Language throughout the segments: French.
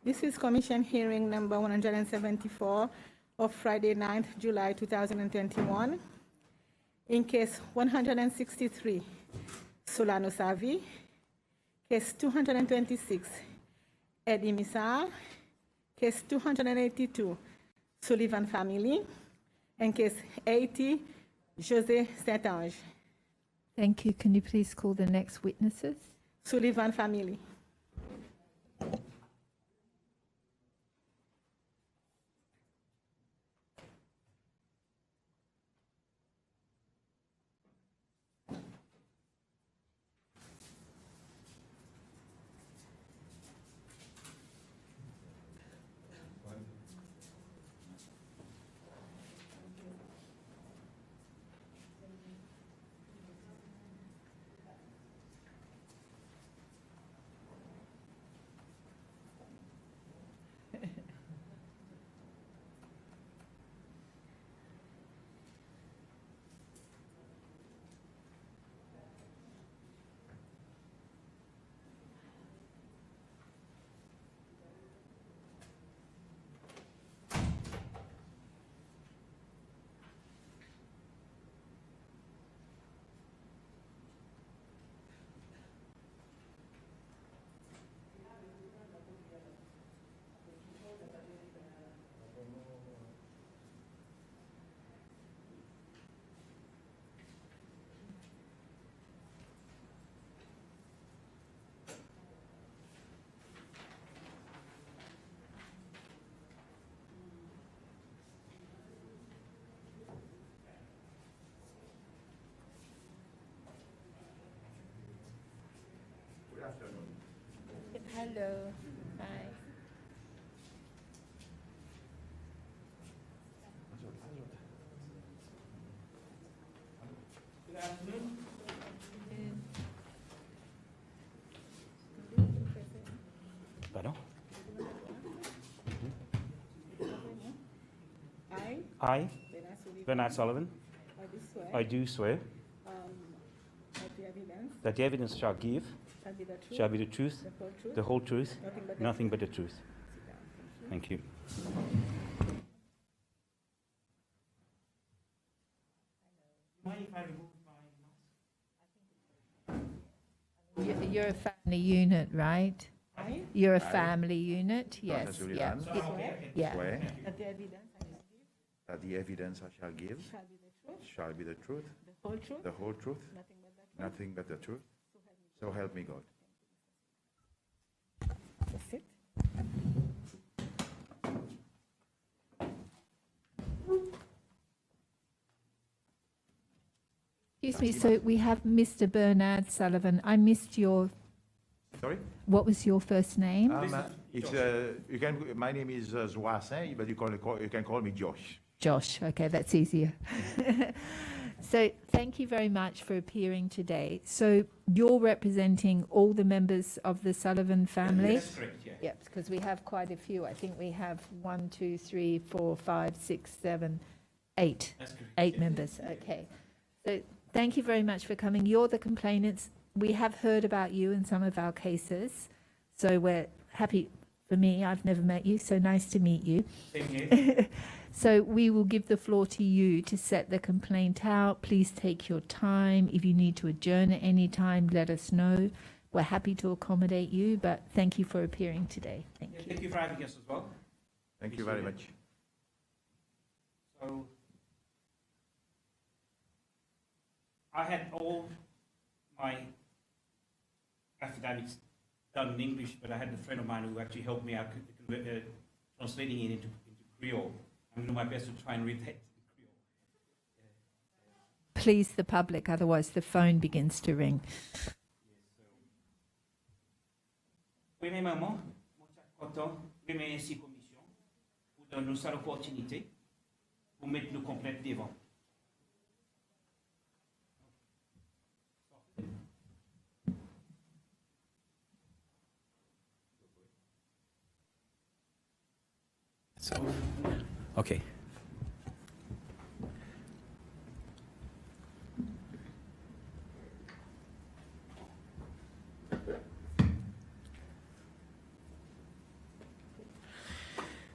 This is Commission hearing number 174 of Friday 9th July 2021. In case 163, Solano Savi. Case 226, Eddie Misal. Case 282, Sullivan family. And case 80, José Saint-Ange. Thank you. Can you please call the next witnesses? Sullivan family. Hello. Hi. Good afternoon. Pardon? I, Bernard Sullivan, I do swear that the evidence shall give shall be the truth, the whole truth, nothing but the truth. Thank you. Mind if I remove my mask? You're a family unit, right? You're a family unit, yes. Yeah. Yeah. Swear That the evidence I will give that the evidence I shall give shall be the truth, shall be the truth, the whole truth, the whole truth, nothing but the truth. nothing but the truth. So help me God. That's it. Excuse me, so we have Mr. Bernard Sullivan. I missed your, Sorry? what was your first name? My name is Zoissin, but you can call me Josh. Josh, okay, that's easier. So thank you very much for appearing today. So you're representing all the members of the Sullivan family? That's correct, yeah. Yep, because we have quite a few. I think we have 1, 2, 3, 4, 5, 6, 7, 8. That's correct. 8 yeah. members, okay. So thank you very much for coming. You're the complainants. We have heard about you in some of our cases. So we're happy, for me, I've never met you, so nice to meet you. Same here. So we will give the floor to you to set the complaint out. Please take your time. If you need to adjourn at any time, let us know. We're happy to accommodate you, but thank you for appearing today. Thank Yeah, you. thank you for having us as well. Thank you very much. So I had all my affidavits done in English, but I had a friend of mine who actually helped me out translating it into Creole. I'm doing my best to try and read that in Creole. Please the public, otherwise the phone begins to ring. Premièrement, moi suis content de remercier la Commission pour donner cette opportunité pour mettre nos complètes devant. So, okay.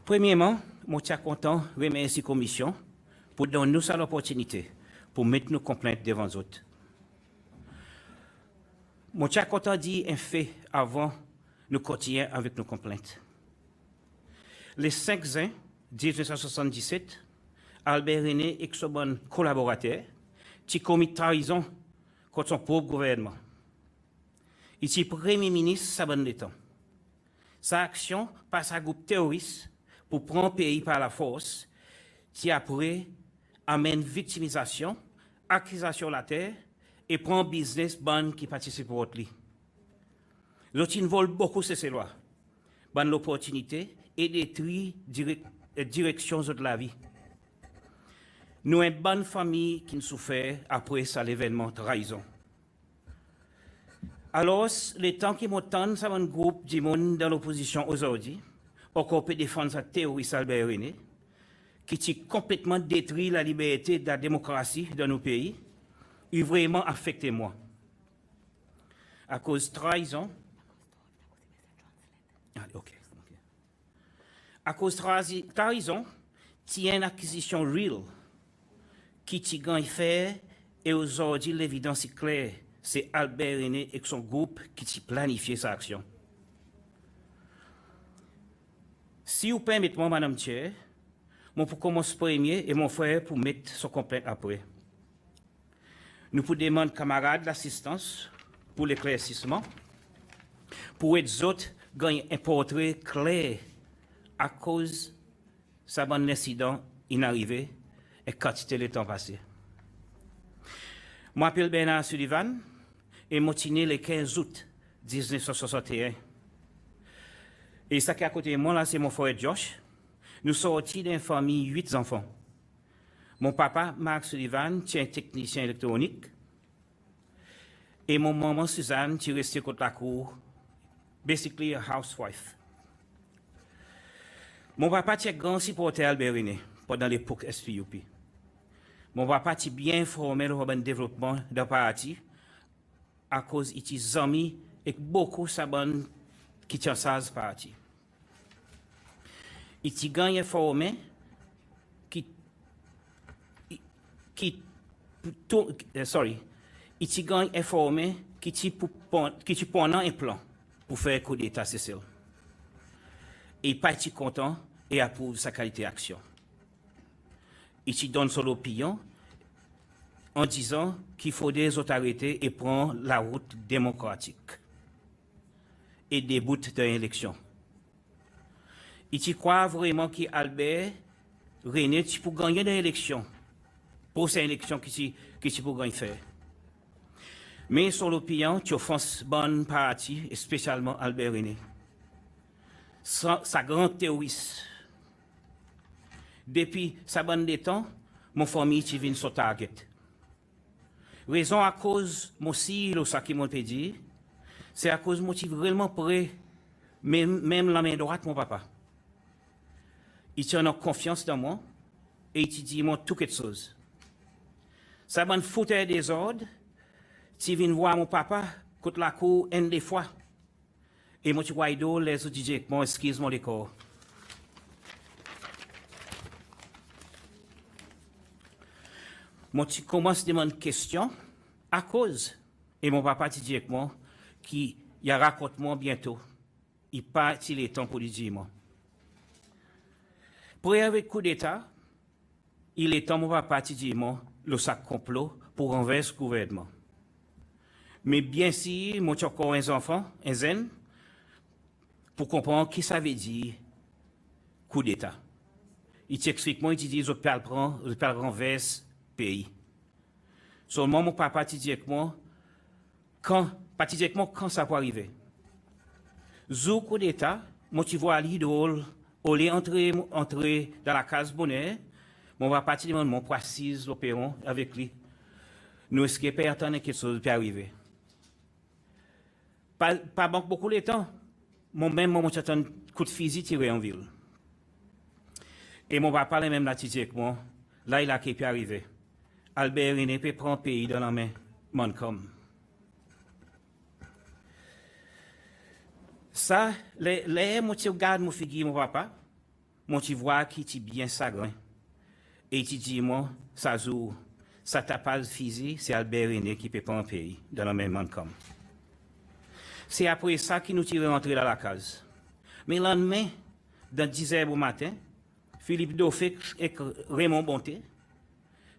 Premièrement, je suis content de remercier la Commission pour donner nous l'opportunité pour mettre nos complaintes devant les autres. Je suis content de dire un fait avant nous continuer avec nos complaintes. Les 5 juin 1977, Albert René et son bon collaborateur ont commis trahison contre son propre gouvernement. Il est Premier ministre Saban Letan. Sa action passe à un groupe terroriste pour prendre le pays par la force, qui après amène victimisation, accusation de la terre et prend business ban qui participe au lui. L'autre vole beaucoup ces lois, ban l'opportunité et détruit direction de la vie. Nous une bonne famille qui nous souffert après ça l'événement trahison. Alors, les temps qui m'entendent, c'est un groupe du monde dans l'opposition aujourd'hui, encore peut défendre sa terroriste Albert René, qui a complètement détruit la liberté et la démocratie dans nos pays, il vraiment affecté moi. À cause de trahison, à cause de trahison, il y a une acquisition real qui t'y gagne fait et aujourd'hui l'évidence est claire. C'est Albert René et son groupe qui ont planifié sa action. Si vous permettez, Madame Chair, je pour commencer premier et mon frère pour mettre son complaint après. Nous pouvons demander camarades l'assistance pour l'éclaircissement, pour être autres gagner un portrait clair à cause de ce bon incident inarrivé et quantité le temps passé. Je m'appelle Bernard Sullivan et je suis né le 15 août 1961. Et ça qui est à côté de moi, là, c'est mon frère Josh. Nous sortis d'une famille 8 enfants. Mon papa, Mark Sullivan, est un technicien électronique. Et mon maman, Suzanne, est restée contre la cour, basically a housewife. Mon papa est un grand supporter Albert René pendant l'époque SPUP. Mon papa est bien formé dans le développement d'un parti à cause de ses amis et beaucoup de bonnes qui tient ça ce parti. Il a gagné formé il a gagné informé qui pendant un plan pour faire un coup d'État Cécile. Et il n'est pas content et approuve sa qualité d'action. Il donne son opinion en disant qu'il faut des autorités et prendre la route démocratique et débute dans l'élection. Il croit vraiment qu'Albert René pour gagner dans l'élection, pour cette élection qui pour gagner faire. Mais son opinion, tu offenses bonne partie, et spécialement Albert René. Sa grande terroriste. Depuis sa bande de temps, mon famille est venue sur target. Raison à cause, moi aussi, ce qui m'a dit, c'est à cause, moi, je suis vraiment prêt, même la main droite, mon papa. Il tient confiance dans moi et il dit moi tout quelque chose. Ça m'a foutu des ordres. Tu viens voir mon papa contre la cour une des fois. Et moi, tu vois, les autres disent, moi, excuse-moi les corps. Moi, tu commences à demander une question à cause. Et mon papa te dit avec moi qu'il y a raconte moi bientôt. Il part, il est temps pour lui dire moi. Pour y avoir coup d'État, il est temps, mon papa, te dit moi, le sac complot pour renverser le gouvernement. Mais bien si, moi, j'ai encore un enfant, un zen, pour comprendre qui ça veut dire coup d'État. Il t'explique moi, il dit, je peux renverser le pays. Seulement, mon papa te dit avec moi, quand ça peut arriver. Zou coup d'État, moi, tu vois l'idole, au lieu d'entrer dans la case bonheur, mon papa te demande mon précise l'opéron avec lui. Nous escapons attendre que quelque chose peut arriver. Pas beaucoup de temps. Moi, j'attends un coup de fusil tiré en ville. Et mon papa, même là, tu dis avec moi, là, il a qui peut arriver. Albert René peut prendre le pays dans la main, Montcalm. Ça, les moi, tu regardes mon figure, mon papa, mon petit voix qui t'y bien sagrin. Et tu dis, moi, ça joue, ça t'a pas physique, c'est Albert René qui peut pas un pays, dans le même monde comme. C'est après ça qu'il nous tire rentrer dans la case. Mais le lendemain, dans 10 heures au matin, Philippe Dauphin et Raymond Bonté,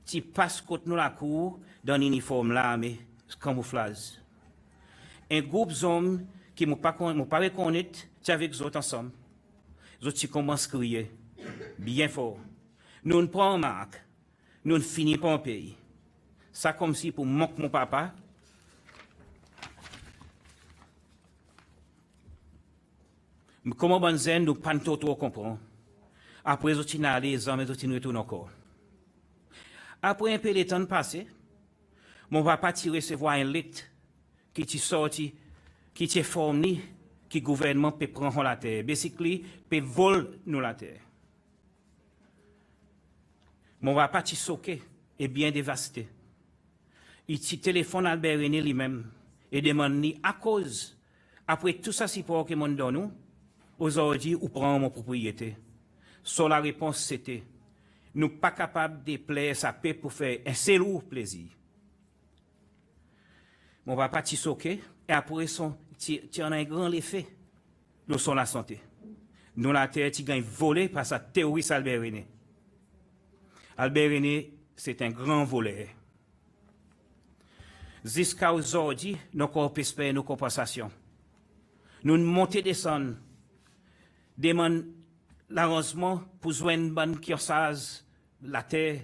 tu passes contre nous la cour dans l'uniforme là, mais camouflage. Un groupe d'hommes qui ne m'ont pas reconnaître, c'est avec eux autres ensemble. Les autres commencent à crier, bien fort. Nous ne prenons marque, nous ne finissons pas en pays. Ça comme si pour moquer mon papa, comment bon zen nous pas trop comprendre. Après les autres allés, les hommes, les autres retournent encore. Après un peu de temps passé, mon papa tire recevoir un lettre qui est sorti, qui est fourni, qui le gouvernement peut prendre la terre. Basically, peut voler nous la terre. Mon papa est choqué et bien dévasté. Il téléphone à Albert René lui-même et demande à cause, après tout ça, si pour que mon donne nous, aujourd'hui, ou prend mon propriété. So la réponse c'était, nous pas capables de plaire sa paix pour faire un seul plaisir. Mon papa est choqué et après tu en as un grand effet. Nous sommes la santé. Nous la terre qui gagne volé par sa terroriste Albert René. Albert René, c'est un grand voleur. Jusqu'à aujourd'hui, nous avons espéré nos compensations. Nous montons descendre, demandons l'arrangement pour joindre une bonne kiossage, la terre.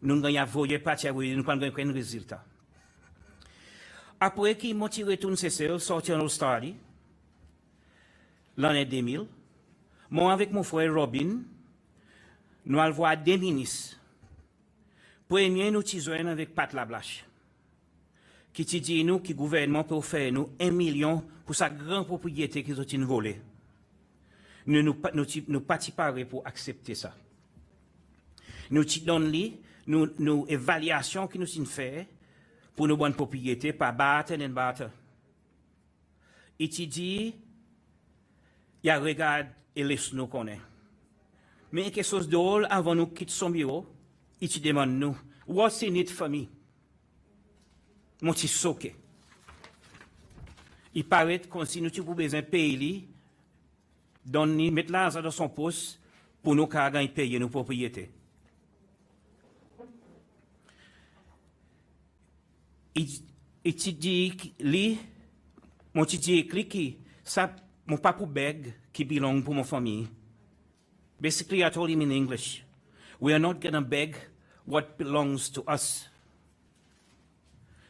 Nous n'avons voyé pas, nous n'avons pas de résultat. Après qu'il m'a tiré tout nécessaire, sorti en Australie, l'année 2000, moi avec mon frère Robin, nous allons voir des ministres. Premier, nous tisons avec Pat Lablache, qui dit nous que le gouvernement peut faire nous 1 million pour sa grande propriété qu'ils ont volée. Nous pas parés pour accepter ça. Nous donnons nos évaluations que nous fait pour nos bonnes propriétés par Barton et Barton. Il dit, il y a regard et laisse nous connaître. Mais quelque chose de drôle, avant nous quitter son bureau, il te demande nous, what's in it for me? Mon petit soqué. Il paraît comme si nous avons besoin de payer, mettre l'argent dans son poste pour nous payer nos propriétés. Il te dit, mon petit écrit, ça, mon papa beg qui belong pour mon famille. Basically, I told him in English, we are not going to beg what belongs to us.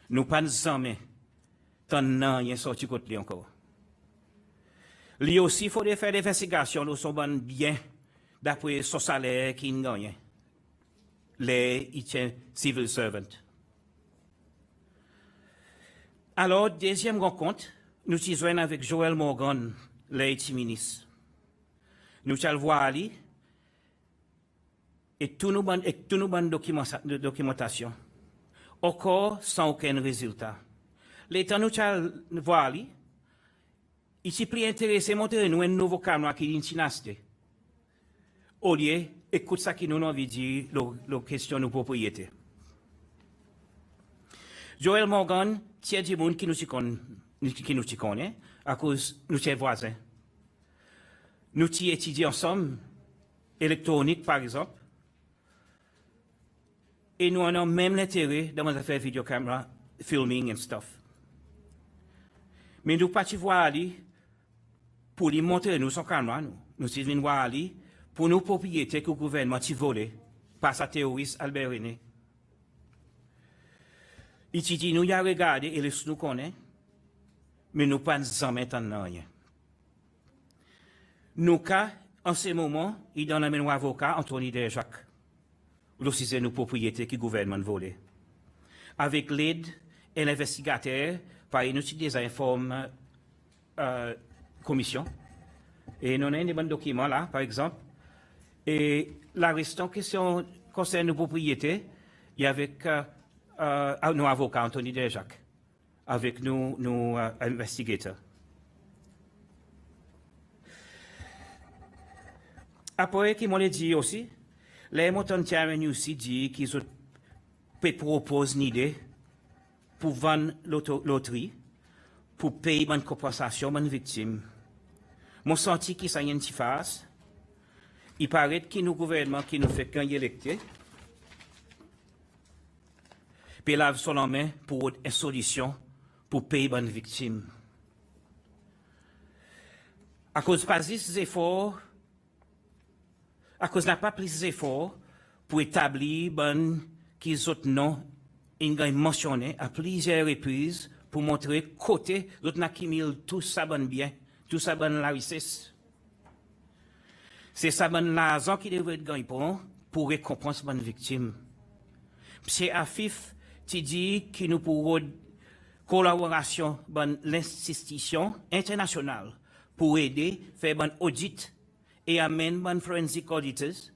Nous pas jamais tant rien sorti contre lui encore. Lui aussi, il faut faire des investigations, nous sommes bien d'après son salaire qu'il gagne. Les civil servant. Alors, deuxième rencontre, nous sommes avec Joël Morgan, les ministre. Nous allons voir Ali et tout nous bonne documentation. Encore sans aucun résultat. L'état nous allons voir Ali, il s'est plus intéressé à montrer nous un nouveau caméra qui est une dynastie. Au lieu, écoute ça qui nous a dit, la question de propriété. Joël Morgan, c'est du monde qui nous connaît, à cause de nos voisins. Nous étudions ensemble, électronique par exemple, et nous avons même l'intérêt dans les affaires vidéo caméra, filming and stuff. Mais nous pas voir Ali pour lui montrer nous son caméra, nous sommes voir Ali pour nos propriétés que le gouvernement a volées par sa terroriste Albert René. Il dit nous y a regardé et nous connaît, mais nous pas jamais entendre rien. Nous cas, en ce moment, il donne un avocat, Anthony Desjacques. Nous c'est nos propriétés que le gouvernement volé. Avec l'aide et l'investigateur, par une des informes commission. Et nous avons des bons documents là, par exemple. Et la restante question concerne nos propriétés, il y a avec nos avocats, Anthony Desjacques, avec nos investigateurs. Après, qui m'ont dit aussi, les montants TRNUC dit qu'ils proposent une idée pour vendre loterie, pour payer une compensation, une victime. Mon senti qui s'en y face, il paraît que nous gouvernement qui nous fait gagner électé, puis lave son main pour une solution pour payer une victime. À cause pas des efforts, à cause n'a pas plus d'efforts pour établir qu'ils autres noms, ils ont mentionné à plusieurs reprises pour montrer côté d'autres n'accumulent tout ça bon bien, tout ça bon la richesse. C'est ça bon l'argent qui devrait être gagné pour récompenser bonne victime. C'est Afif qui dit qu'il nous pour collaboration dans l'institution internationale pour aider faire un audit et amener un forensic auditors.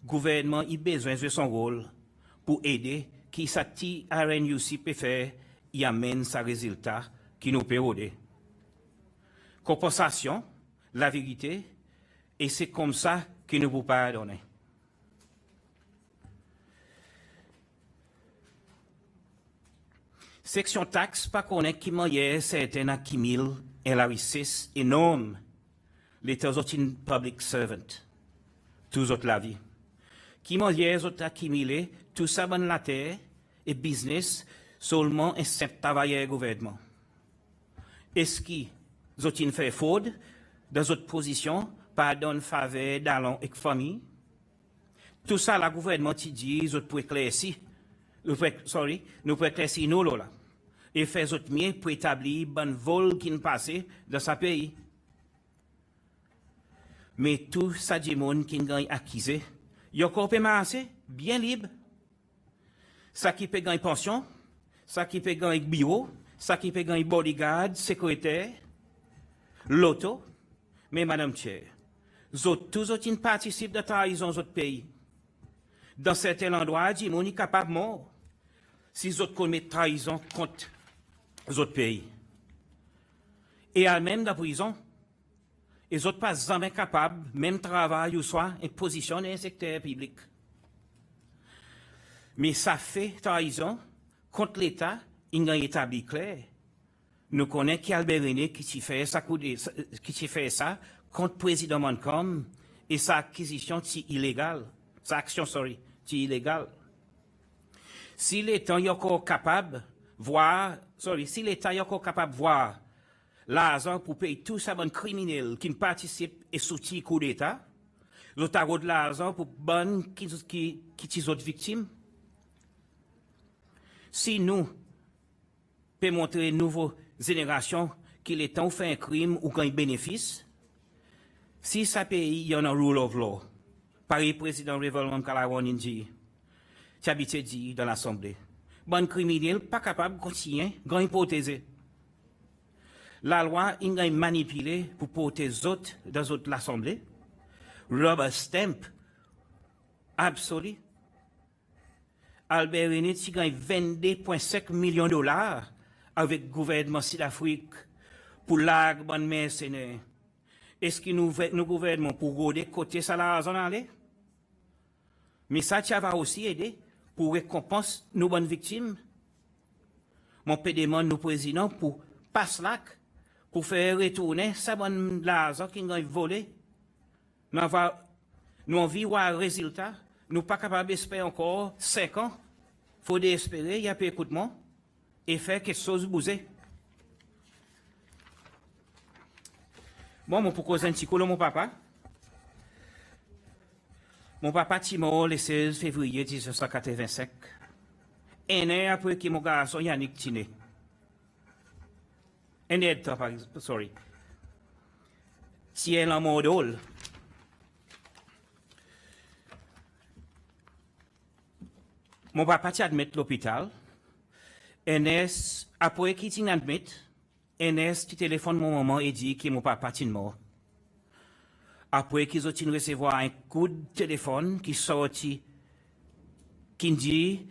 Le gouvernement a besoin de son rôle pour aider qui sa TRNUC peut faire et amène sa résultat qui nous peut aider. Compensation, la vérité, et c'est comme ça que nous ne pouvons pas donner. Section taxe, pas qu'on est qui moyen certains accumulent et la richesse énorme. Les autres public servant, tous autres la vie. Qui moyen autres accumulé tout ça dans la terre et business seulement un simple travailleur gouvernement. Est-ce qu'ils ont fait faute dans votre position par donner faveur d'allons et famille? Tout ça, le gouvernement dit, ils ont pour éclaircir, nous pour éclaircir nous là. Et faire autres mieux pour établir bon vol qui nous passe dans ce pays. Mais tout ça, des gens qui ont accusé, ils ont encore assez, bien libre. Ça qui peut gagner pension, ça qui peut gagner bureau, ça qui peut gagner bodyguard, secrétaire, l'auto. Mais Madame Chair, tous autres participent de la trahison dans notre pays. Dans certains endroits, ils sont capables de mort si les autres commettent trahison contre les autres pays. Et à même dans la prison, les autres pas jamais capables, même travail ou soit, une position dans le secteur public. Mais ça fait trahison contre l'État, il y a un établi clair. Nous connaissons qu'Albert René qui fait ça contre le président Montcalm et sa acquisition illégale, sa action, illégale. Si l'État est encore capable de voir l'argent pour payer tous ces bons criminels qui participent et soutiennent le coup d'État, l'autre a de l'argent pour bonnes qui sont victimes. Si nous pouvons montrer une nouvelle génération que l'État fait un crime ou un bénéfice, si ce pays y a un rule of law, par le président Revolon Kalawan dit, qui habite dit dans l'Assemblée, bon criminel pas capable de continuer, grand hypothèse. La loi est manipulée pour porter les autres dans l'Assemblée. Rubber stamp, absolu. Albert René a gagné 22,5 millions de dollars avec le gouvernement Sud-Afrique pour l'argent de mercenaires. Est-ce que nous gouvernement pour regarder côté salaire en aller? Mais ça va aussi aider pour récompenser nos bonnes victimes. Mon demande nos présidents pour passer là, pour faire retourner ça bon l'argent qui ont volé. Nous avons vu un résultat. Nous ne sommes pas capables d'espérer encore 5 ans. Il faut espérer, il y a peu d'écoutement et faire quelque chose de bousé. Bon, mon pour causer un petit coup, mon papa. Mon papa est mort le 16 février 1985. Un an après que mon garçon Yannick est né. Un an, par exemple, sorry. Si elle est mort d'ol. Mon papa est admis à l'hôpital. Après qu'il est admis, Ernest téléphone mon maman et dit que mon papa est mort. Après qu'ils ont recevoir un coup de téléphone qui sorti, qui dit,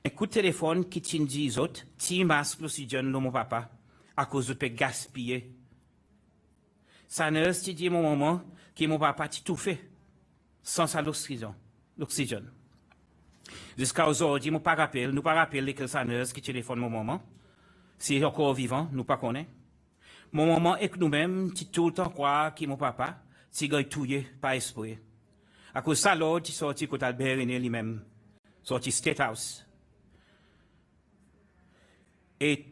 un coup de téléphone qui dit aux autres, ti masque l'oxygène de mon papa, à cause de gaspiller. Ça ne dit mon maman qui mon papa tout fait sans ça l'oxygène. Jusqu'à aujourd'hui, nous ne pas rappeler que ça ne qui téléphone mon maman. Si est encore vivant, nous pas connaît. Mon maman et que nous-mêmes, tout le temps croire que mon papa, si gars touillé, pas esprit. À cause de ça, l'autre, il sorti côté Albert René lui-même, sorti State House. Et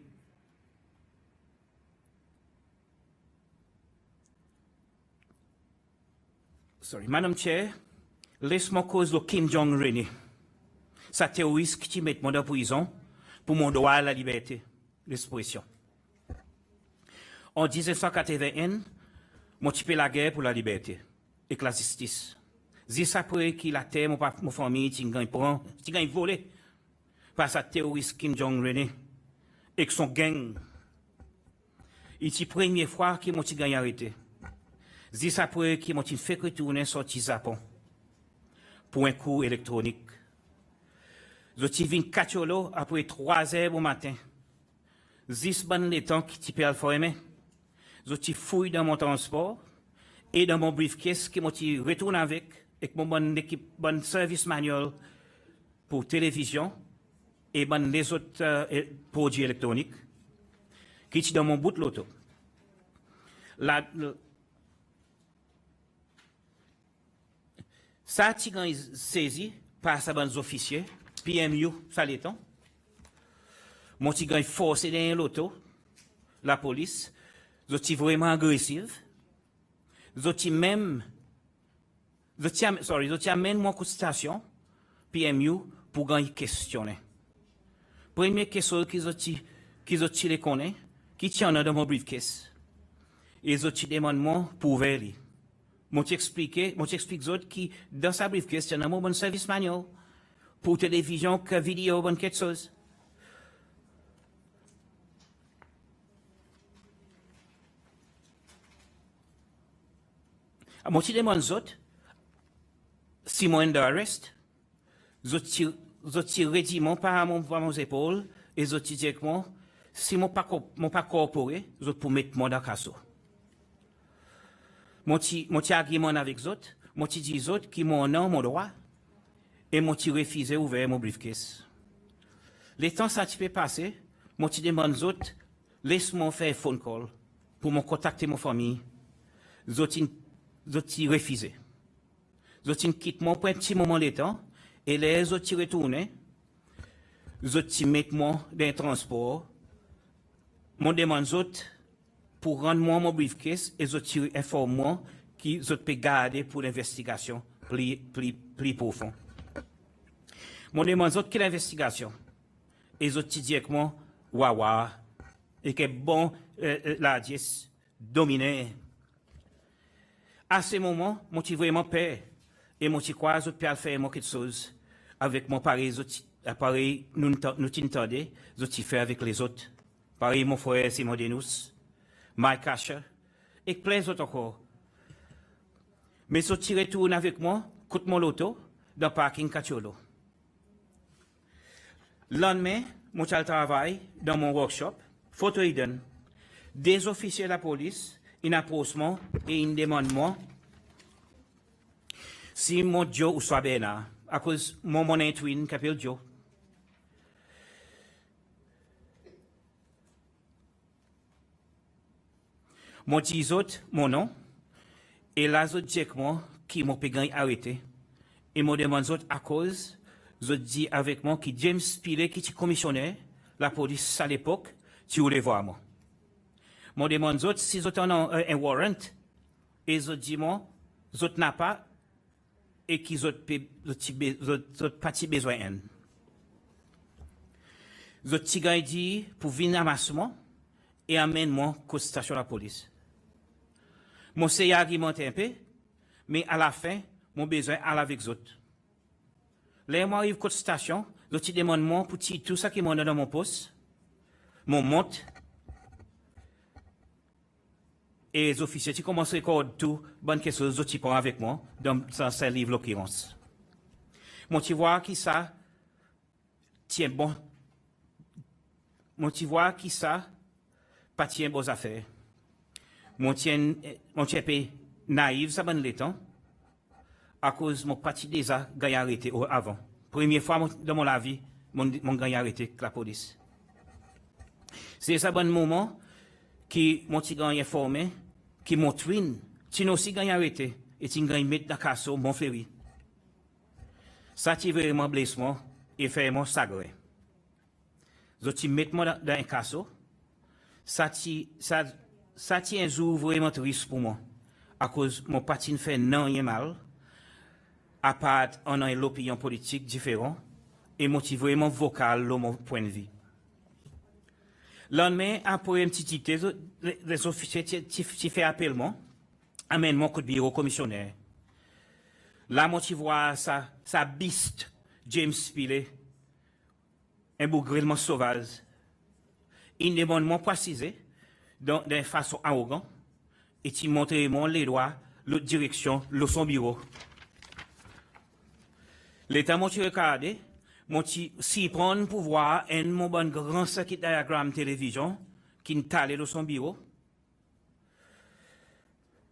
sorry, Madame Chair, laisse-moi cause de Kim Jong-un. Sa terroriste qui met mon en prison pour mon droit à la liberté d'expression. En 1981, mon type la guerre pour la liberté et la justice. Juste après qu'il a terre, mon famille, qui gagne volé par sa terroriste Kim Jong-un et son gang. Et c'est la première fois qu'il m'a gagné arrêté. Juste après qu'il m'a fait retourner sortir Japon pour un coup électronique. Je suis venu 4 heures après 3 heures au matin. Juste ban les temps qui t'y perdent formé. Je suis fouillé dans mon transport et dans mon briefcase qui m'a retourné avec mon bon équipe, bon service manuel pour télévision et bon les autres produits électroniques qui est dans mon bout de l'auto. Ça, tu as saisi par sa bande officier, PMU, ça l'étant. Mon petit gars forcé dans l'auto, la police, je suis vraiment agressive. Je suis même, je amène mon coup de station, PMU, pour gagner questionner. Première question qu'ils ont les connaît, qui tient dans mon briefcase. Et je demande moi pour vérifier. Moi t'explique autres qui, dans sa briefcase, il y a un bon service manuel pour télévision, que vidéo, bon quelque chose. Moi je demande autres, si moi under arrest, je tire rédiment par mon épaule et je dis que moi, si moi pas corporé, je peux mettre moi dans le casso. Moi, argument avec les autres, moi, dis aux autres qui m'ont non mon droit, et moi, refusé ouvrir mon briefcase. Les temps ça peut passer, moi, demande aux autres, laisse-moi faire un phone call pour me contacter mon famille. Les autres, refusé. Les autres quittent moi pour un petit moment de temps, et les autres retournent. Les autres mettent moi dans le transport. Moi, demande aux autres, pour rendre moi mon briefcase et je informe moi qui je peux garder pour l'investigation plus profonde. Mon demande autre quelle investigation et je dis que moi wawa et que bon la 10 dominé. À ce moment, moi suis vraiment peur et moi suis quoi je peux faire moi quelque chose avec mon appareil nous t'entendez je suis fait avec les autres. Pareil mon frère Simon Denous. Mike Asher, et plein d'autres encore. Mais ce qui retourne avec moi, coûte mon loto, dans le parking Cacholo. Le lendemain, je travaille dans mon workshop, photo hidden. Des officiers de la police, ils approchent moi et ils demandent moi si mon Joe ou soit bien là, à cause de mon twin qui s'appelle Joe. Moi dis autres mon nom et là je dis que moi qui m'a payé arrêté et moi demande autres à cause je dis avec moi qui James Pile qui était commissionnaire la police à l'époque tu voulais voir moi. Moi demande autres si autres ont un warrant et je dis moi autres n'a pas et qui autres pas besoin. Je dis dit pour venir amassement et amène-moi à la station de la police. Mon essayé argumenter un peu, mais à la fin, mon besoin aller avec les autres. Là, moi, arrive à la station, je te demande moi pour tout ça qui m'en dans mon poste, mon monte, et les officiers, tu commences à recorder tout, bonne question, je te prends avec moi, dans ce livre, l'occurrence. Moi, tu vois qui ça, tient bon. Moi, tu vois qui ça, pas tient bonnes affaires. mon tien peu naïf, ça bonne l'étant, à cause mon parti déjà gagné arrêté avant. Première fois dans mon vie, mon gagné arrêté avec la police. C'est ça bon moment qui mon petit gagné formé, qui mon twin, qui nous aussi gagné arrêté, et qui gagné mettre dans casso, mon ferry. Ça qui vraiment blessement et fait mon sagré. Je mettre moi dans un casso, ça un jour vraiment triste pour moi, à cause mon parti ne fait rien mal, à part on a l'opinion politique différente, et motivé vraiment vocal dans mon point de vue. Lendemain, après un petit tité, les officiers qui fait appel moi, amène mon coup de bureau commissionnaire. Là, moi, tu vois ça biste, James Spiley, un bougrélement sauvage. Il demande moi préciser, d'une façon arrogante, et tu montres moi les doigts, l'autre direction, son bureau. L'État m'a regardé, s'il prend le pouvoir, mon bon grand circuit diagramme télévision, qui ne t'allait dans son bureau.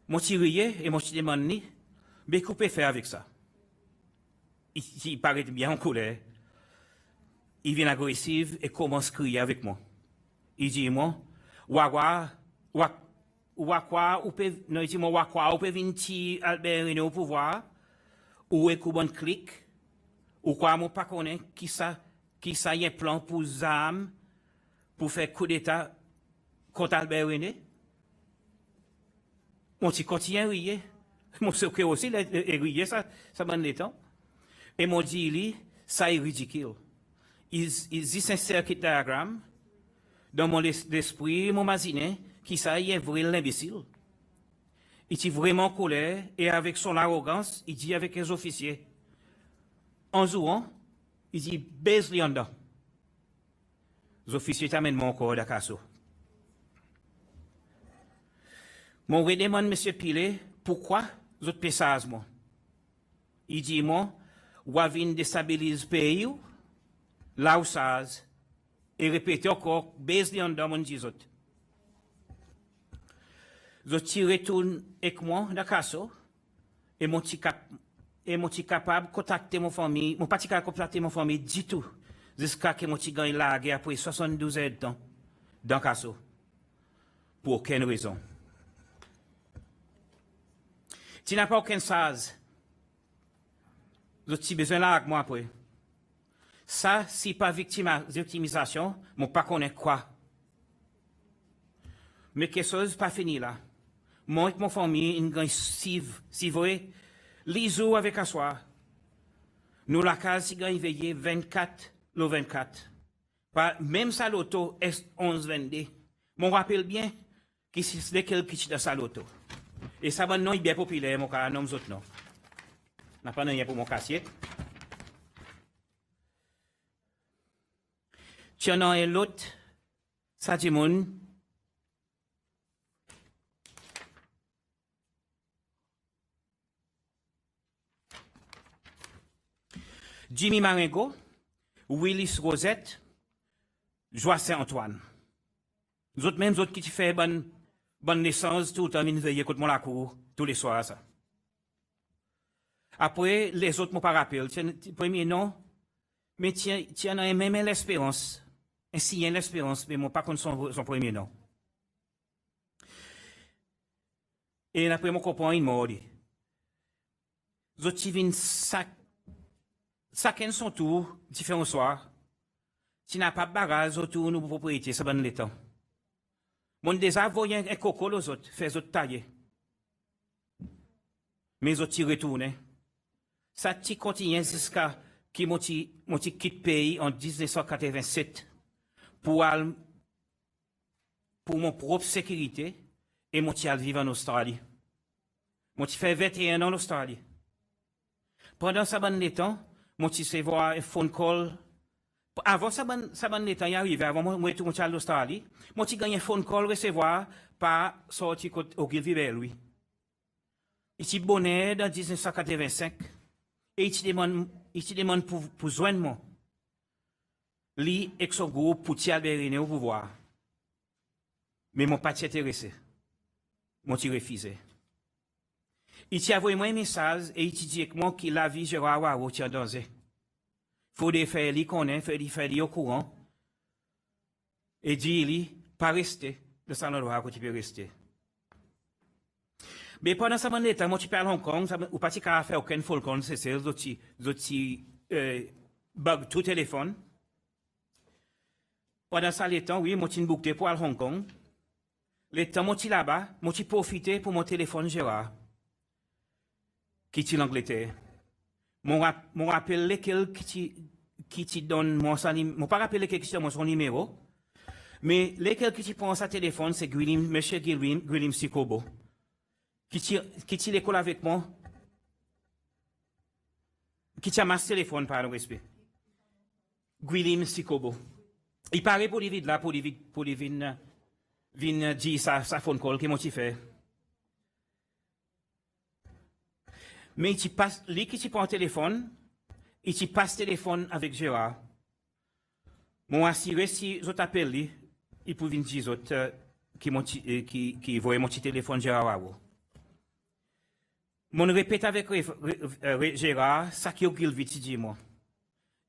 Moi, je riais et moi, je demandais, mais qu'est-ce qu'on faire avec ça? Il paraît bien en colère. Il vient agressif et commence à crier avec moi. Il dit, moi, ou peut venir Albert René au pouvoir, ou est bon clic, ou quoi, moi, pas connaître qui ça y a un plan pour ZAM, pour faire coup d'État contre Albert René. Mon petit continue à rire. Mon secret aussi, il rire, ça m'a le temps. Et mon dit, ça est ridicule. Il dit un circuit diagramme dans mon esprit, mon imaginé, qui ça y est vraiment l'imbécile. Il est vraiment colère et avec son arrogance, il dit avec les officiers, en jouant, il dit, baise-lui en dedans. Les officiers t'amènent mon corps de casso. Mon redemande, monsieur Pilet, pourquoi vous faites ça, moi? Il dit, moi, ou avin déstabilise le pays, là où ça, et répétez encore, baise-lui en dedans, mon disot. Je retourne avec moi dans casso, et mon petit capable de contacter mon famille, mon pas capable de contacter mon famille du tout, jusqu'à ce que mon petit gagne la guerre après 72 heures de temps, dans casso. Pour aucune raison. Tu n'as pas aucun sas. Je suis besoin là avec moi après. Ça, si pas victimisation, je ne sais pas connaître quoi. Mais quelque chose pas fini là. Moi et mon famille, une gagne si vrai, l'ISO avec un soir. Nous, la case, si gagne veillé 24, le 24. Même sa loto est 11-22. Mon rappelle bien que c'est quel pitch de sa loto. Et ça, non, il est bien populaire, mon cas, non, autres non. N'a pas rien pour mon cassiette. Tu en as un l'autre, ça dit mon. Jimmy Marengo, Willis Rosette, Joie Saint-Antoine. Nous autres, même autres qui te fait bonne naissance, tout le temps, ils veillent contre mon la cour, tous les soirs, ça. Après, les autres m'ont pas rappelé. Premier nom, mais tu en as même l'espérance. Ainsi, il y a l'espérance, mais moi, pas contre son premier nom. Et après, mon copain, il m'a dit. Les autres, ils viennent chacun son tour, différents soirs. Tu n'as pas de barrage autour de nos propriétés, ça va le temps. Mon déjà voyé un coco aux autres, fait autres tailler. Mais les autres retournent. Ça continue jusqu'à qui m'ont quitté le pays en 1987 pour mon propre sécurité et mon vivre en Australie. Mon fait 21 ans en Australie. Pendant ça bon temps, mon fait voir un phone call. Avant ça bon temps y arrivé, avant moi tout mon en Australie, mon gagné un phone call recevoir par sorti au Gilville lui. Il bonnet dans 1985 et il demande pour joindre moi. Lui et son groupe pour Albert René au pouvoir. Mais mon pas intéressé. Mon ti refusé. Il t'a envoyé moi un message et il t'a dit que moi qui la vie Gérard Waro tient dans eux. Faut des faire li connaît, faire li au courant. Et dit li pas rester de ça l'endroit où tu peux rester. Mais pendant ce moment-là, moi tu parles Hong Kong, ou pas tu qu'à faire aucun phone call, c'est ça, zoti bug tout téléphone. Pendant ça le temps, oui, moi tu bouclé pour aller Hong Kong. Le temps moi tu là-bas, moi tu profité pour mon téléphone Gérard. Qui est l'Angleterre. Mon rappel lequel qui te donne mon pas rappelé lequel qui te donne son numéro. Mais lequel qui prend sa téléphone, c'est Monsieur Guilhem Sikobo. Qui l'école avec moi. Qui tient ma téléphone par le respect. Guilhem Sikobo. Il paraît pour les vides là, pour les vin dire sa phone call, qui m'a fait. Mais il passe, lui qui prend le téléphone, il passe le téléphone avec Gérard. Mon assuré, si je t'appelle lui, il peut venir dire qui voit mon petit téléphone Gérard. Mon répète avec Gérard, ça qui est vite dit moi.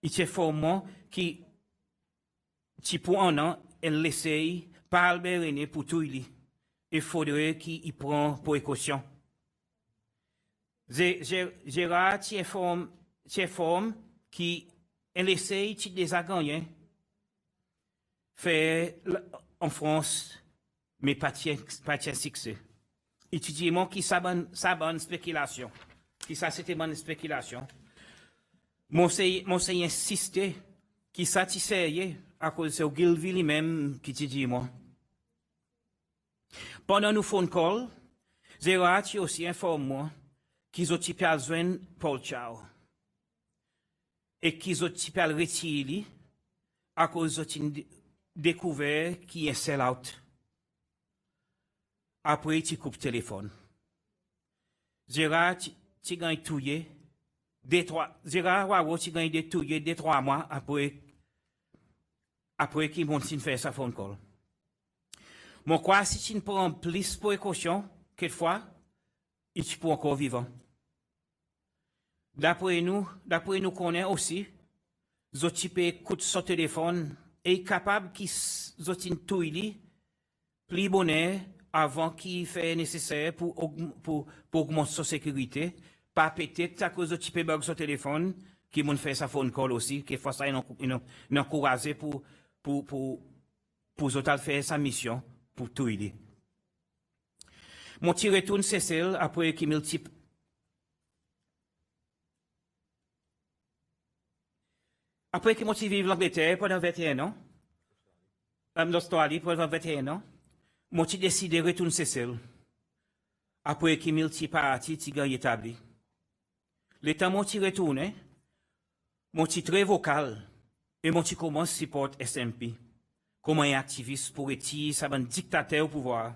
Il te forme qui pour un an, elle l'essaye, parle bien pour tout lui. Il faudrait qu'il prend précaution. Gérard, tu es forme qui essaye de les gagner. Fait en France, mais pas de succès. Étudiez-moi qui ça bonne spéculation. Qui ça c'était bonne spéculation. Mon seigneur insisté qui satisfait à cause de Gilville lui-même qui te dit moi. Pendant nos phone call, Gérard tu aussi informe moi qu'ils ont typé à joindre Paul Chow. Et qu'ils ont typé à le retirer à cause de découvert qui est sell-out. Après, tu coupes le téléphone. Gérard, tu gagnes tout. Gérard, tu gagnes des tout des 3 mois après qu'il monte faire sa phone call. Mon quoi, si tu ne prends plus de précautions, quelquefois, tu peux encore vivre. D'après nous connaît aussi, Zotipe coûte son téléphone et capable qu'il zotin tout plus bonheur avant qu'il fait nécessaire pour augmenter sa sécurité. Pas peut-être à cause de Zotipe bug son téléphone, qui m'ont fait sa phone call aussi, qui fois ça, ils encouragé pour Zotal faire sa mission, pour tout il. Mon petit retourne Cécile après qu'il multiplie. Après que moi vive l'Angleterre pendant 21 ans, l'Australie pendant 21 ans, moi j'ai décidé de retourner Cécile. Après que multi parti ti gagne établi. Le temps moi retourné, moi très vocal et moi commence support SMP. Comme un activiste pour retirer ça un dictateur au pouvoir,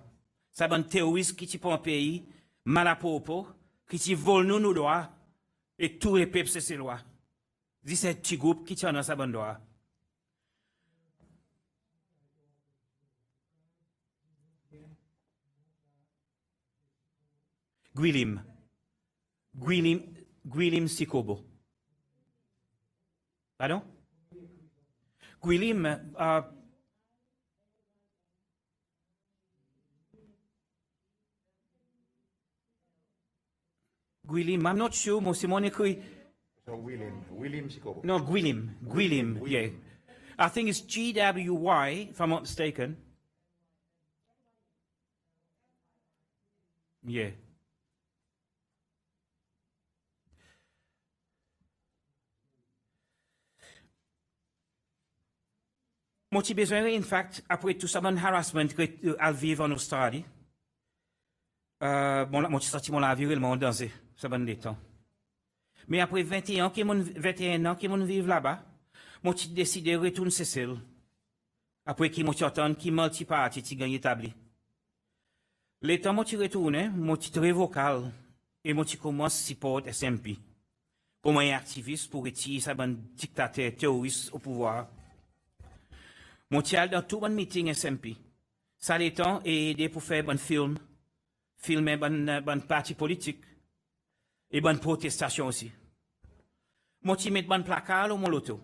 ça un terroriste qui prend un pays mal à propos, qui vole nos droits et tous les peuples c'est lois. Dis c'est petit groupe qui tient dans sa bande droit. Guilhem Sikobo. Pardon? Guilhem, I'm not sure, moi c'est mon écrit. So William Sikobo. No, Guilhem, yeah. I think it's GWY, if I'm not mistaken. Yeah. Moi, j'ai besoin, in fact, après tout ça, mon harassment à vivre en Australie, moi, j'ai sorti mon vie réellement dansé, ça va des temps. Mais après 21 ans qui m'ont vivre là-bas, moi, j'ai décidé de retourner Cécile. Après qui m'ont entendu qui multi-parti, qui gagne établi. Le temps, moi, j'ai retourné, moi, j'ai très vocal, et moi, j'ai commencé à support SMP. Comme un activiste pour retirer ça, un dictateur terroriste au pouvoir. Moi, j'ai dans tout un meeting SMP. Ça, les temps, et aidé pour faire un film filmer bon parti politique et bonne protestation aussi. Moi, je mets bon placard au mon loto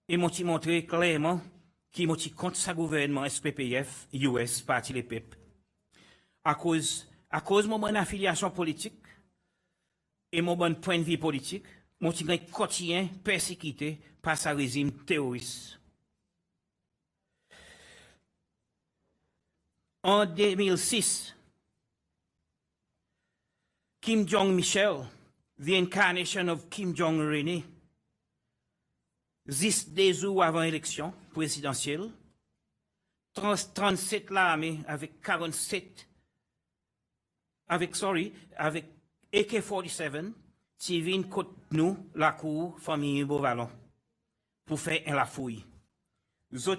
et moi, je montre clairement qui est contre sa gouvernement SPPF, US, parti les PEP. À cause de mon affiliation politique et mon bon point de vue politique, moi, je suis quotidien persécuté par ce régime terroriste. En 2006, Kim Jong-Michel, the incarnation of Kim Jong-René, 10 jours avant l'élection présidentielle, 37 l'armée avec 47, avec AK-47, qui vient contre nous, la cour, famille Beauvalon, pour faire la fouille. Zot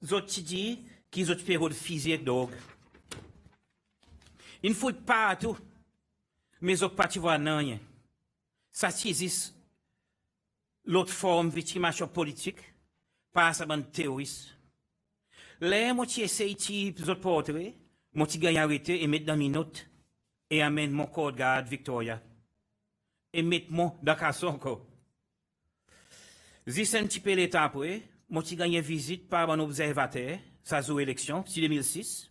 dit qu'ils ont période physique d'orgue. Ils ne fouillent pas à tout, mais ils n'ont pas voir rien. Ça saisit l'autre forme de victimation politique par sa bande terroriste. Là, moi, j'ai essayé de autres portraits, moi, j'ai gagné arrêté et mettre dans mes notes et amène mon corps de garde Victoria. Et mettre moi dans le casson encore. Si un petit peu l'état après, moi, j'ai gagné visite par un observateur, sa élection, c'est 2006.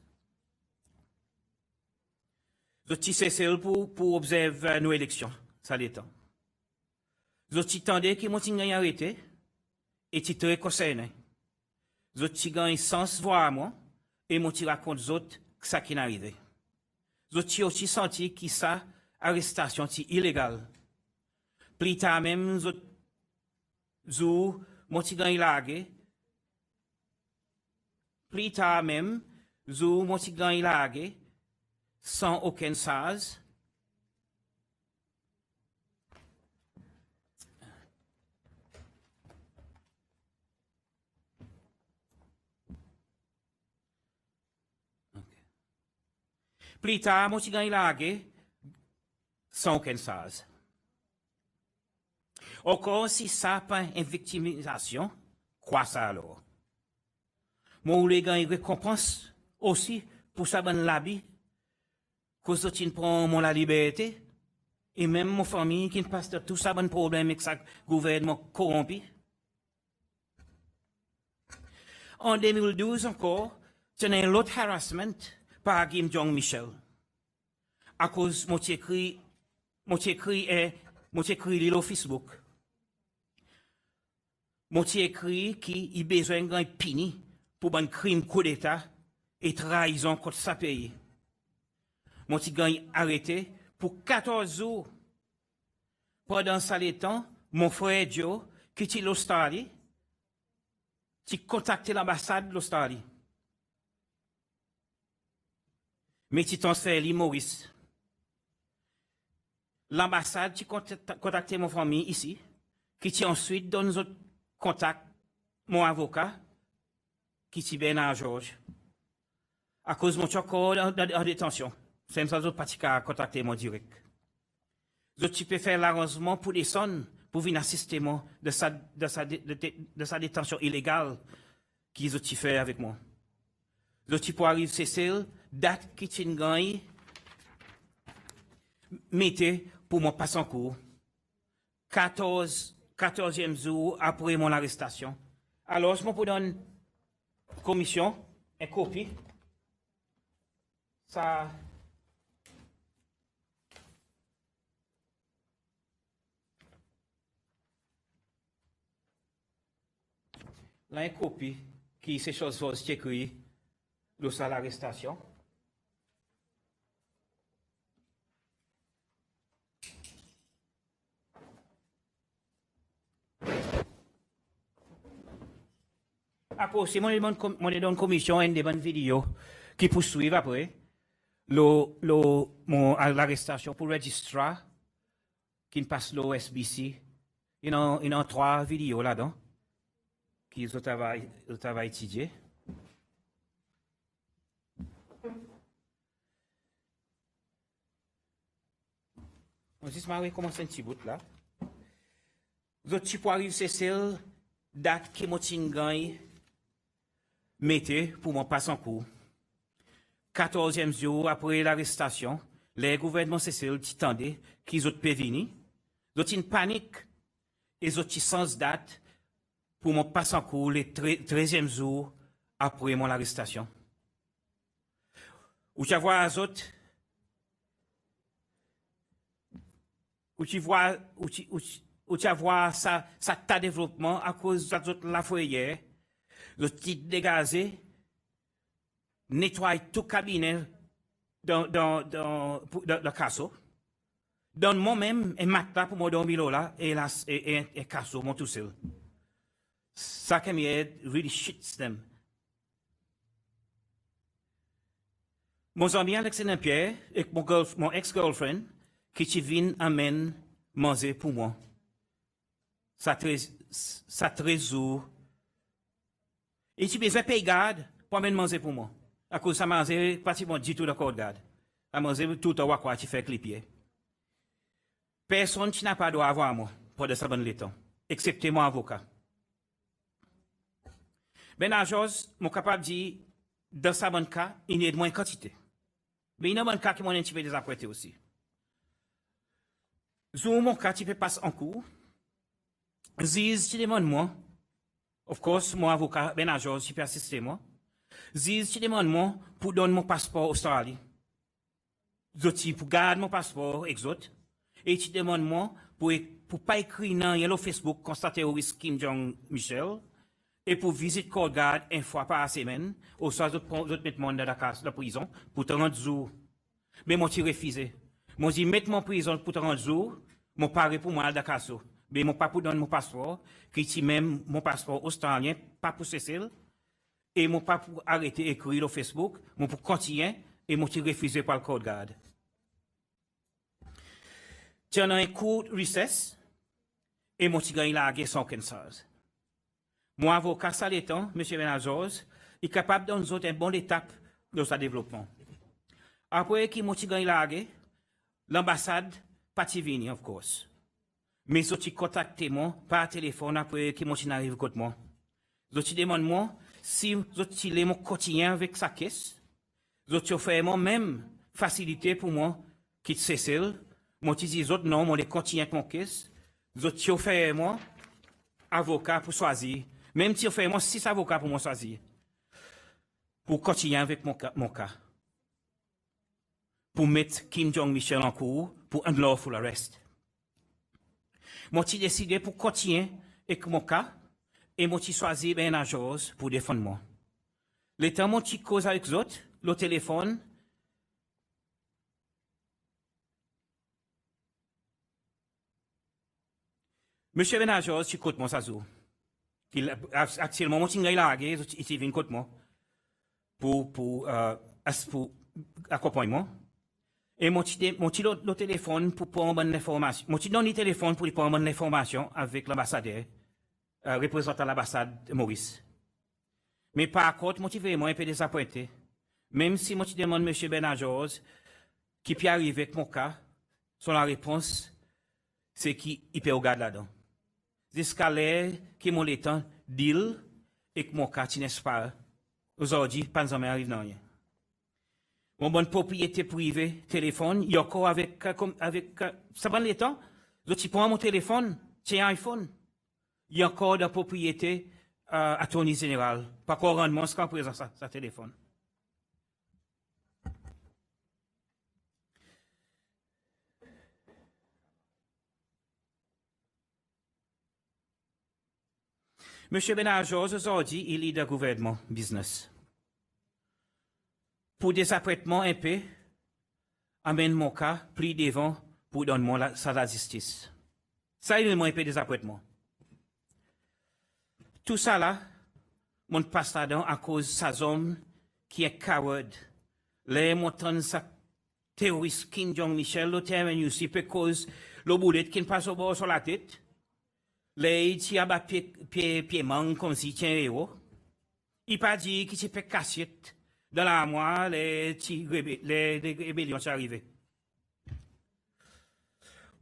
Je suis celle pour observer nos élections, ça l'état. Je suis tendé que moi, j'ai gagné arrêté et je suis concerné. Je suis gagné sens voir moi et moi, je raconte aux autres que ça qui est arrivé. Je suis aussi senti que ça, arrestation, c'est illégal. Plus tard même, moi, j'ai gagné largué. Plus tard même, moi, j'ai gagné largué sans aucun sas. Plus tard, moi, j'ai gagné largué sans aucun sas. Encore si ça pas une victimisation, quoi ça alors? Moi, je voulais gagner récompense aussi pour ça bonne l'habit, que ça prend mon la liberté, et même mon famille qui passe de tout ça bon problème avec sa gouvernement corrompu. En 2012 encore, il y a un autre harassment par Kim Jong-Michel. À cause, moi, j'ai écrit sur Facebook. Moi, j'ai écrit qu'il a besoin d'un puni pour un crime coup d'État et trahison contre sa pays. Moi, j'ai arrêté pour 14 jours. Pendant ce temps, mon frère Joe, qui est l'Australie, a contacté l'ambassade de l'Australie. Mais tu transfères Maurice. L'ambassade a contacté mon famille ici, qui ensuite donne notre contact mon avocat, qui est Bernard Georges. À cause de mon encore en détention. C'est ça que je peux contacter mon direct. Je peux faire l'arrangement pour descendre, pour venir assister moi de sa détention illégale qu'ils ont fait avec moi. Je peux arriver, c'est celle, date qui t'y gagne, mettez pour mon passe en cours. 14e jour après mon arrestation. Alors, je peux donner une commission, une copie. Ça. Là, une copie qui ces choses sont écrites de l'arrestation. Après, c'est moi qui donne commission et des bonnes vidéos qui poursuivent après l'arrestation pour registrar qui passe le SBC. Il y a 3 vidéos là-dedans qu'ils ont étudié. On dit que je commence un petit bout là. Les autres types arrivent, c'est celle date que je gagne, mettez pour mon passe en cours. 14e jour après l'arrestation, les gouvernements Cécile qui tendaient, qu'ils ont venir, ils ont une panique, et ils ont une sans date pour mon passe en cours le 13e jour après mon arrestation. Ou tu vois les autres, ou tu vois ça ta développement à cause de la foyer, le titre dégazé, nettoie tout cabinet dans le casseau. Dans moi-même, un matin pour moi dormir là, et un casseau, mon tout seul. Ça qui m'aide, really shits them. Mon ami Alexandre Pierre et mon ex-girlfriend, qui vient amène manger pour moi. Ça très jours. Et tu besoin de payer garde pour amener manger pour moi. À cause ça manger, pratiquement du tout d'accord garde. À manger tout à quoi tu fais clippier. Personne qui n'a pas droit à voir moi pour de ça bon temps, excepté mon avocat. Ben à Jos, mon capable dit, dans ça bon cas, il y a de moins quantité. Mais il y a un bon cas qui m'ont un petit peu désapprêté aussi. Sur mon cas, tu peux passer en cours. Ziz, tu demandes moi. Of course, mon avocat, Ben à Jos, tu peux assister moi. Ziz, tu demandes moi pour donner mon passeport au Australie. Zoti, pour garder mon passeport, exote. Et tu demandes moi pour pas écrire dans Yellow Facebook constater au risque Kim Jong-Michel et pour visiter Cold Guard une fois par semaine, au soir d'autres mettre mon dans la prison pour te rendre jour. Mais moi, tu refusé. Moi, dit, mettre mon prison pour te rendre jour, mon pari pour moi, dans la mais mon pas pour donner mon passeport, qui dit même mon passeport australien, pas pour Cécile, et mon pas pour arrêter d'écrire au Facebook, mon pour continuer, et mon tu refusé par le Cold Guard. Tu as un court recess et mon petit gars il a son cancer. Mon avocat, ça l'étant, M. Benazos, est capable de nous donner une bonne étape dans sa développement. Après que mon petit gars il a l'ambassade, pas vini, of course. Mais je t'ai contacté moi par téléphone après que mon petit arrive contre moi. Je te demande moi si je t'ai mon quotidien avec sa caisse. Je t'ai offert moi-même facilité pour moi qui te Cécile. Moi, tu dis autres non, moi, les continuer avec mon caisse. D'autres, tu offres moi, avocat pour choisir. Même si tu offres moi 6 avocats pour moi choisir. Pour continuer avec mon cas. Pour mettre Kim Jong-Michel en cours pour un lawful arrest. Moi, tu décidé pour continuer avec mon cas. Et moi, tu choisi ben à chose pour défendre moi. Le temps, moi, tu cause avec les autres, le téléphone. Monsieur Benajos, tu comptes moi ça zou. Actuellement, moi, il vient contre moi pour accompagnement. Et moi, le téléphone pour prendre une bonne information. Moi, tu donnes le téléphone pour prendre une bonne information avec l'ambassadeur, représentant l'ambassade de Maurice. Mais par contre, moi, tu vraiment un peu désappointé. Même si moi, tu demandes monsieur Benajos, qui peut arriver avec mon cas, son la réponse, c'est qu'il peut regarder là-dedans. Jusqu'à l'heure qui mon temps deal et que mon cas n'est pas. Aujourd'hui, pas jamais arrive dans rien. Mon bonne propriété privée, téléphone, il y a encore avec ça va le temps. Je prends mon téléphone, c'est un iPhone. Il y a encore de propriété attorney général. Pas encore rendement, c'est qu'en présent ça téléphone. Monsieur Benajos, aujourd'hui, il est de gouvernement business. Pour des apprêtements un peu, amène mon cas, plus devant, pour donner moi ça la justice. Ça, il est un peu des apprêtements. Tout ça là, mon passe là-dedans à cause de sa homme qui est coward. Les montants sa terroriste Kim Jong-Michel, le TRNUC, peut cause le boulet qui passe au bord sur la tête. Les qui a pied manque comme si tiens héros. Il pas dit qu'il s'est fait cassette dans la mois les rébellions sont arrivées.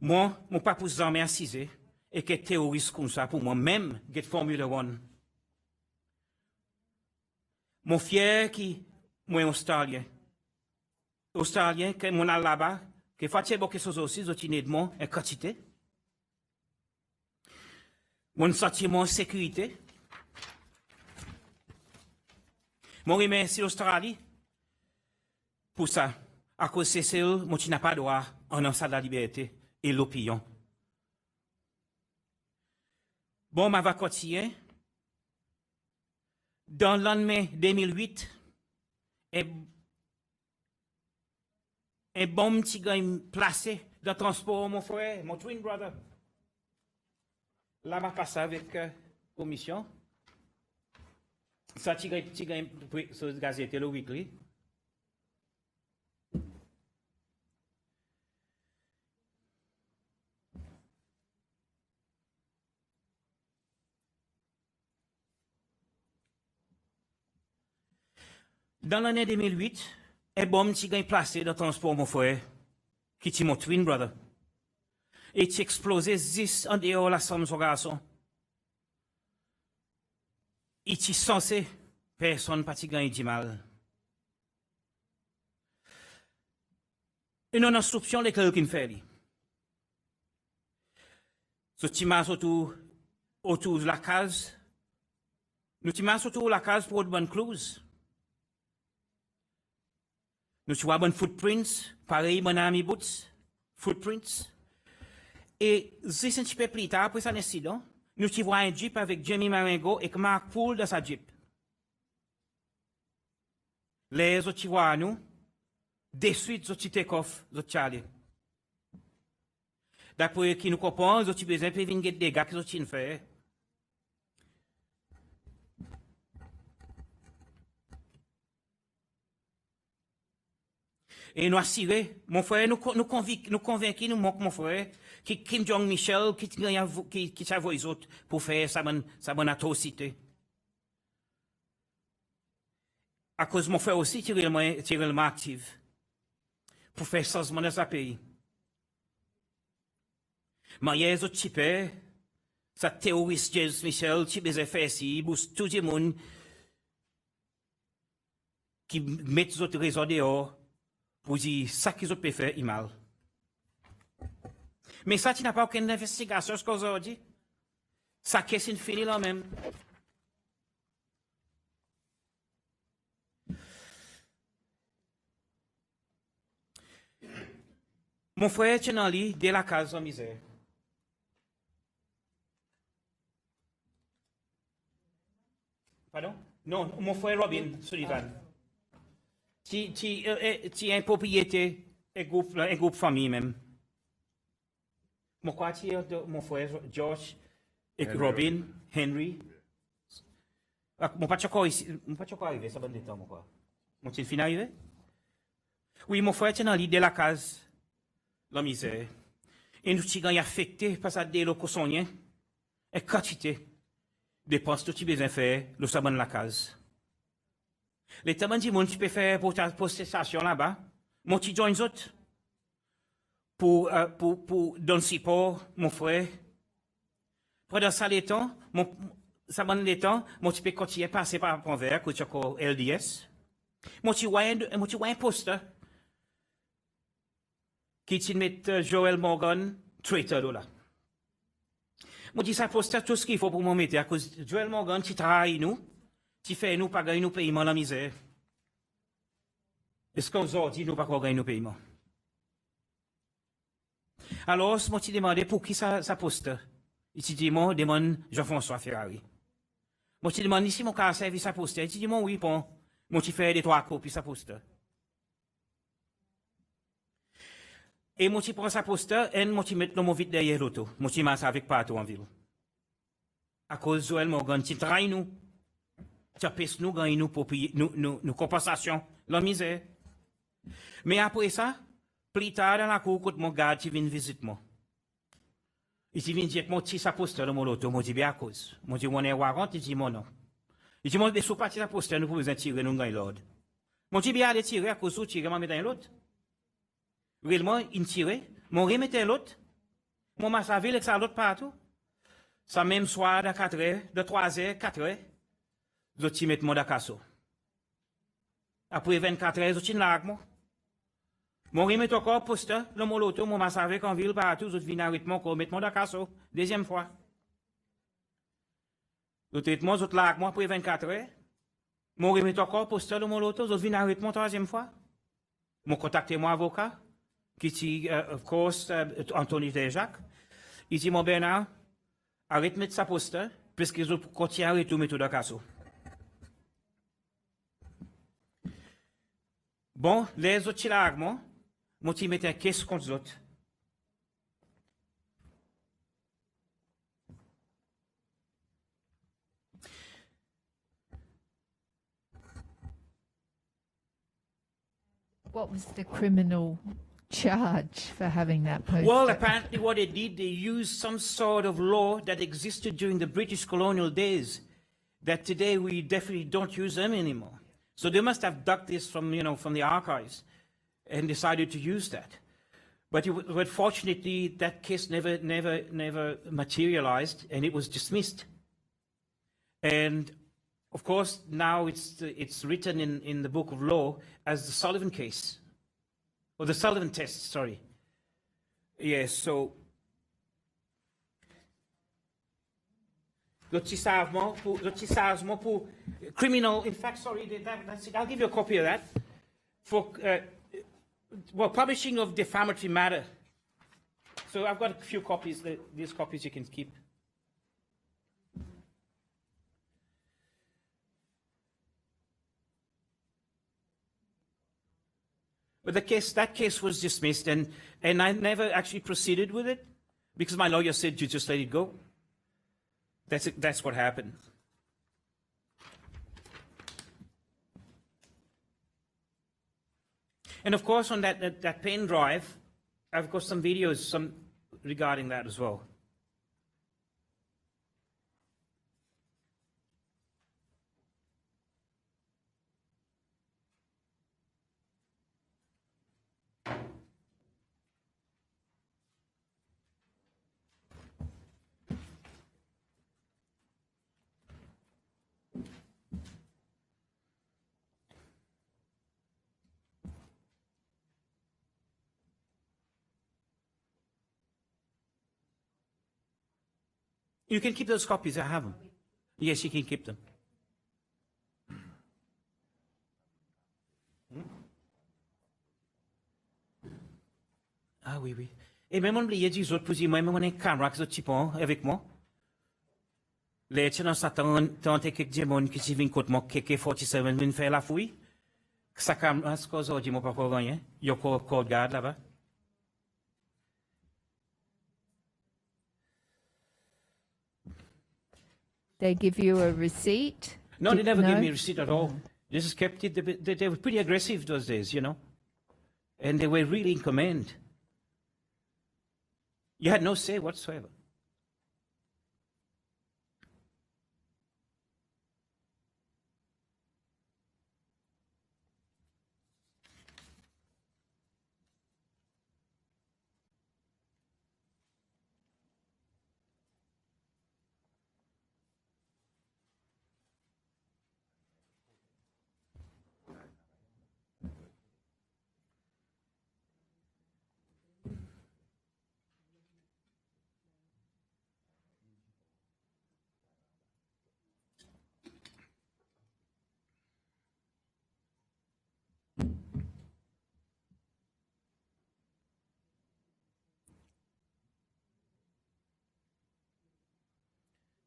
Moi, mon pas pour jamais assisé et que terroriste comme ça pour moi-même get Formula 1. Mon fier qui moi australien. Australien, que mon là-bas, que fait beaucoup de choses aussi, je tiens de moi, en quantité. Mon sentiment de sécurité. Mon remercie l'Australie pour ça. À cause de celle, moi, tu n'as pas droit en un de la liberté et l'opinion. Bon, ma va continuer. Dans l'année 2008, un bon petit gars placé dans le transport, mon frère, mon twin brother. Là, je passe avec la commission. Ça, petit gars, sur la gazette, le weekly. Dans l'année 2008, un bon petit gars placé dans le transport, mon frère, qui est mon twin brother. Et tu explosé 10 en dehors de la somme, son garçon. Et tu censé, personne pas gagner du mal. Une instruction, les quelqu'un fait. Ce tu m'as autour de la case. Nous tu m'as autour de la case pour une bonne close. Nous tu vois bon footprints, pareil, mon ami Boots, footprints. Et si c'est un petit peu plus tard, après cet incident, nous tu vois un Jeep avec Jamie Marengo et Mark Poole dans sa Jeep. Les autres tu vois nous, de suite, nous tu take off, nous tu allez. D'après qui nous comprend, nous tu besoin de venir des gars qui nous tu fait. Et nous assurer, mon frère, nous convaincus, nous manquons, mon frère, que Kim Jong-Michel, qui s'avoue les autres pour faire sa bonne atrocité. À cause de mon frère aussi, qui est réellement actif pour faire changement dans ce pays. Mais il y a des autres types, ça terroriste James Michel, qui besoin faire ici, booste tout le monde qui met les autres raisons dehors. Pour dire ça qu'ils ont pu faire, il mal. Mais ça, tu n'as pas aucune investigation, ce qu'on a dit. Ça, qu'est-ce qu'il finit là même. Mon frère, tu es dans le lit, de la case en misère. Pardon? Non, mon frère Robin Sullivan. Tu es un propriété, un groupe famille même. Mon frère George et Robin, Henry. Mon pas encore arrivé, ça va de temps, mon frère. Mon petit fin arrivé? Oui, mon frère est dans l'idée de la case, la misère. Et nous sommes affectés par ça des locaux soniens. Et quantité dépenses tout besoin faire, le sabon de la case. Les tabacs du monde, tu peux faire pour ta postation là-bas. Mon petit joint autres. Pour donner support, mon frère. Pendant ça, les temps, ça donne les temps, mon petit peux continuer à passer par un point vert, que tu as LDS. Mon petit vois un poster. Qui te met Joel Morgan, traitor là. Mon petit ça poster tout ce qu'il faut pour me mettre, à cause Joel Morgan, tu travailles nous. Tu fais nous pas gagner nos paiements la misère. Est-ce qu'on a dit nous pas gagner nos paiements? Alors, moi, tu demandais pour qui ça poste. Il te dit, moi, demande Jean-François Ferrari. Moi, tu demandes ici mon cas service à poster. Il te dit, moi, oui, bon. Moi, tu fais des 3 copies ça poste. Et moi, tu prends ça poster et moi, tu mets le mot vite derrière l'auto. Moi, tu mets ça avec partout en ville. À cause de Joël Morgan, tu travailles nous. Tu pèses nous, gagne nous compensation, la misère. Mais après ça, plus tard dans la cour, quand mon gars, tu viens visiter moi. Il vient dire que moi, tu ça poste dans mon auto, moi, je dis bien à cause. Moi, je dis, on est warrant, il dit, moi, non. Il dit, moi, je ne pas ça poste, nous pouvons tirer, nous, gagne l'ordre. Moi, je dis bien, aller tirer, à cause où tirer, moi, mettre dans l'autre. Réellement, il tire, mon remettait l'autre. Moi, ma savais, avec ça, l'autre partout. Ça même soir, de 4 heures, de 3 heures, 4 heures. Je te mets mon dacasso. Après 24 heures, je te largue moi. Mon remet encore poste, le mon loto, mon masse avec en ville, par tous autres vinaritements, qu'on met mon dacasso, deuxième fois. Le traitement, autres là, moi, pour 24 heures. Mon remet encore poste, le mon loto, autres vinaritements, troisième fois. Mon contacté mon avocat, qui dit, of course, Anthony Jacques. Il dit, mon Bernard, arrête de mettre sa poste, parce qu'ils ont continué à arrêter mettre dacasso. Bon, les autres là, moi, mon petit mettait un caisse contre les autres. What was the criminal charge for having that poster? Well, apparently what they did, they used some sort of law that existed during the British colonial days that today we definitely don't use them anymore. So they must have dug this from, from the archives and decided to use that. But fortunately, that case never materialized, and it was dismissed. And of course, now it's written in the book of law as the Sullivan case, or the Sullivan test. Sorry. Yes. So. Le tissagement pour criminal. In fact, sorry, that's it. I'll give you a copy of that for. Publishing of defamatory matter. So I've got a few copies. These copies you can keep. But that case was dismissed, and I never actually proceeded with it because my lawyer said you just let it go. That's what happened. And of course, on that pen drive, I've got some videos regarding that as well. You can keep those copies. I have them. Yes, you can keep them. Ah oui, oui. Et même on oubliait des autres, puis moi, même on a une caméra qui est avec moi. Les gens s'attendent à quelques démons qui viennent contre moi, KK-47 viennent faire la fouille. Ça caméra, ce qu'on dit, moi, pas pour rien. Il y a encore code garde là-bas. They give you a receipt? No, they never No? gave me a receipt at all. They just kept it. They were pretty aggressive those days, and they were really in command. You had no say whatsoever.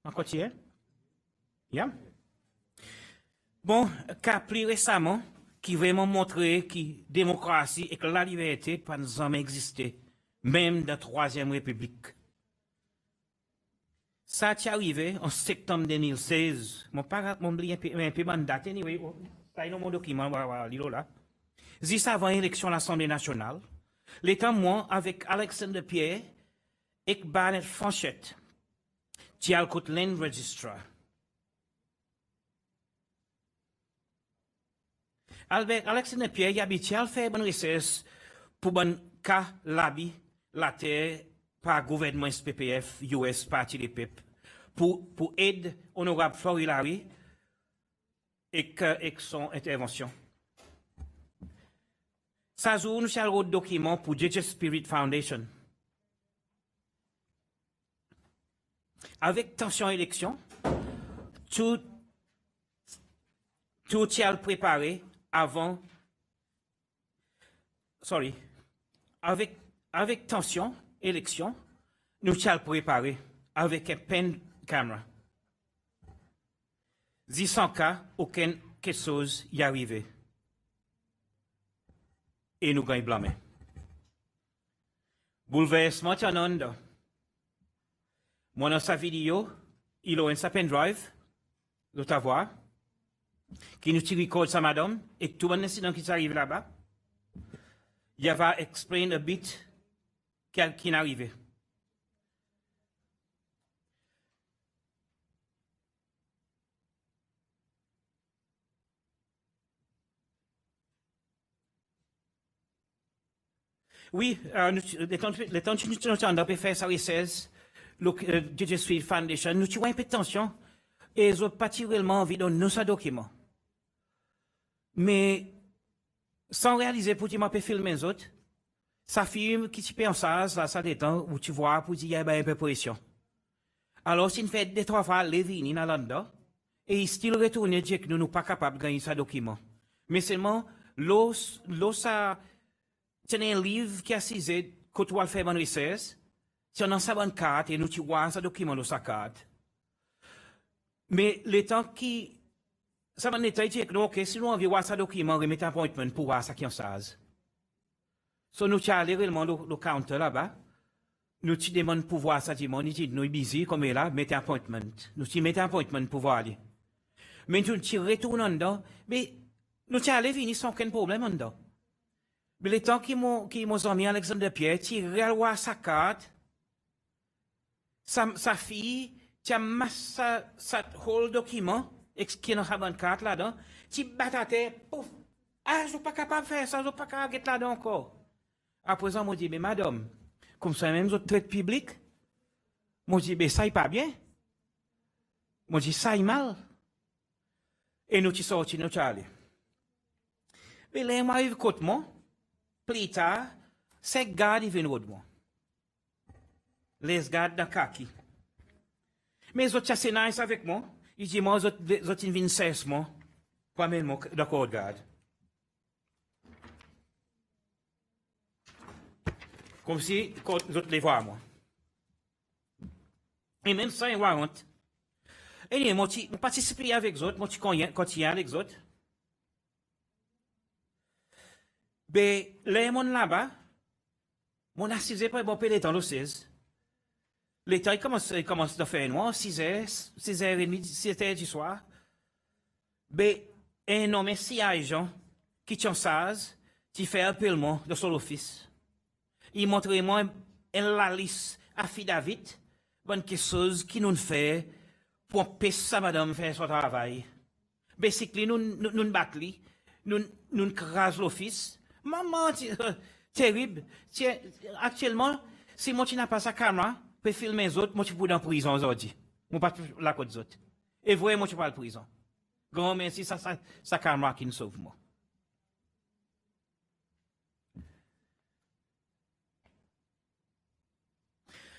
On continue? Yeah. Bon, cas plus récemment, qui vraiment montré que la démocratie et que la liberté pas jamais existé, même dans la Troisième République. Ça est arrivé en septembre 2016. Mon parent m'a oublié un peu de date, anyway. Ça est dans mon document, là. Juste avant l'élection à l'Assemblée nationale, les témoins avec Alexandre Pierre et Barnett Fanchette, qui a le côté Land Registrar. Alexandre Pierre y habite à faire une recherche pour un cas labi la terre par gouvernement SPPF, US Parti des Peuples, pour aider honorable Florida Larry et son intervention. Ça joue nous avons un document pour Jesus Spirit Foundation. Avec tension élection, tout est préparé avant. Sorry. Avec tension élection, nous allons préparer avec un pen camera. 100 cas, aucune chose y arrive. Et nous gagnons blâmer. Bouleversement en onde. Moi, dans sa vidéo, il a un pen drive, l'autre voir, qui nous record sa madame, et tout un incident qui s'arrive là-bas. Il va explain un bit qui est arrivé. Oui, les temps que nous sommes en faire ça, le Jesus Spirit Foundation, nous avons un peu de tension et ils n'ont pas réellement envie de nous ce document. Mais sans réaliser pour que je filmer les autres, ça filme qui tu penses ça détend où tu vois pour dire qu'il y a un peu de pression. Alors, si on fait 2-3 fois les vignes dans l'Anda, et il style retourner dire que nous ne sommes pas capables de gagner ce document. Mais seulement, l'eau ça, c'est un livre qui a cisé, quand tu vas faire une recherche, c'est un bonne carte et nous tu vois ce document dans sa carte. Mais le temps qui, ça va nettoyer que nous, ok, si nous envoyons ce document, remettre un appointment pour voir ça qui en sase. So nous allons réellement le counter là-bas. Nous te demandons pour voir ça dimanche, nous sommes busy comme là, mettez un appointment. Nous te mettons un appointment pour voir aller. Mais nous te retournons dedans, mais nous allons venir sans aucun problème dedans. Mais le temps qui m'ont mis Alexandre Pierre, tu regardes sa carte, sa fille, tu as sa whole document, qui est dans sa carte là-dedans, tu bats ta tête, pouf, ah, je ne suis pas capable de faire ça, je ne suis pas capable de être là-dedans encore. Après ça, moi, je dis, mais madame, comme ça, même autres traites publics, moi, je dis, mais ça n'est pas bien. Moi, je dis, ça est mal. Et nous, tu sortis, nous, tu allons. Mais là, moi, arrive côté moi, plus tard, 5 gardes viennent au moi. Les gardes dans kaki. Mais les autres, c'est nice avec moi. Ils disent, moi, les autres, ils viennent 16 mois. Pas même d'accord, garde. Comme si les autres les voient, moi. Et même ça, ils voient honte. Et moi, je participe avec les autres, moi, je continue avec les autres. Mais les gens là-bas, mon assisé pour bon payer dans le 16. L'État commence à faire noir, 6h30, 7h du soir. Mais un homme si agent qui tient ça, qui fait appellement de son office. Il montre moi la liste affidavit, bonne quelque chose qui nous fait pour empêcher sa madame faire son travail. Basically, nous battons, nous crasons l'office. Maman, terrible. Actuellement, si moi tu n'as pas sa caméra, pour filmer les autres, moi tu peux dans la prison aujourd'hui. Moi pas la côte des autres. Et vraiment, moi tu pas la prison. Grand merci, sa caméra qui nous sauve moi.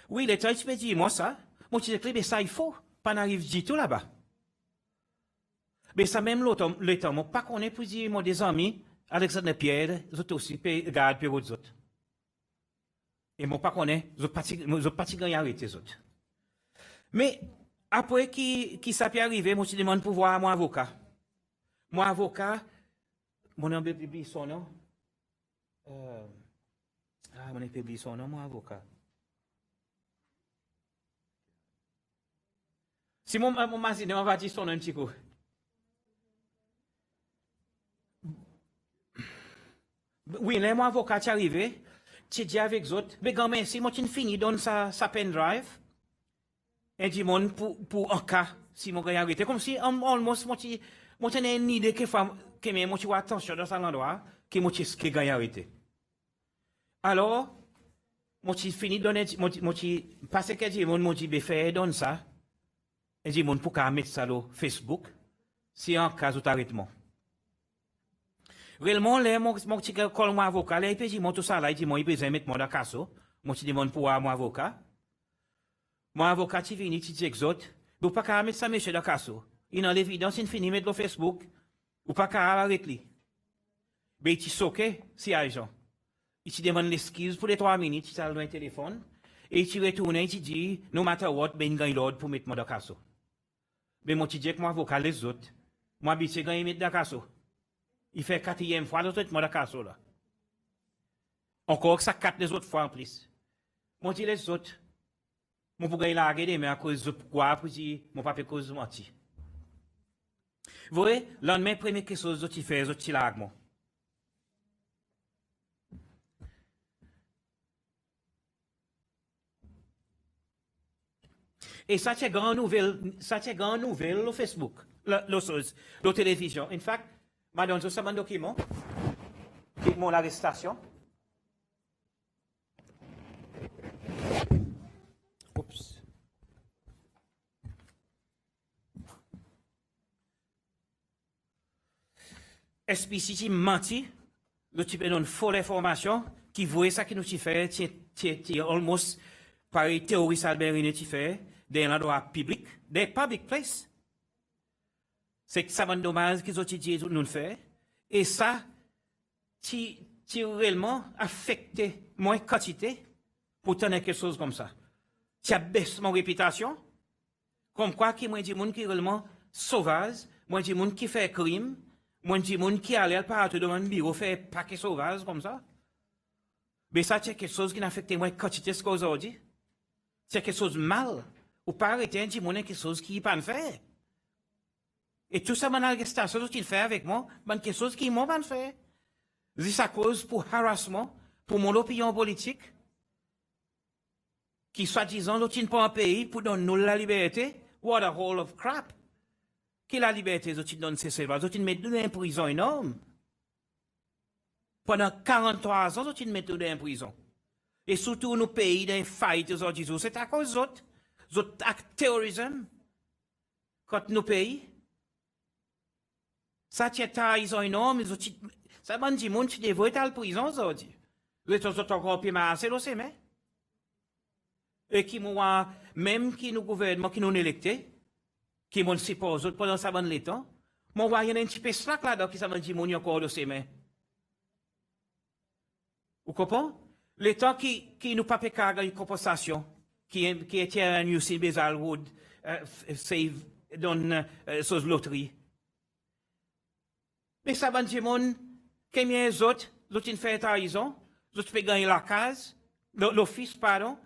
Oui, l'État, tu peux dire, moi ça. Moi tu dis, mais ça il faut. Pas n'arrive du tout là-bas. Mais ça même l'État, moi pas qu'on est pour dire, moi des amis, Alexandre Pierre, les autres aussi, garde pour les autres. Et moi, pas qu'on est, je pas gagner arrêter les autres. Mais, après qui ça peut arriver, moi, je demande pour voir mon avocat. Mon avocat, mon nom est publié son nom. Mon nom est publié son nom, mon avocat. Si mon mazine, on va dire son nom un petit coup. Oui, là, mon avocat est arrivé, tu dis avec les autres, mais quand même, si moi, tu finis dans sa pen drive, et dis moi pour un cas, si mon gars arrêté, comme si, almost, moi, tu as une idée que même, moi, tu vois attention dans cet endroit, que moi, tu sais gars arrêté. Alors, moi, tu finis donner, moi, tu passe que dis moi, tu faire dans ça, et dis moi, pour qu'à mettre ça sur Facebook, si en cas d'arrêtement. Réellement, là, mon petit col mon avocat, là, il peut dire, moi, tout ça, là, il dit, moi, il peut mettre mon casso. Moi, tu demandes pour mon avocat. Mon avocat, tu viens, tu dis, exote. Vous pas qu'à mettre ça, monsieur, dans casso. Il a l'évidence, il finit mettre le Facebook. Ou pas qu'à arrêter lui. Mais tu soque, si agent. Il te demande l'excuse pour les 3 minutes, tu as le téléphone. Et tu retournes et tu dis, no matter what, ben, il gagne l'ordre pour mettre mon dans casso. Mais moi, tu dis que mon avocat, les autres. Moi, je gagne mettre dans casso. Il fait 4e fois, l'autre, moi, dans casso, là. Encore que ça 4 les autres fois en plus. Moi, je dis les autres. Moi, pour gagner la guerre, mais à cause de quoi, pour dire, mon papa, cause de menti. Vous voyez, lendemain, première chose que tu fais, tu l'as moi. Et ça, c'est grande nouvelle, au Facebook, la télévision. En fait, madame, je un document, qui est mon arrestation. Oups. SBC qui menti, le type donne fausse information, qui voit ça qui nous fait, qui almost pareil terroriste albérine qui fait, dans l'endroit public, des public place. C'est que ça va dommage qu'ils ont dit nous fait, et ça, qui réellement affecté moins quantité pour tenir quelque chose comme ça. Ça baisse mon réputation, comme quoi qui moi dit monde qui réellement sauvage, moi dit monde qui fait crime. Moi, je dis, mon qui allait partout devant un bureau fait paquet sauvage comme ça. Mais ça, c'est quelque chose qui n'affecte moins quantité ce qu'aujourd'hui. C'est quelque chose de mal. Ou pas arrêter un mon quelque chose qui n'est pas fait. Et tout ça, mon arrestation, qu'il fait avec moi, c'est quelque chose qui m'a pas fait. C'est sa cause pour harassement, pour mon opinion politique, qui soi-disant, l'autre pas un pays pour donner la liberté. What a hole of crap. Qui la liberté, ils donnent ces serveurs, ils mettent dans une prison énorme. Pendant 43 ans, ils mettent dans une prison. Et surtout, nos pays, dans les faillites, c'est à cause d'autres. D'autres actes terrorisme. Quand nos pays. Ça, c'est une trahison énorme. Ça m'a dit, mon, tu devrais être à la prison, aujourd'hui. Les autres encore plus mal, c'est l'océan, mais. Et qui m'ont, même qui nous gouvernement, qui nous électés, qui m'ont supposé pendant ça bon l'état, mon voyait un petit peu slack là-dedans qui ça m'a dit mon encore de ses mains. Vous comprenez? L'état qui nous pas fait une compensation, qui est TRNUC, Besalwood, save, donne, sur loterie. Mais ça m'a dit mon, qui m'y les autres fait trahison, les autres peuvent gagner la case, l'office, pardon,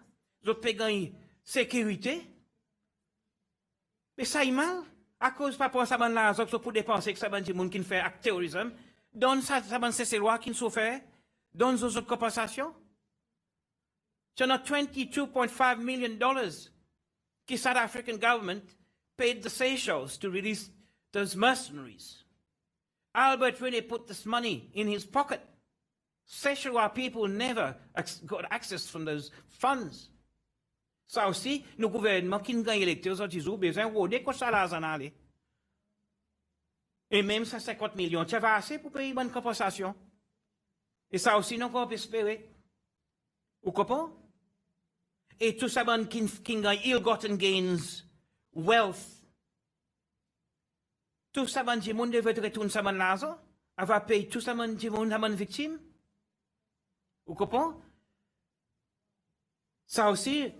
les autres peuvent gagner sécurité. Mais ça est mal. À cause pas pour ça, là, pour dépenser que ça va dire monde qui fait acte terrorisme. Donne ça, c'est ces lois qui nous fait. Donne aux autres compensations. C'est not $22.5 million que South African government paid the Seychelles to release those mercenaries. Albert really put this money in his pocket. Seychelles people never got access from those funds. Ça aussi, nos gouvernements qui nous gagnent électeurs ont besoin de des salaires en aller. Et même ça, 50 millions, tu vas assez pour payer une bonne compensation. Et ça aussi, nous on peut espérer. Vous comprenez? Et tout ça, qui gagne ill-gotten gains, wealth. Tout ça, du monde devait retourner ça, l'argent. Avoir payé tout ça, du monde, à victime. Vous comprenez? Ça aussi,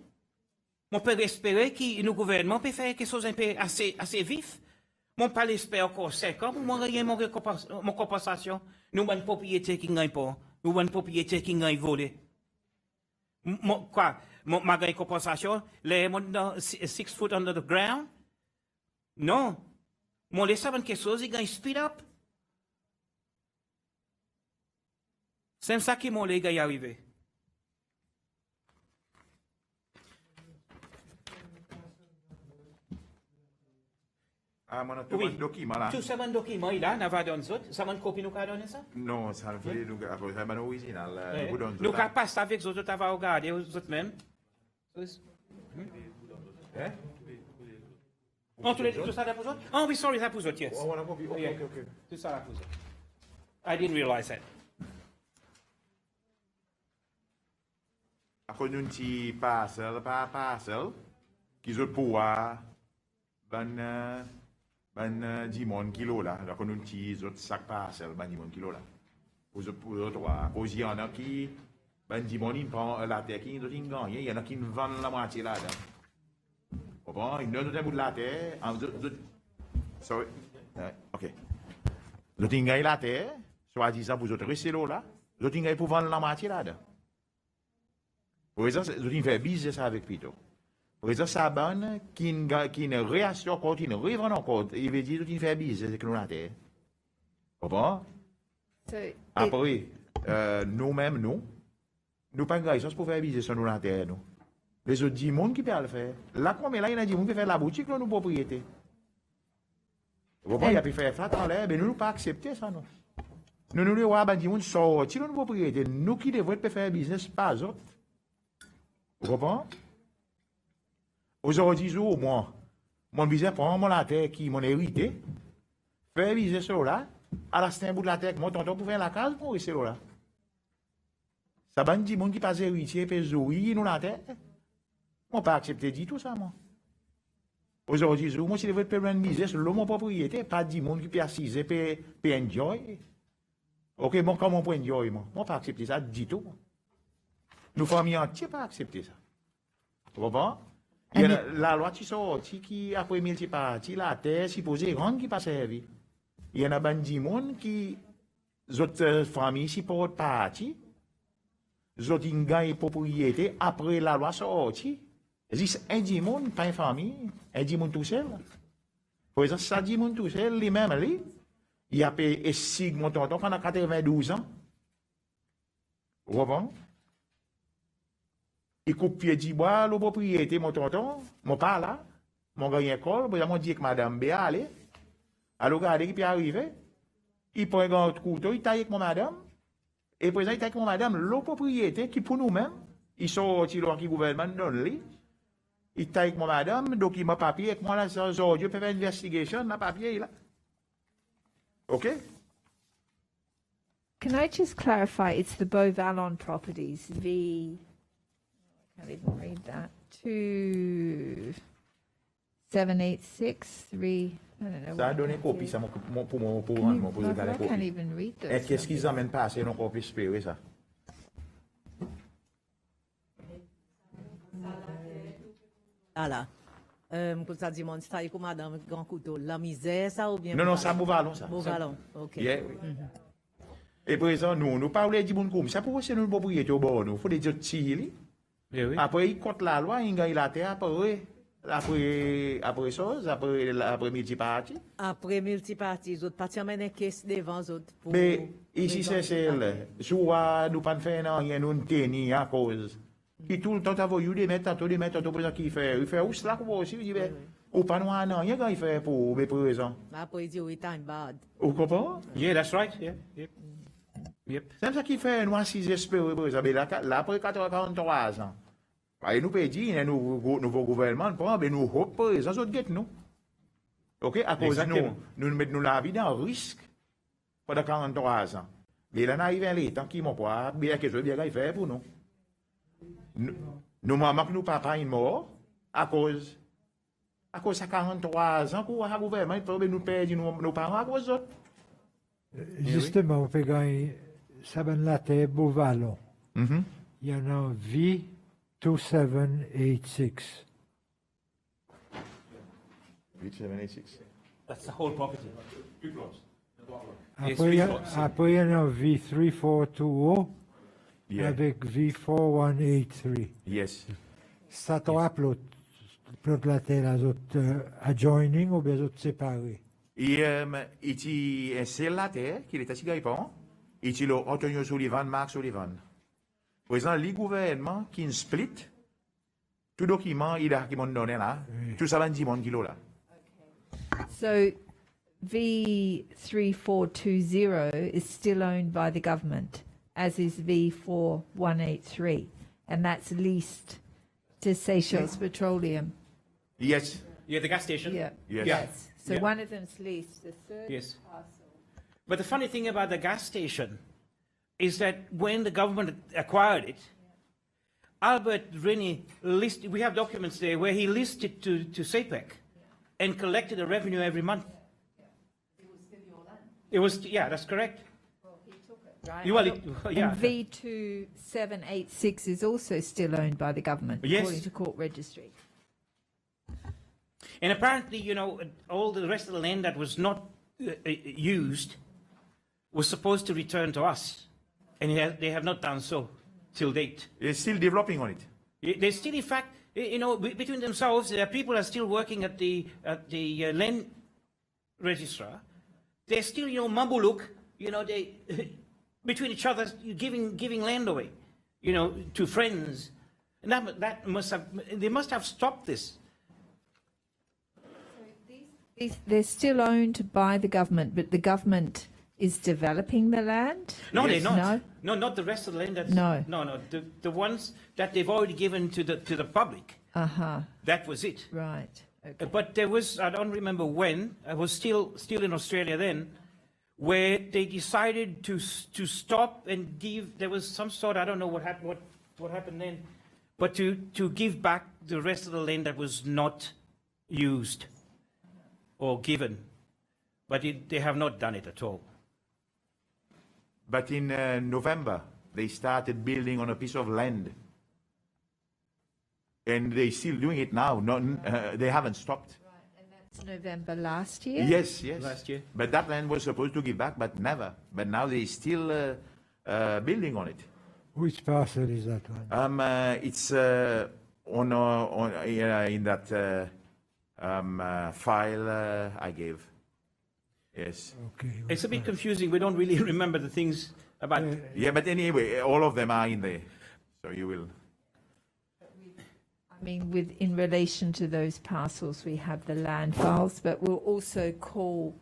on peut espérer que le gouvernement peut faire quelque chose un peu assez vif. On peut l'espérer encore 5 ans pour moi gagner mon compensation. Nous avons une propriété qui ne gagne pas. Nous avons une propriété qui gagne volé. Quoi? Ma gagne compensation? Les 6 foot under the ground? Non. Mon laisse avoir quelque chose, il gagne speed up. C'est ça qui m'a les arrivé. Ah, mon oui. Document là. Tout ça, mon document, il a, n'a pas donné ça. Ça m'a une copie, nous avons donné ça? Non, ça ne fait pas. Après, ça m'a original. Nous avons passé avec les autres, nous avons regardé, les autres même. Hein? Oh, tout ça là pour eux? Oh oui, sorry, ça pour eux, yes. Oh, on a compris. Ok. Tout ça là pour eux. I didn't realize that. Ako nun ti parcel, qui zot pouvoir, ban 10 mon kilo là. Ako nun ti zot sac parcel, ban 10 mon kilo là. Pour zot trois. Pour y en a qui, ban 10 mon, ils prennent la terre qui zot ils gagnent. Il y en a qui vendent la moitié là-dedans. Bon, ils donnent un bout de la terre, sorry, ok. Zot ils gagnent la terre, soit disant pour zot rester là, zot ils gagnent pour vendre la moitié là-dedans. Pour exemple, zot ils font business avec Pito. Pour exemple, ça bonne qui ne réassure encore, qui ne revend encore, il veut dire zot ils font business avec nous la terre. Bon. Après, nous-mêmes, nous pas de pour faire business sur nous la terre, nous. Les autres 10 monde qui peuvent le faire. Là, comme là, il y en a 10 monde qui faire la boutique, nous, propriétés. Vous comprenez, il y a pu faire ça dans l'air, mais nous, pas accepter ça, non. Nous, les rois, 10 monde sortir nos propriétés. Nous qui devons faire business, pas eux autres. Vous comprenez? Aujourd'hui, moi, mon business prend mon la terre qui m'ont hérité, faire business sur là, à la fin bout de la terre, mon tonton pour faire la case pour rester là. Ça va 10 monde qui passe héritier, puis zoui, nous la terre. Moi, pas accepter dit tout ça, moi. Aujourd'hui, moi, si je veux faire un business, mon propriété, pas 10 monde qui peut assiser, peut enjoy. Ok, bon, comment on peut enjoy, moi? Moi, pas accepter ça, dit tout. Nous, familles entières, pas accepter ça. Vous comprenez? Il y a la loi qui sort, qui, après 1000 parties, la terre, supposée, grande qui pas servi. Il y en a 10 monde qui, autres familles, si portent partie, autres, ils gagnent propriété, après la loi sortie. Existe un monde, pas une famille, un monde tout seul. Pour exemple, ça dit monde tout seul, lui-même, il a payé SIG, mon tonton, quand il a 92 ans. Vous comprenez? Il coupe pied du bois, le propriété, mon tonton, mon pas là, mon gars école, moi dit que madame Béa, allez. Alors, regardez, il peut arriver. Il prend un grand couteau, il taille avec mon madame. Et présent, il taille avec mon madame, le propriété, qui pour nous-mêmes, ils sont qui le gouvernement donne. Il taille avec mon madame, donc il m'a papier avec moi là, aujourd'hui, peut faire une investigation, ma papier là. OK? Can I just clarify? It's the Beauvalon properties, I can't even read that. 27863. I don't know. Ça a what donné that copie, is. ça pour Can you- poser la I can't copie. even read Et those. qu'est-ce qu'ils amènent passer, donc on peut espérer ça? Voilà. Comme ça dit, mon style comme madame grand couteau. La misère, ça ou bien? Non, ça Beauvalon, ça. Beau ballon. OK. Yeah, oui. Et par exemple, nous parlons de monde comme ça, pour c'est nous propriété au bord, nous. Il faut des dire tirer. Eh oui. Après, ils comptent la loi, ils gagnent la terre, après chose, après multipartie. Après multiparties, les autres parties amènent une caisse devant les autres. pour- Mais ici, pour- c'est celle. Soit nous pas faire rien, nous tenir à cause. Qui tout le temps, t'as voulu des mettre, tantôt, pour ça qu'il fait. Il fait où cela, quoi aussi, il dit, ou pas nous, non, rien quand il fait pour mes présents. Après, il dit, oui, time bad. Vous comprenez? Yeah, that's right. Yeah. Yep. Yep. C'est ça qui fait, nous, 6 espérés, par exemple. Là, après 43 ans. Et nous, peut dire, nouveau gouvernement, mais nous, hop, par exemple, nous, guette nous. OK? À cause de Exactement. nous mettons la vie en risque pendant 43 ans. Mais là, on arrive à l'état qui m'ont pas, bien que je bien qu'il fait pour nous. Nous, maman, que nous, papa, il est mort à cause de 43 ans qu'on a un gouvernement, il peut nous perdre nos parents à cause d'autres. Justement, on peut gagner ça ben la terre Beauvalon. Il y en a V2786. 8786. That's the whole property. Yes, Après, V4. après, il y en a V3420 Yeah. avec V4183. Yes. Ça te rappelle la terre, les autres adjoining ou bien les autres séparés? Et il est la terre, qui est à Sigaïpon, et il est Antonio Sullivan, Mark Sullivan. Par exemple, les gouvernements qui split, tout document, il a qui m'ont donné là, tout ça va 10 kilos là. So V3420 is still owned by the government, as is V4183, and that's leased to Seychelles Petroleum. Yes. Yeah, the gas station. Yeah. Yes. Yes. So Yeah. one of them's leased. The third Yes. parcel. But the funny thing about the gas station is that when the government acquired it, Albert Rennie listed, we have documents there where he listed to SAPEC and collected the revenue every month. It was, yeah, that's correct. Right? Well, And V2786 is also still owned by the government, Yes. according to court registry. And apparently, you know, all the rest of the land that was not used was supposed to return to us. And they have not done so till date. They're still developing on it. They still, in fact, you know, between themselves, there are people are still working at the land registrar. They're still, you know, mambuluk, you know, they between each other giving land away, you know, to friends. And that must have, they must have stopped this. They're still owned by the government, but the government is developing the land? No, Yes. they're not. No? No, not the rest of the land. That's, No. No. The ones that they've already given to the public. Uh-huh, That was it. right. Okay. But there was, I don't remember when, I was still in Australia then, where they decided to stop and give, there was some sort, I don't know what happened then, but to give back the rest of the land that was not used or given. But they have not done it at all. But in November, they started building on a piece of land. And they're still doing it now. They haven't stopped. And that's November last year? Yes. Last year. But that land was supposed to give back, but never. But now they're still building on it. Which parcel is that one? It's in that file I gave. Yes. Okay. It's a bit confusing. We don't really remember the things about. Yeah, but anyway, all of them are in there. So you will. I mean, in relation to those parcels, we have the land files, but we'll also call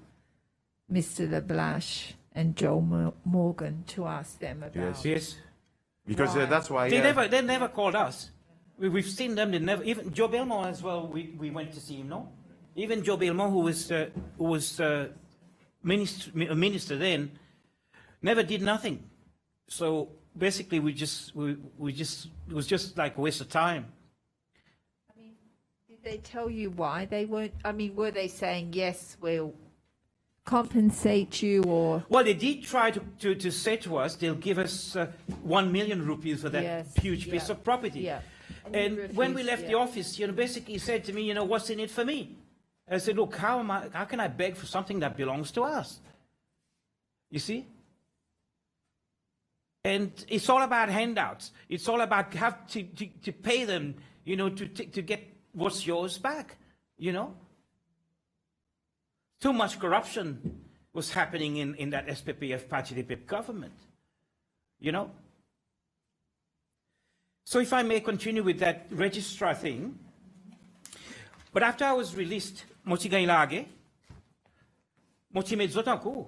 Mr. LeBlanche and Joel Morgan to ask them about. Yes. Because Right. that's why. They never called us. We've seen them. They never. Even Joe Belmont as well. We went to see him. No, even Joe Belmont, who was a minister then, never did nothing. So basically, we just it was just like a waste of time. Did they tell you why they weren't? I mean, were they saying, yes, we'll compensate you, or? Well, they did try to say to us they'll give us 1 million rupees for that Yes, huge piece yeah, of property. yeah. And you when we refused, left yeah. the office, you know, basically he said to me, you know, what's in it for me? I said, look, how can I beg for something that belongs to us? You see? And it's all about handouts. It's all about have to pay them, you know, to get what's yours back, you know? Too much corruption was happening in that SPPF Party government, you know? So if I may continue with that registrar thing, but after I was released, moti gagne lage, moti met zot an kou,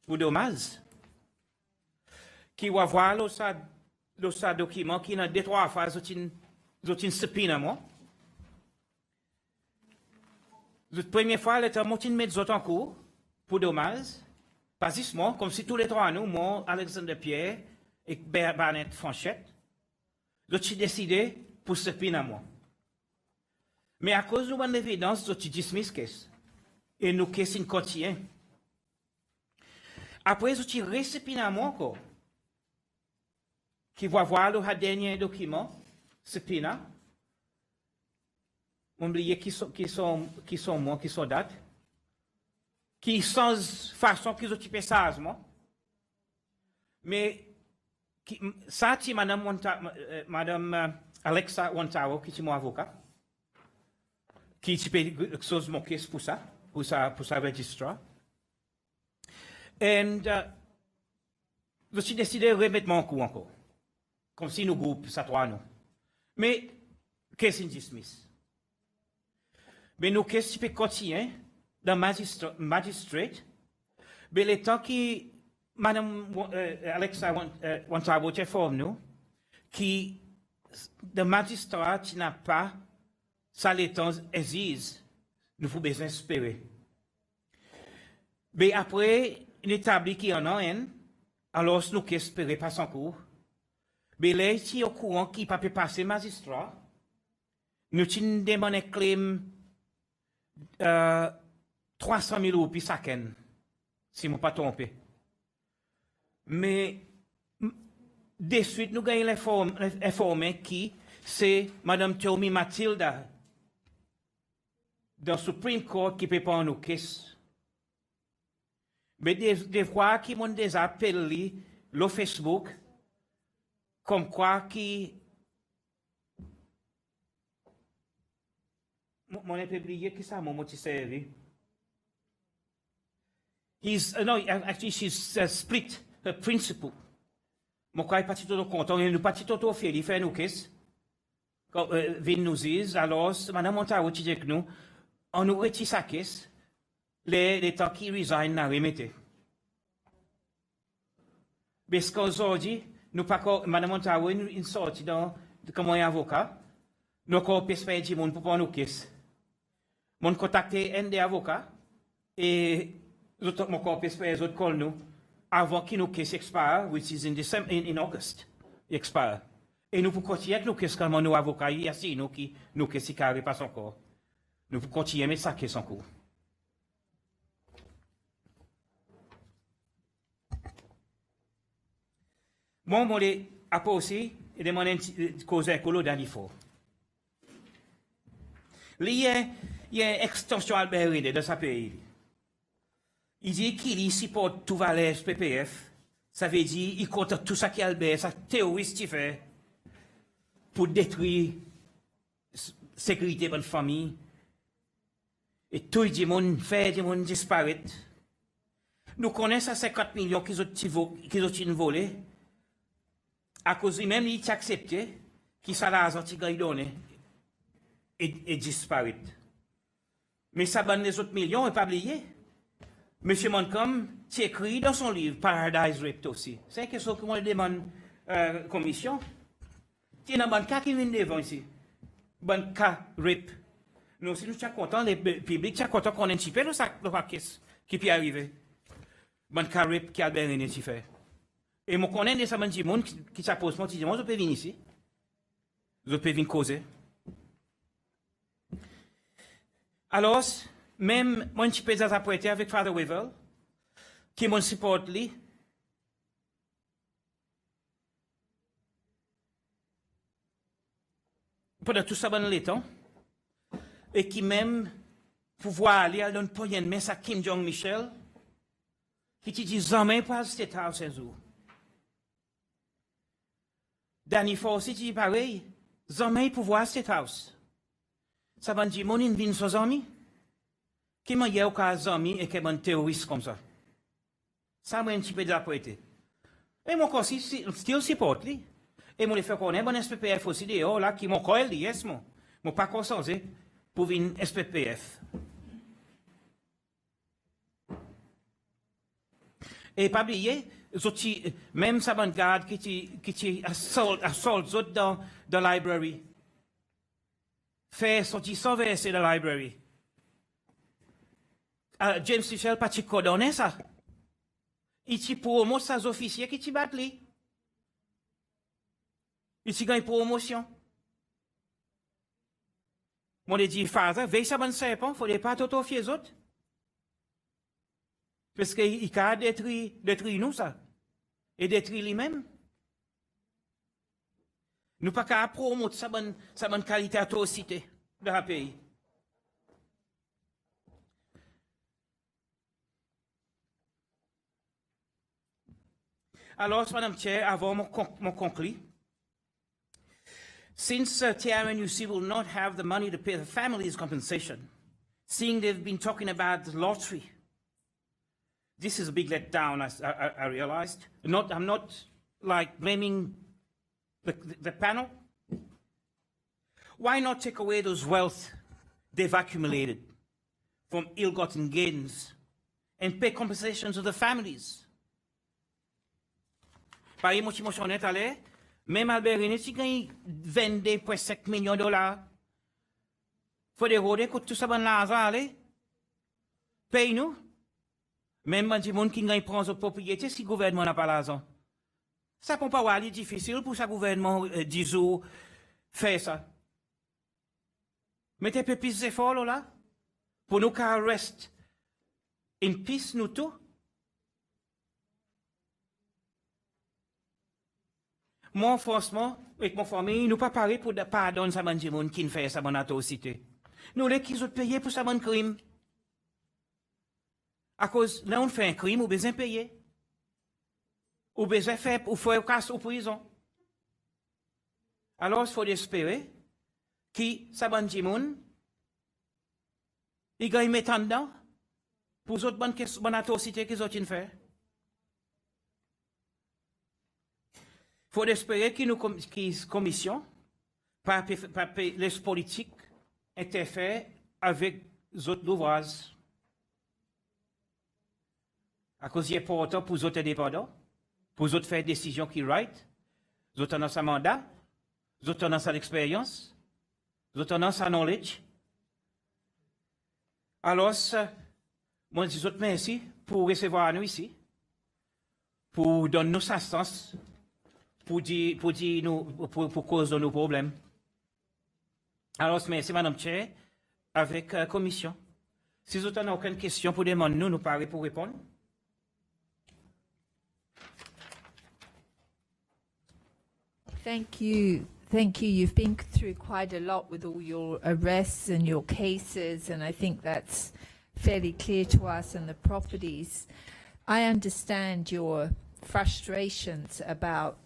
pou domaz, ki wavwa lo sa document ki nan 2-3 fois zotin sepina mo. Zot première fois, l'état moti met zot an kou, pou domaz, pasismo, comme si tous les trois nous, moi, Alexandre Pierre et Barnett Fanchette, j'ai décidé pour ce pin à moi. Mais à cause de mon évidence, j'ai dismiss caisse. Et nous caisse continue. Après, j'ai resté pin à moi encore. Qui va voir le dernier document, ce pin à. Oubliez qui sont moi, qui sont dates. Qui sans façon qu'ils ont typé ça, moi. Mais ça, c'est Madame Alexa Wantaro, qui est mon avocat, qui est chose mon case pour ça registrar. Et je suis décidé de remettre mon coup encore. Comme si nous groupe, ça trois nous. Mais, qu'est-ce qu'on dismiss? Mais nous, qu'est-ce qui peut continuer dans magistrate? Mais le temps qui Madame Alexa Wantabo informe nous que le magistrat qui n'a pas ça le temps exige, nous faut bien espérer. Mais après, établi qui en a un, alors nous qui espérons pas son cours. Mais là, si au courant qui ne peut passer magistrat, nous avons demandé claim 300 000 roupies chacun, si je ne me pas trompé. Mais, de suite, nous avons informé qui c'est Mme Tommy Matilda, dans le Supreme Court, qui prépare nos caisses. Mais des fois, qui m'ont déjà appelé le Facebook, comme quoi qui... Mon publié qui ça, mon servi. No, actually, she's split her principle. Mon quoi est parti tout content, et nous parti tout fait, il fait nos caisses. Quand vin nous dit, alors, madame Montaro, tu dis que nous, on nous retire sa caisse, les temps qui resign n'a remetté. Parce qu'aujourd'hui, nous pas madame Montaro, une sortie dans, comme un avocat, nous avons fait du monde pour prendre nos caisses. Mon contacté un des avocats, et mon corps fait les autres call nous, avant que nos caisses expirent, which is in December, in August, expire. Et nous pouvons continuer avec nos caisses comme nos avocats, il y a si nous qui, nos caisses qui carré pas encore. Nous pouvons continuer à mettre ça caisse en cours. Moi, je l'ai apposé et demandé une cause écolo dans l'IFO. Il y a une extension Albert dans sa pays. Il dit qu'il supporte tout valet PPF. Ça veut dire qu'il compte tout ça qui est Albert, ça terroriste qui fait pour détruire la sécurité de la famille. Et tout le monde fait des gens disparaître. Nous connaissons 50 millions qui ont volé. À cause de même, il est accepté qui ça l'a donné et disparaître. Mais ça banne les autres millions et pas oublier. Monsieur Montcalm, tu écrit dans son livre Paradise Rape aussi. C'est quelque chose que moi demande commission. Tu as un bon cas qui vient devant ici. Bon cas rape. Nous aussi nous sommes contents, les publics sont contents qu'on ait un petit peu de ça qui peut arriver. Bon cas rape qui a bien rien fait. Et je connais des gens qui s'apposent, moi, je peux venir ici. Je peux venir causer. Alors, même moi, je peux apprêter avec Father Wevel, qui me supporte lui. Pendant tout ça, dans le temps. Et qui même pouvoir aller à une poignée de main à Kim Jong-Michel, qui te dit jamais pas State House un jour. Danny Fawcett dit pareil, jamais pouvoir State House. Ça va dire, mon invine son ami, qui m'a dit au cas ami et qui est un terroriste comme ça. Ça m'a un petit peu d'apprêté. Et mon conseil, still support lui. Et mon fait connaître mon SPPF aussi, là, qui m'ont dit, yes, mon pas consensé pour une SPPF. Et pas oublier, même ça me garde qui assault dans la library. Fait sortir sans verser dans la library. James Michel pas coordonné ça. Il t'y promote ses officiers qui t'y battent lui. Il t'y gagne promotion. Moi, je dis, Father, veille ça, bon serpent, il ne faudrait pas t'autofier les autres. Parce qu'il a détruit nous, ça. Et détruit lui-même. Nous pas qu'à promouvoir sa bonne qualité atrocité dans le pays. Alors, Madame Chair, avant mon conclu, since TRNUC will not have the money to pay the families compensation, seeing they've been talking about the lottery, this is a big letdown, I realized. I'm not like blaming the panel. Why not take away those wealth they've accumulated from ill-gotten gains and pay compensation to the families? Par émotion honnête à l'air, même Albert René, si gagne 22,5 millions de dollars, faut des rodés que tout ça, bon l'argent, allez, paye-nous. Même des gens qui gagnent prendre d'autres propriétés si le gouvernement n'a pas l'argent. Ça ne peut pas aller difficile pour ce gouvernement, disons, faire ça. Mettez un peu plus d'efforts là, pour nous qu'à rester in peace nous tous. Moi, franchement, avec mon famille, nous pas parler pour pardonner ça des gens qui fait ça, mon atrocité. Nous, les qui ont payé pour ça, mon crime. À cause, là, on fait un crime, on besoin de payer. Ou besoin de faire, ou faire casse ou prison. Alors, il faut espérer que ça, mon il gagne mettre dedans pour les autres bonnes atrocités qu'ils ont fait. Il faut espérer que nous, commission, par les politiques, interfèrent avec les autres ouvrages. À cause il est important pour les autres indépendants, pour les autres faire des décisions qui sont right, les autres ont sa mandat, les autres ont sa expérience, les autres ont sa knowledge. Alors, moi, je dis merci pour recevoir nous ici, pour donner nous assistance, pour cause de nos problèmes. Alors, merci, Madame Chair, avec la commission. Si vous n'avez aucune question pour demander, nous parler pour répondre. Thank you. Thank you. You've been through quite a lot with all your arrests and your cases, and I think that's fairly clear to us, and the properties. I understand your frustrations about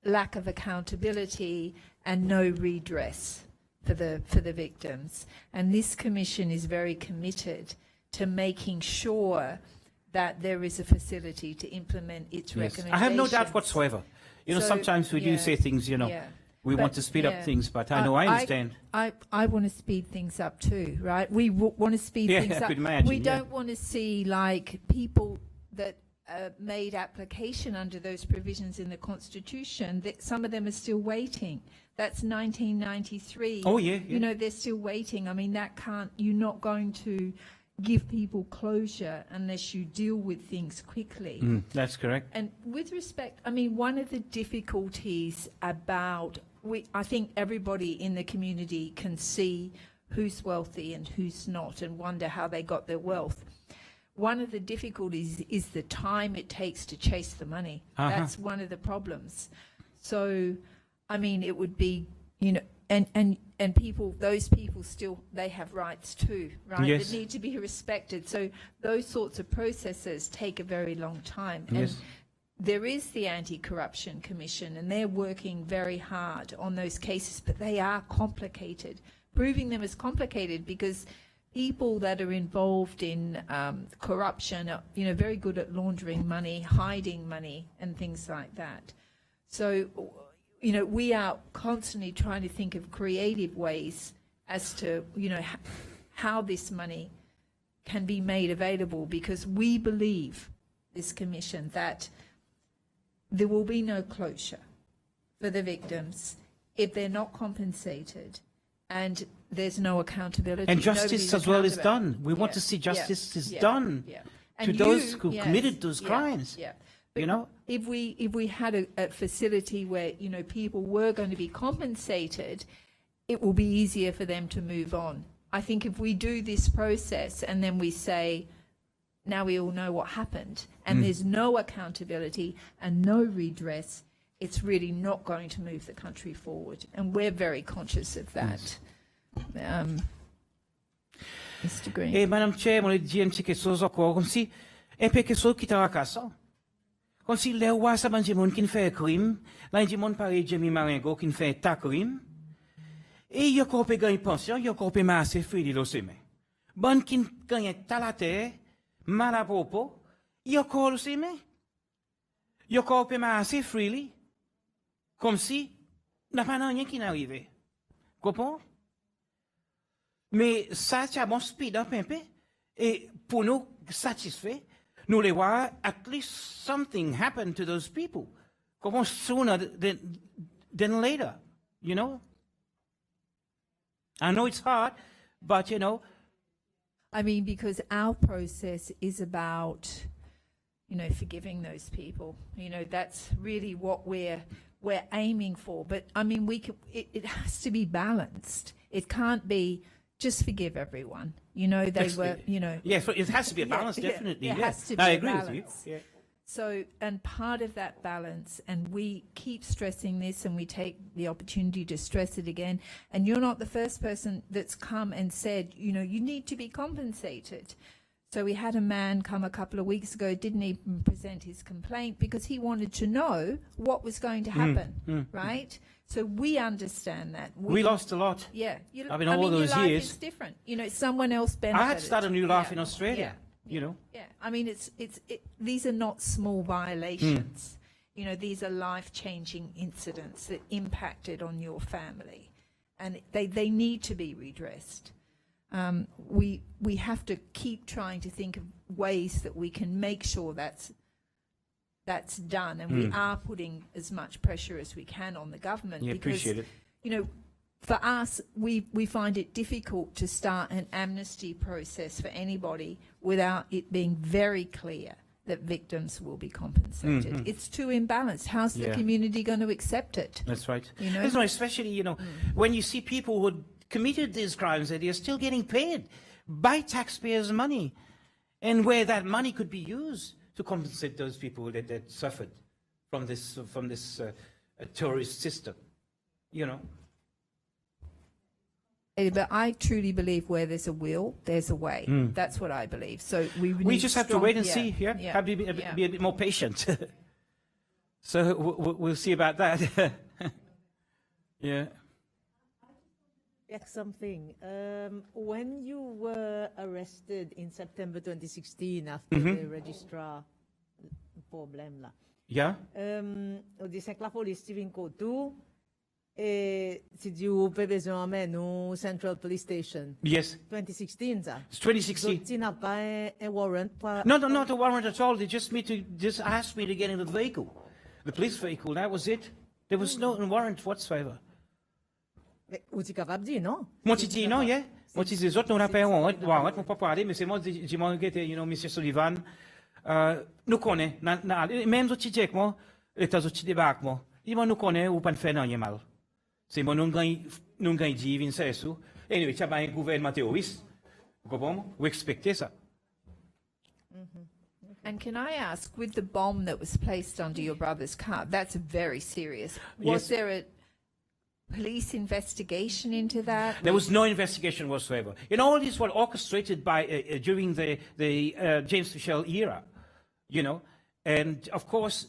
lack of accountability and no redress for the victims. And this commission is very committed to making sure that there is a facility to implement its recommendations. I have no doubt whatsoever. You know, So, sometimes we do say things, you know, yeah. we But, want to speed yeah. up things, but I know I understand. I want to speed things up too, right? We want to speed Yeah, things I up. could imagine, We yeah. don't want to see like people that made application under those provisions in the Constitution, that some of them are still waiting. That's 1993. Oh, yeah, yeah. You know, they're still waiting. I mean, that can't, you're not going to give people closure unless you deal with things quickly. That's correct. And with respect, I mean, one of the difficulties about, I think everybody in the community can see who's wealthy and who's not and wonder how they got their wealth. One of the difficulties is the time it takes to chase the money. That's one of the problems. So, I mean, it would be, you know, and people, those people still, they have rights too, right? Yes. That need to be respected. So those sorts of processes take a very long time. Yes. And there is the Anti-Corruption Commission, and they're working very hard on those cases, but they are complicated. Proving them is complicated because people that are involved in corruption are, you know, very good at laundering money, hiding money, and things like that. So, you know, we are constantly trying to think of creative ways as to, you know, how this money can be made available, because we believe, this commission, that there will be no closure for the victims if they're not compensated and there's no accountability. And justice Nobody's as well is accountable. done. We want Yeah, to see justice is yeah, done yeah. to And those you- who yes, committed those yeah, crimes. Yeah. You know? If we had a facility where, you know, people were going to be compensated, it will be easier for them to move on. I think if we do this process and then we say, now we all know what happened, and there's no accountability and no redress, it's really not going to move the country forward. And we're very conscious of that. Mr. Green. Et Madame Chair, on dit un petit quelque chose encore, comme si, un peu quelque chose qui t'a cassé. Comme si les rois, ça m'a dit monde qui fait un crime, là, il dit monde pareil, Jamie Marengo, qui fait un tas crime, et il y a encore pas gagné pension, il y a encore pas massé fri de l'océan. Bon qui gagne à la terre, mal à propos, il y a encore l'océan. Il y a encore pas massé freely, comme si, n'a pas rien qui n'arrivait. Comprends? Mais ça, c'est un bon speed up un peu. Et pour nous satisfaits, nous les voir, at least something happened to those people. Comment sooner than later, you know? I know it's hard, but you know. I mean, because our process is about, forgiving those people. That's really what we're aiming for. But I mean, it has to be balanced. It can't be just forgive everyone. They were, Yes, it has to be a balance, yeah, definitely. it Yeah. has to be I a agree with balance. you. Yeah. So, and part of that balance, and we keep stressing this, and we take the opportunity to stress it again. And you're not the first person that's come and said, you need to be compensated. So we had a man come a couple of weeks ago, didn't even present his complaint because he wanted to know what was going to happen, right? So we understand that. We lost a lot. Yeah. I mean, all those your life years. is different. Someone else benefited. I had to start a new life Yeah. in Australia, Yeah. Yeah, I mean, these are not small violations. These are life-changing incidents that impacted on your family, and they need to be redressed. We have to keep trying to think of ways that we can make sure that's done, and we are putting as much pressure as we can on the government. Yeah, because, appreciate it. For us, we find it difficult to start an amnesty process for anybody without it being very clear that victims will be compensated. It's too imbalanced. How's the Yeah. community going to accept it? That's right. You know? That's right, especially, when you see people who committed these crimes that they are still getting paid by taxpayers' money, and where that money could be used to compensate those people that suffered from this terrorist system, But I truly believe where there's a will, there's a way. That's what I believe. So we We need just have to strong- wait and yeah, see. Yeah, yeah, have to be yeah. a bit more patient. So we'll see about that. Yeah. Check something. When you were arrested in September 2016 after the registrar problem là, Yeah. on dit que la police ti vin kotou et si you pe besoin amener no Central Police Station. Yes. 2016 ça. It's 2016. So, tu n'as pas un warrant pour... No, not a warrant at all. They just asked me to get into the vehicle, the police vehicle. That was it. There was no warrant whatsoever. Ou tu capable de dire non? Moi, tu dis non, yeah. Moi, tu dis les autres, nous n'avons pas un warrant, on peut pas parler, mais c'est moi, j'ai manqué, Monsieur Sullivan, nous connaissons, même si tu dis que moi, les autres débarquent, moi, ils nous connaissent ou pas faire rien mal. C'est moi, nous gagnons dit, vin c'est ça. Et nous, tu as un gouvernement terroriste. Vous comprenez? Vous expectez ça. And can I ask, with the bomb that was placed under your brother's car, that's very serious. Was Yes. there a police investigation into that? There was no investigation whatsoever. All these were orchestrated by during the James Michel era, and of course,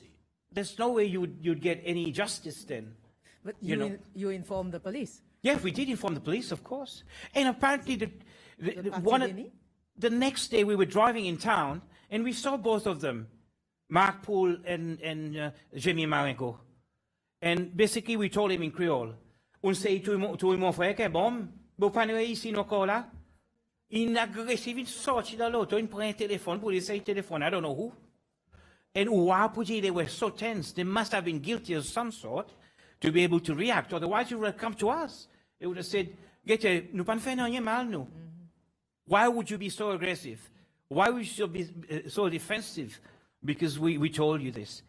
there's no way you'd get any justice then. But You know. you informed the police. Yeah, we did inform the police, of course, and apparently The the next day we were driving in town and we saw both of them, Mark Poole and Jamie Marengo, and basically we told him in Creole. On sait tout mon frère qui est bon, vous pas ici encore là. Il agressif, il sortit dans l'auto, il prend un téléphone pour essayer le téléphone, I don't know who. And Uwapuji, they were so tense, they must have been guilty of some sort to be able to react, otherwise you would have come to us. They would have said, nous pas faire rien mal, nous. Why would you be so aggressive? Why would you be so defensive? Because we told you this.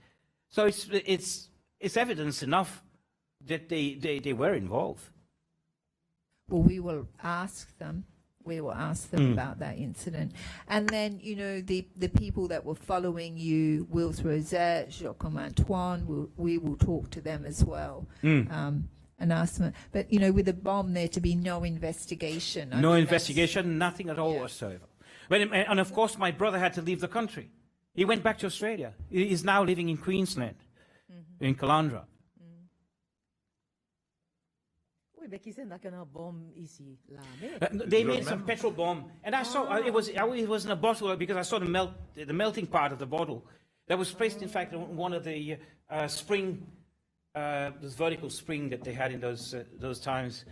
So it's evidence enough that they were involved. Well, we will ask them. We will ask them about that incident. And then, the people that were following you, Wills Rosette, Jacques Antoine, we will talk to them as well. And ask them. But, with the bomb there to be no investigation. I No mean, investigation, nothing at all whatsoever. And of course, my brother had to leave the country. He went back to Australia. He is now living in Queensland, in Caloundra. Oui, mais qui c'est n'a qu'un bombe ici, là, They made some petrol bomb, and I saw it was in a bottle because I saw the melting part of the bottle that was placed, in fact, on one of the spring, this vertical spring that they had in those times.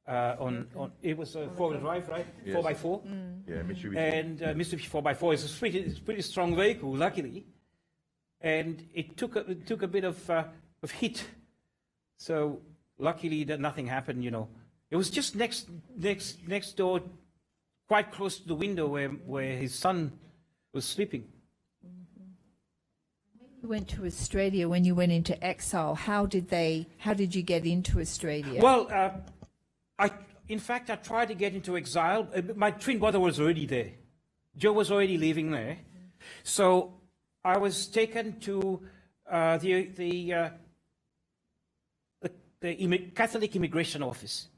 On it was a 4-wheel drive, right? Yes. 4x4. Yeah, Mitsubishi. And Mitsubishi 4x4 is a pretty strong vehicle, luckily, and it took a bit of hit. So luckily that nothing happened. It was just next door quite close to the window where his son was sleeping. You went to Australia when you went into exile. How did you get into Australia? Well, in fact, I tried to get into exile. My twin brother was already there. Joe was already living there. So I was taken to the Catholic immigration office,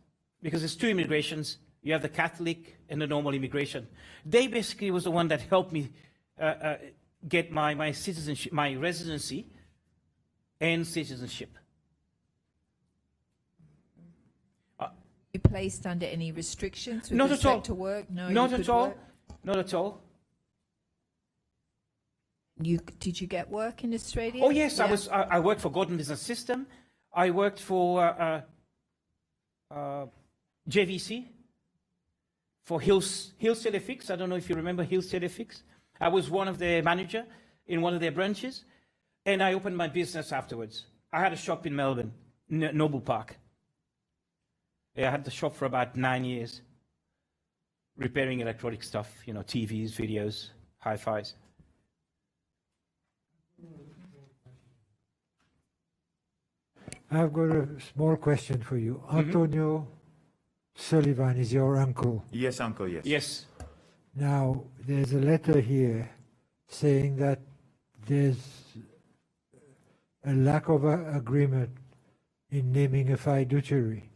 because there's two immigrations. You have the Catholic and the normal immigration. They basically was the one that helped me get my citizenship, my residency and citizenship. You placed under any restrictions with Not at all. respect to work? No, Not you at could all. work? Not at all. Did you get work in Australia? Oh yes, Yeah. I worked for Gordon Business System. I worked for JVC, for Hills Telefix. I don't know if you remember Hills Telefix. I was one of their manager in one of their branches, and I opened my business afterwards. I had a shop in Melbourne, Noble Park. Yeah, I had the shop for about 9 years, repairing electronic stuff, you know, TVs, videos, hi-fis. I've got a small question for you. Antonio Sullivan is your uncle. Yes, uncle, yes. Yes. Now, there's a letter here saying that there's a lack of agreement in naming a fiduciary.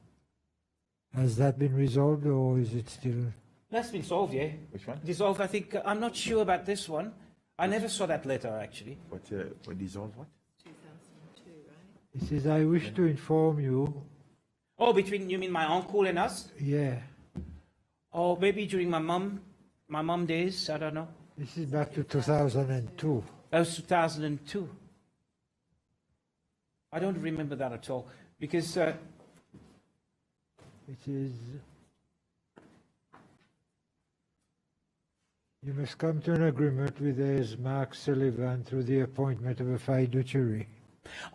Has that been resolved, or is it still? That's been solved, yeah. Which one? Dissolved, I think. I'm not sure about this one. I never saw that letter, actually. What dissolve what? It says, I wish to inform you. Oh, you mean my uncle and us? Yeah, Or maybe during my mum days, I don't know. this is back to 2002. That was 2002. I don't remember that at all, because It is, you must come to an agreement with as Mark Sullivan through the appointment of a fiduciary.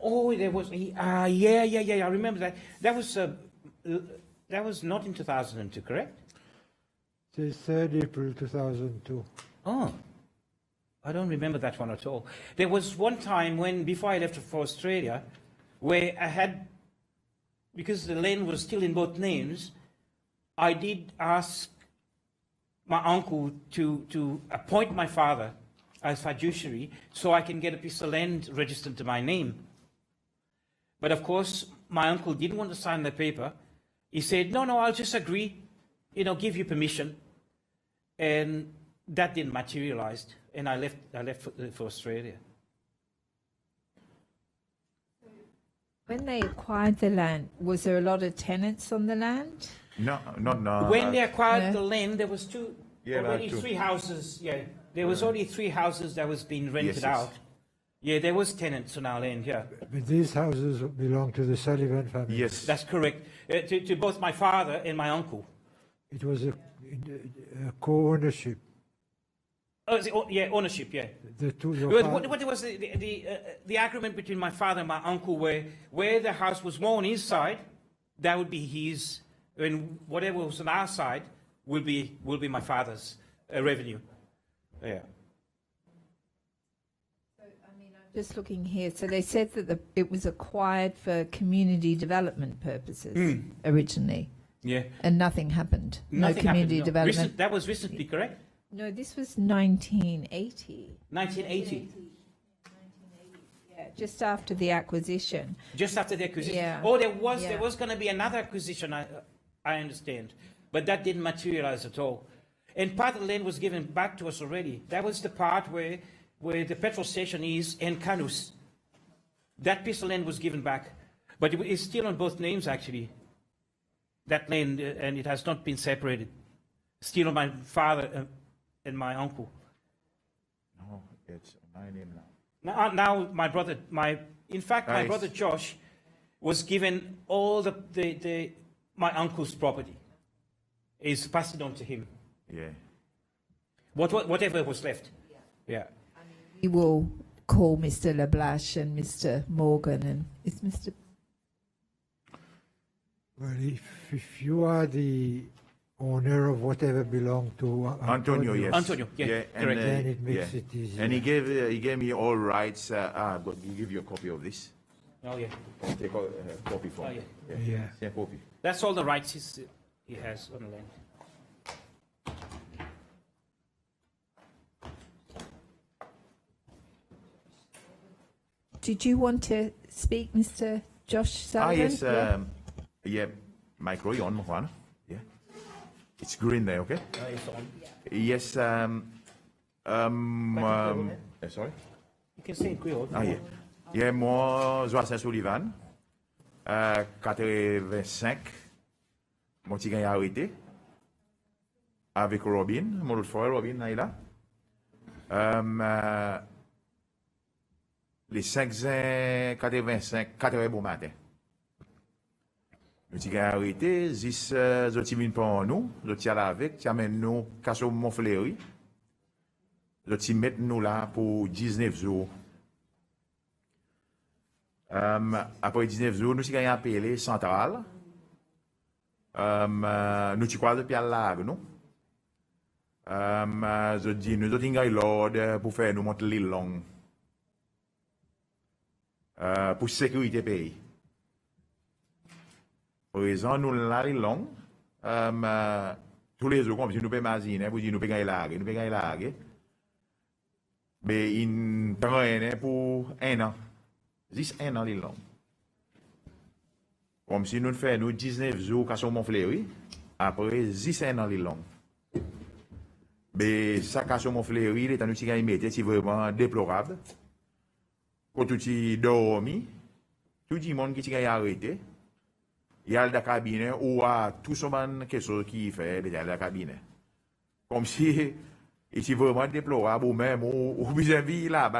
there was yeah, I remember that. That was not in 2002, correct? It says 3rd April 2002. Oh, I don't remember that one at all. There was one time before I left for Australia, where I had, because the land was still in both names, I did ask my uncle to appoint my father as fiduciary so I can get a piece of land registered to my name. But of course, my uncle didn't want to sign the paper. He said, no, I'll just agree, give you permission. And that didn't materialize, and I left for Australia. When they acquired the land, was there a lot of tenants on the land? No, not. When they acquired Yeah. the land, there was already two. 3 houses. Yeah, there was only 3 houses that was being rented Yes. out. Yeah, there was tenants on our land. Yeah, But these houses belong to the Sullivan family. Yes. that's correct. To both my father and my uncle. It was a co-ownership. Ownership. Yeah. The two. Your What was the agreement between my father and my uncle, where the house was more on his side, that would be his, and whatever was on our side will be my father's revenue. Yeah. Just looking here, so they said that it was acquired for community development purposes originally, Yeah. and nothing happened. No Nothing community happened, no. development. That was recently, correct? No, this was 1980. 1980. Yeah, just after the acquisition. Just after the acquisition. Yeah. Oh, there Yeah. was going to be another acquisition, I understand. But that didn't materialize at all. And part of the land was given back to us already. That was the part where the petrol station is in Canus. That piece of land was given back. But it's still on both names, actually. That land, and it has not been separated. Still on my father and my uncle. No, it's my name now. Now my brother, my Nice. brother Josh was given all my uncle's property. Is passed it on to him. Yeah. Whatever was left. Yeah. We will call Mr. Leblache and Mr. Morgan, and it's Mr. Well, if you are the owner of whatever belonged to Antonio, yes. Antonio, yeah, correct. Then it makes it easier. And he gave me all rights. But he give you a copy of this. Oh, yeah. Take a copy from Oh, me. yeah. Yeah. C'est un copy. That's all the rights he has on the land. Did you want to speak, Mr. Josh Sullivan? Yes. Yeah. Yeah. Micro, you on, Juan? Yeah. It's green there, okay? It's on. Yes. Sorry? You can say it quick. Yeah. Yeah, moi, Joachim Sullivan, 85, mon petit gars arrêté, avec Robin, mon autre frère Robin, là, il est là. Les 5 ans, 85, 80 bon matin. Le petit gars arrêté, 10 autres viennent pour nous, les petits là avec, qui amènent nous, casse mon fleury, les petits mettent nous là pour 19 jours. Après 19 jours, nous avons appelé centrale. Nous avons croisé depuis là, nous. Je dis, nous avons l'ordre pour faire nous monter l'île longue. Pour sécurité pays. Pour raison, nous l'avons l'île longue. Tous les jours, comme si nous pouvons imaginer, pour dire nous pouvons gagner, nous pouvons gagner. Mais il prend pour 1 an. 10 ans l'île longue. Comme si nous faisons 19 jours à son Montfleury, après 10 ans l'île longue. Mais ça, à son Montfleury, les temps qui c'est vraiment déplorable. Quand tu dormi, tout le monde qui a arrêté, il y a le cabinet ou à tout ce monde quelque chose qui fait le cabinet. Comme si c'est vraiment déplorable ou même ou vis-à-vis là,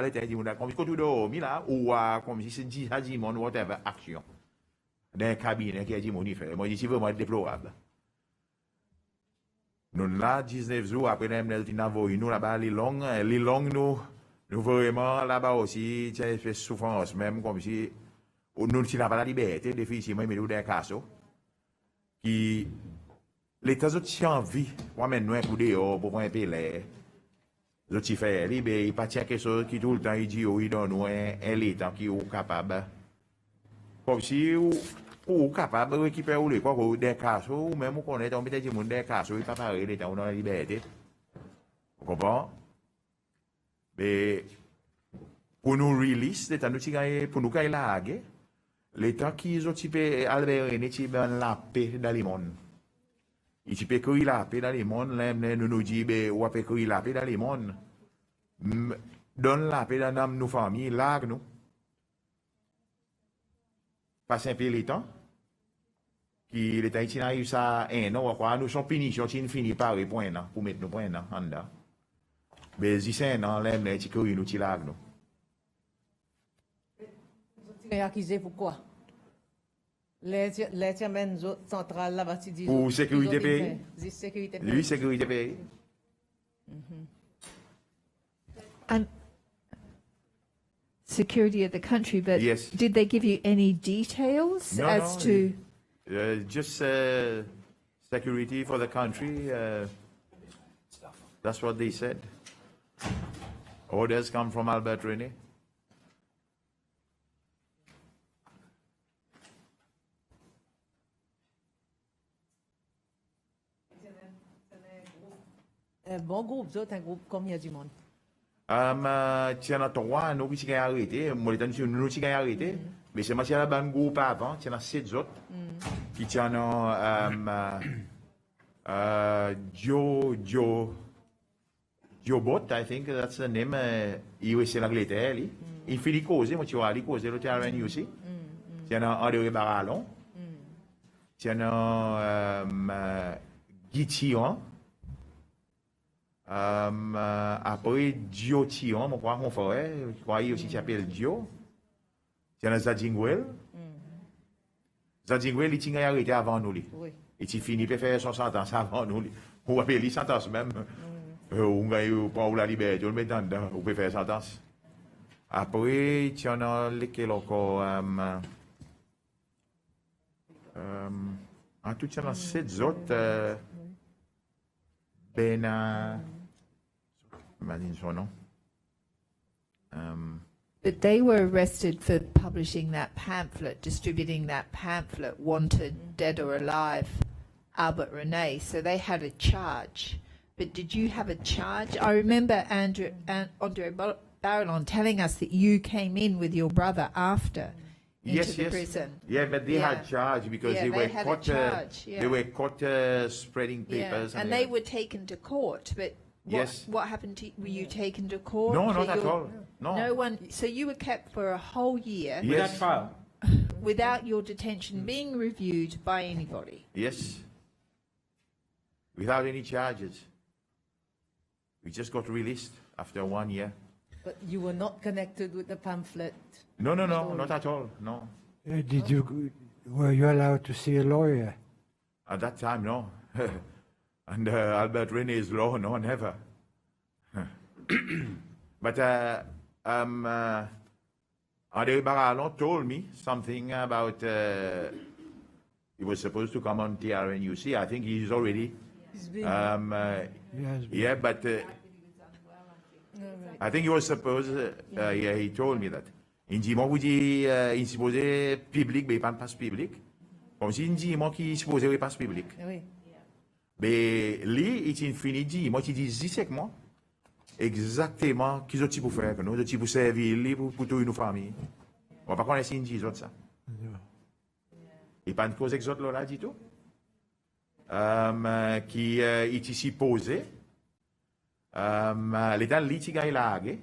comme si quand tu dormi là, ou comme si c'est dit mon whatever action dans un cabinet qui a dit mon fait. Moi, c'est vraiment déplorable. Nous là, 19 jours après, nous là-bas, les longues, nous vraiment là-bas aussi, tu as fait souffrance, même comme si nous n'avons pas la liberté, définitivement, mais nous, dans un cas, qui, l'État a envie, moi, maintenant, un coup dehors pour un peu les autres faire, il n'y a pas quelque chose qui tout le temps, il dit, il donne nous un l'État qui est capable, comme si, ou capable de récupérer les quoi, des cas, ou même qu'on est, on peut dire, des cas, il n'est pas pareil, l'État, on a la liberté. Vous comprenez? Mais pour nous release, l'État nous pour nous gagner la guerre, l'État qui est occupé Albert René, qui est la paix dans le monde. Il peut créer la paix dans le monde, nous dit, on peut créer la paix dans le monde. Donne la paix dans nos familles, là, nous. Pas un peu l'État, qui l'État ici a eu ça un an, nous sommes finis, nous finis par les points, pour mettre nos points en dedans. Mais si c'est un an, l'aime, tu peux nous tirer nous. Tu es accusé pour quoi? Les tiamènes centrales là-bas, tu dis. Pour sécurité pays. Sécurité pays. Lui, sécurité pays. And security of the country, but Yes. did they give you any details No, as no, to? Just security for the country. That's what they said. Orders come from Albert René. Un bon groupe, c'est un groupe combien du monde? Tu en as 3, nous qui sont arrêtés. Moi, nous qui sont arrêtés. Mais c'est moi qui ai un bon groupe avant. Tu en as 7 autres. Qui en ont Joe Bott, I think that's the name. Il est en Angleterre. Il fait les causes. Moi, tu vois, les causes, le TRNUC aussi. Tu en as André Barallon. Tu en as Guy Thion. Après Dio Thion, mon frère, je crois qu'il aussi s'appelle Dio. Tu en as Zadingwell. Zadingwell, il a arrêté avant nous. Oui. Et tu finis par faire son sentence avant nous. On appelle les sentences même. On va prendre la liberté, on le met dedans, on peut faire sentence. Après, tu en as lesquels encore. En tout, tu en as 7 autres. Ben, imagine son nom. But they were arrested for publishing that pamphlet, distributing that pamphlet, Wanted, Dead or Alive, Albert Rene. So they had a charge. But did you have a charge? I remember Andre Barillon telling us that you came in with your brother after into the prison. Yeah, but they had charge because Yeah, they were had a caught. charge, They were caught spreading papers. And they were taken to court. But what happened to you? Were you taken to court? No, for not at your- all. No. No one. So you were kept for a whole year Without Yes. trial. without your detention being reviewed by anybody. Yes. Without any charges. We just got released after 1 year. But you were not connected with the pamphlet. No, not at all. No. Were you allowed to see a lawyer? At that time, no. Under Albert Rene's law, no, never. But Andre Barillon told me something about he was supposed to come on TRNUC. I think he's already. He's been, Yeah, but I think he was supposed. Yeah, he told me that. Il dit moi vous dit il supposé public, mais il pas passe public. Comme si il dit moi qui supposé passe public. oui. Mais lui, il fini dit moi qui dis c'est que moi exactement qu'ils ont pour faire que nous, ont pour servir lui pour toute une famille. On va pas connaître si il dit ça. Et pas de cause exote là dit tout. Qui est ici posé. L'état lui qui gagne la guerre.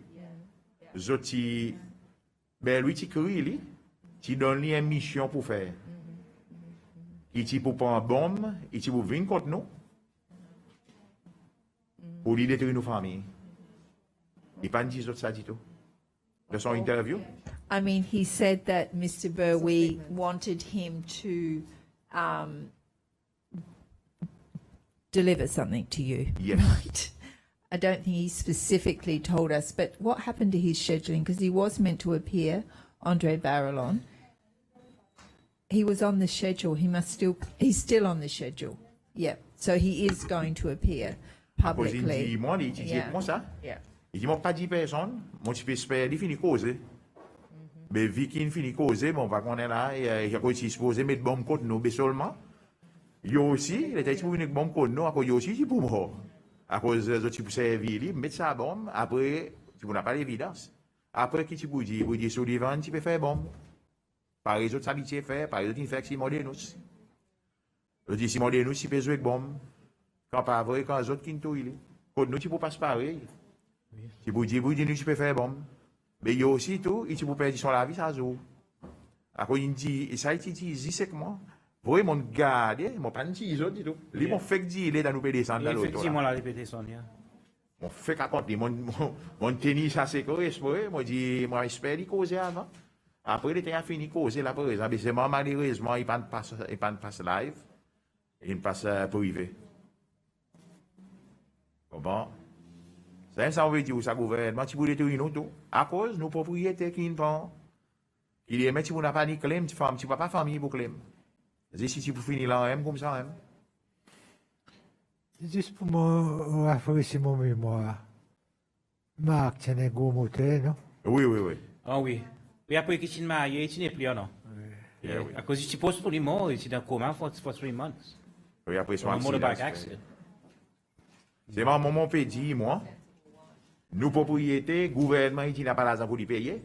Zoti ben lui qui crie lui, qui donne lui une mission pour faire. Il dit pour prendre bombe, il dit pour venir contre nous. Pour lui détruire nos familles. Il pas dit ça dit tout. De son interview. I mean, he said that Mr. Burwee wanted him to deliver something to you. Yes. Right. I don't think he specifically told us, but what happened to his scheduling? Because he was meant to appear, Andre Barillon. He was on the schedule. He's still on the schedule. Yeah. So he is going to appear Parce qu'il dit publicly. moi, il dit moi ça. Yeah. Il dit moi pas dit personne, mon petit espère il finit causer. Mais vu qu'il finit causer, bon, on est là, il y a quoi supposé mettre bombe contre nous, mais seulement. Il y a aussi, il était supposé mettre bombe contre nous, à cause il y a aussi pour mort. À cause de tu peux servir, mettre sa bombe, après, tu n'as pas l'évidence. Après, qui tu peux dire Sullivan, tu peux faire bombe. Par les autres habitués faire, par les autres, il fait Simon Denous. Je dis Simon Denous, il peut jouer avec bombe. Quand pas vrai, quand les autres qui ne touillent. Contre nous, tu peux pas se pareil. Tu peux dire, tu peux faire bombe. Mais il y a aussi tout, et tu peux perdre son la vie, ça joue. À cause il dit, ça, il dit, c'est que moi. Vous voyez, mon gars, mon pas dit, ils ont dit tout. Les mon fait dire, il est dans nous payer descendre dans l'autre. Effectivement, la répétition. Mon fait qu'à compter, mon tennis, ça c'est correspond. Moi, dit, moi, j'espère qu'il cause avant. Après, il était fini de causer, là, par exemple. C'est moi, malheureusement, il ne passe live. Il passe privé. Bon. Ça veut dire que ça gouvernement, tu peux détruire nous tout. À cause, nos propriétaires qui ne font. Il y a mais tu n'as pas ni claim, tu n'as pas famille pour claim. C'est si tu peux finir là, comme ça, hein. Juste pour moi, rafraîchir mon mémoire. Marc, tu es un gros moteur, non? Oui. Ah oui. Et après que tu es marié, tu n'es plus, non? Yeah, oui. À cause tu poses pour les morts, tu es dans le coma for 3 months. Oui, après, Un motorbike accident. C'est ma maman peut dire, moi, nous propriétaires, gouvernement, il n'a pas l'argent pour les payer.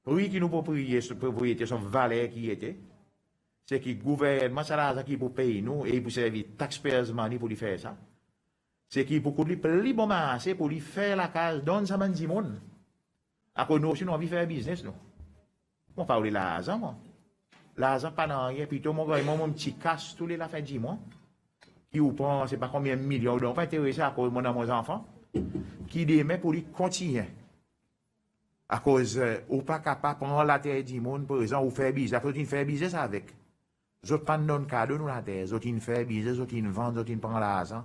Oui, qui nous propriétaires sont valeurs qui étaient. C'est que le gouvernement, ça l'argent qui pour payer nous et pour servir taxpayers money pour lui faire ça. C'est qui pour lui plus bon marché pour lui faire la case dans sa main du monde. À cause nous aussi, nous avons envie de faire business, nous. On parle de l'argent, moi. L'argent, pas dans rien. Puis tout mon gars, mon petit casse tous les la fin du mois. Qui ou prend, c'est pas combien de millions, donc pas intéressé à cause de mon enfant. Qui démet pour lui continuer. À cause, ou pas capable de prendre la terre du monde, par exemple, ou faire business. Après, tu fais business avec. Les autres pas de cadeau nous la terre. Les autres font business, les autres vendent, les autres prennent l'argent.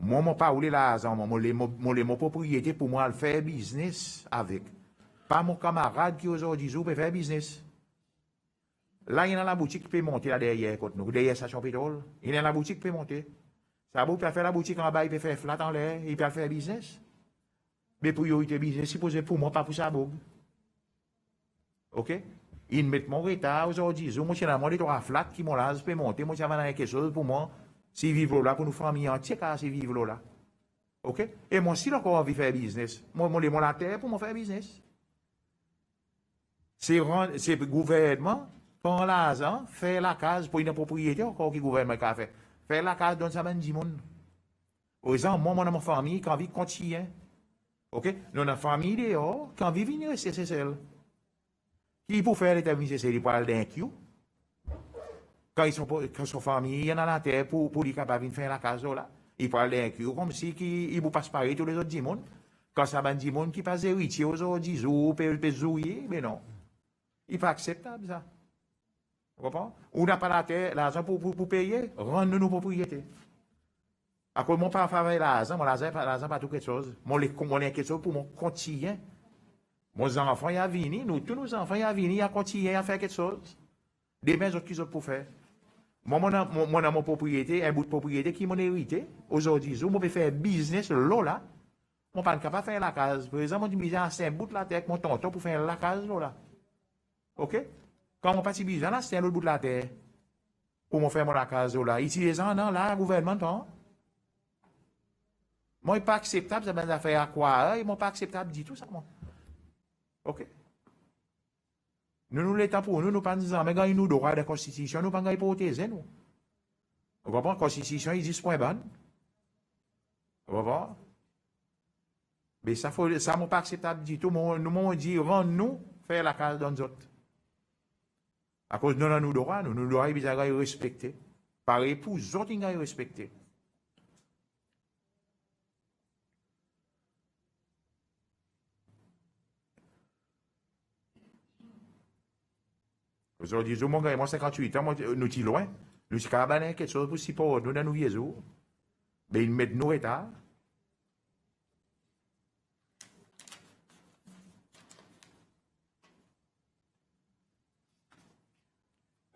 Moi, je ne pas l'argent, moi, mon propriété pour moi, faire business avec. Pas mon camarade qui aujourd'hui peut faire business. Là, il y a la boutique qui peut monter là derrière, côté nous, derrière station pétrole. Il y a la boutique qui peut monter. Ça peut faire la boutique en bas, il peut faire flat en l'air, il peut faire business. Mais priorité business, supposé pour moi, pas pour ça, boug. OK? Ils mettent mon retard aujourd'hui. Moi, je suis dans mon flat qui m'ont là, je peux monter. Moi, ça va dans quelque chose pour moi. Si vivre là, pour nous famille entière, car c'est vivre là. OK? Et moi, si encore envie de faire business, moi, je la terre pour moi faire business. C'est le gouvernement, prend l'argent, faire la case pour une propriété, encore qui le gouvernement a fait. Faire la case, donne ça à 10 monde. Par exemple, moi, mon famille, quand vit continuer. OK? Nous, notre famille dehors, quand vit venir, c'est celle. Qui pour faire les amis, c'est les poils d'un Q. Quand sont famille, il y en a la terre pour les capables de faire la case là. Ils parlent d'un Q comme si ils ne passent pas tous les autres du monde. Quand ça va dire monde qui passe héritier aux autres, ils peut zouiller, mais non. Il n'est pas acceptable ça. Vous comprenez? On n'a pas la terre, l'argent pour payer, rendre nos propriétés. À cause de mon père fait l'argent, l'argent pas tout quelque chose. Moi, quelque chose pour mon quotidien. Mes enfants, ils ont venu, nous, tous nos enfants, ils ont venu, ils ont continué à faire quelque chose. Des mains autres qu'ils ont pour faire. Moi, mon propriété, un bout de propriété qui m'ont hérité. Aujourd'hui, je peux faire business là. Je ne suis pas capable de faire la case. Par exemple, je me disais, c'est un bout de la terre avec mon tonton pour faire la case là. OK? Quand on passe business là, c'est un autre bout de la terre. Pour me faire mon case là. Ici, les gens, non, là, le gouvernement, moi, ce n'est pas acceptable, ça va faire à quoi? Ce n'est pas acceptable du tout, ça, moi. OK? Nous, l'État pour nous, nous pas disant, mais quand il nous droit de la Constitution, nous pas gagner protéger, nous. Vous comprenez? La Constitution, il dit point bonne. Vous comprenez? Mais ça, n'est pas acceptable du tout. Nous, on dit, rends-nous faire la case dans nous autres. À cause de nous, droit, nous droits, ils doivent respecter. Pareil pour les autres, ils doivent respecter. Aujourd'hui, moi, 58 ans, nous sommes loin. Nous sommes capables quelque chose pour si pour nous dans nos vieux jours. Mais ils mettent nos états.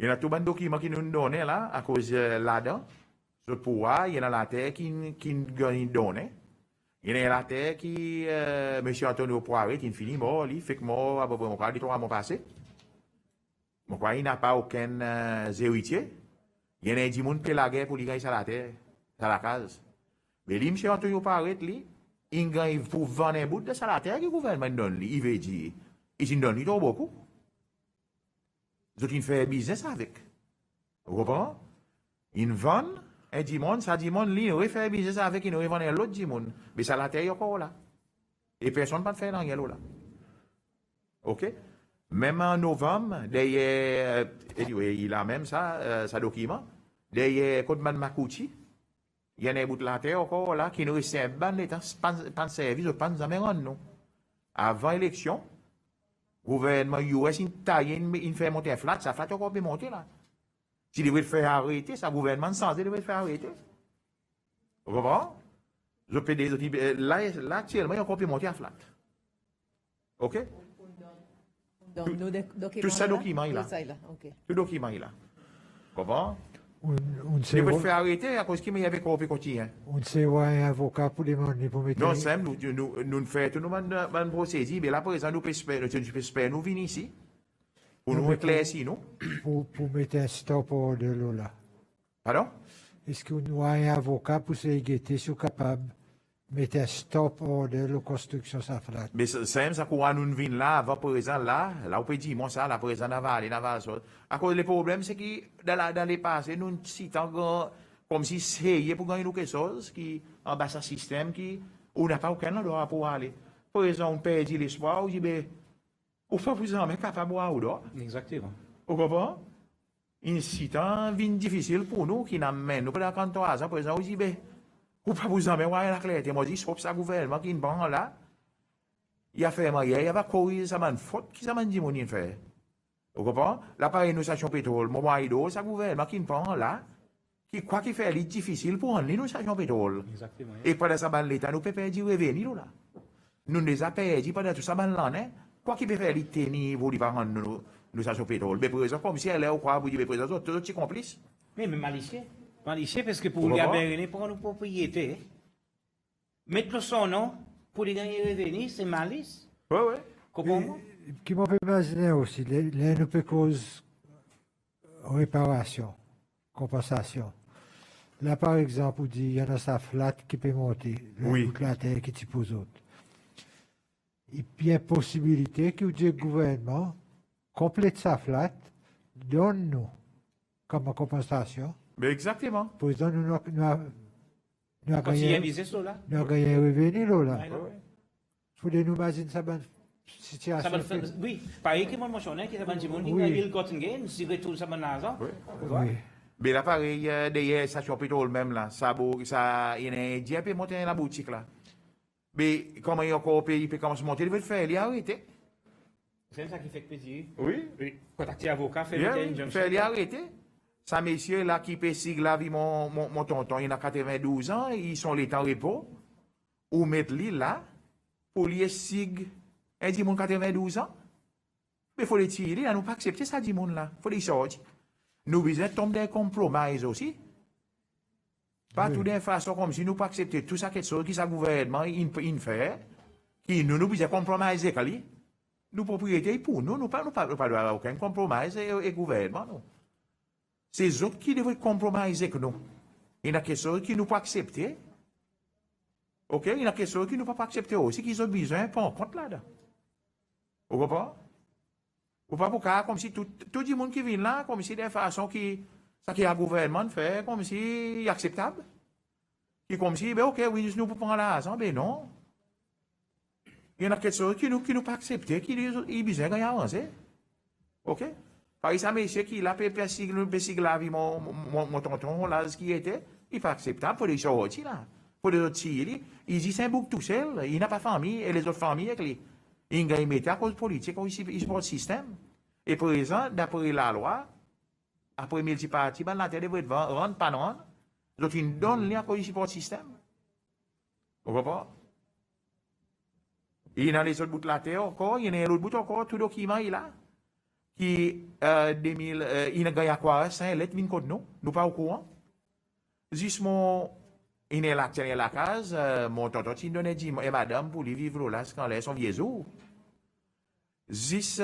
Il y a tout le document qui nous donne là, à cause là-dedans. Ce pouvoir, il y a la terre qui nous donne. Il y a la terre qui, M. Antonio Poiré, qui finit mort, il fait que mort, à peu près, mon frère, 3 mois passé. Mon frère, il n'a pas aucun héritier. Il y a des gens qui paient la guerre pour les gagner sur la terre, sur la case. Mais lui, M. Antonio Poiré, il gagne pour vendre un bout de la terre que le gouvernement donne. Il veut dire, il donne trop beaucoup. Donc, il fait business avec. Vous comprenez? Il vend un dimon, ça dimon, il fait business avec, il vend l'autre dimon. Mais ça la terre est encore là. Et personne ne peut faire dans là. OK? Même en novembre, derrière, il a même ça, document. Derrière Côte-Man Makouchi, il y a un bout de la terre encore là qui nous reste un ban d'état, pas de service, pas de jamais rendre. Avant l'élection, le gouvernement US, il fait monter un flat, ça flat encore peut monter là. S'il devait le faire arrêter, ça gouvernement sans devait le faire arrêter. Vous comprenez? Là, actuellement, il y a encore peut monter un flat. OK? Tout ça document il a. Tout document il a. Comment? On Il sait peut faire arrêter à cause qu'il y avait copié quotidien. on sait où un avocat pour demander pour mettre. Non, Sam, nous faisons tout le procédé, mais là, par exemple, nous espérons nous venir ici. Pour nous éclaircir, nous. Pour mettre un stop order là. Pardon? Est-ce qu'on a un avocat pour se guetter sur capable de mettre un stop order la construction de sa flat? Mais Sam, ça qu'on nous vient là, avant par exemple là, on peut dire, moi ça, là, par exemple, naval, à cause des problèmes, c'est que dans les passés, nous citons comme si c'est pour gagner quelque chose, qui, en bas, un système qui, on n'a pas aucun endroit pour aller. Par exemple, on perd l'espoir, on dit, ben, on ne peut pas vous en mettre capable de boire ou d'or. Exactement. Vous comprenez? Incitant, vie difficile pour nous, qui n'amène, nous, pendant 43 ans, par exemple, on dit, ben, ou pas vous en mettre la clarté. Moi, je dis, sauf ça, gouvernement qui est bon là, il a fait moyen, il va courir, ça m'a une faute, qui ça m'a dit, mon fait. Vous comprenez? Là, pareil, nous, sachons pétrole, mon maïdo, ça, gouvernement qui est bon là, qui, quoi qu'il fait, il est difficile pour nous, nous, sachons pétrole. Exactement. Et pendant ça, l'État, nous peut perdre du revenu, là. Nous, les a perdu pendant tout ça, là, quoi qu'il peut faire, il tenir, vous, les parents, nous, nous ça sur pétrole. Mais présent, comme si elle est au quoi, vous dites, présent, tout petit complice. Mais malicieux. Malicieux parce que pour Pourquoi les pas? Américains, pour nos propriétés, mettre son nom pour les gagner revenus, c'est malice. Ouais, ouais. Comprends-moi? Qui m'ont peut imaginer aussi, les nous peut cause réparation, compensation. Là, par exemple, on dit, il y en a sa flat qui peut monter, Oui. la terre qui type aux autres. Il y a possibilité que le gouvernement complète sa flat, donne-nous comme compensation. Mais exactement. Pour nous, nous avons Quand il y a un gagné business là, un revenu là. Ouais, là. Faut nous imaginer ça bonne ça situation. va le faire. Oui, pareil que moi, mon chonnet, qui va dire, il Oui. le Gottingen, si retourne ça, mon argent. Oui. Mais là, pareil, derrière station pétrole même, là, ça, il y a un Indien qui monter dans la boutique, là. Mais comment il y a encore un pays qui commence à monter, il veut le faire, il a arrêté. C'est ça qui fait plaisir. Oui. Oui. Contacter avocat, faire Bien, le oui, injunction. faire il a arrêté. Ça, messieurs, là, qui peut sigler la vie, mon tonton, il a 92 ans, ils sont les temps repos, ou mettre lui là, pour lui sig, un dit mon 92 ans. Mais il faut les tirer, là, nous pas accepter ça, dit mon là. Il faut les sortir. Nous besoin de tomber dans des compromis aussi. Pas tout d'une façon comme si nous pas accepter tout ça, quelque chose qui ça gouvernement, il fait, qui nous besoin de compromiser, Kali. Nous propriétaires pour nous, nous pas avoir aucun compromis et gouvernement, non. C'est eux autres qui devraient compromiser avec nous. Il y a quelque chose qui nous pas accepter. Ok? Il y a quelque chose qui nous pas accepter aussi, qu'ils ont besoin de prendre en compte là-dedans. Vous comprenez? Ou pas pour comme si tout le monde qui vient là, comme si de façon qui, ça qui a gouvernement fait, comme si acceptable. Qui comme si, ben ok, oui, nous pouvons prendre l'argent, ben non. Il y en a quelque chose qui nous pas accepter, qui il besoin de avancer. Ok? Par exemple, monsieur qui l'a fait la vie, mon tonton, là, ce qui était, il n'est pas acceptable pour les sortir là. Pour les autres filles, il dit c'est un bouc tout seul, il n'a pas de famille, et les autres familles avec lui. Il gagne mettre à cause politique, il se porte système. Et présent, d'après la loi, après multiparti, la terre devrait rendre pas non. Donc, il donne à cause du support système. Vous comprenez? Il y a les autres bouts de la terre encore, il y a l'autre bout encore, tout document il a. Qui, il a gagné quoi, c'est lettre min code nous pas au courant. Juste il est là, tient la case, mon tonton, il donnait dit, et madame, pour lui vivre là, quand elle est son vieux jour. Juste,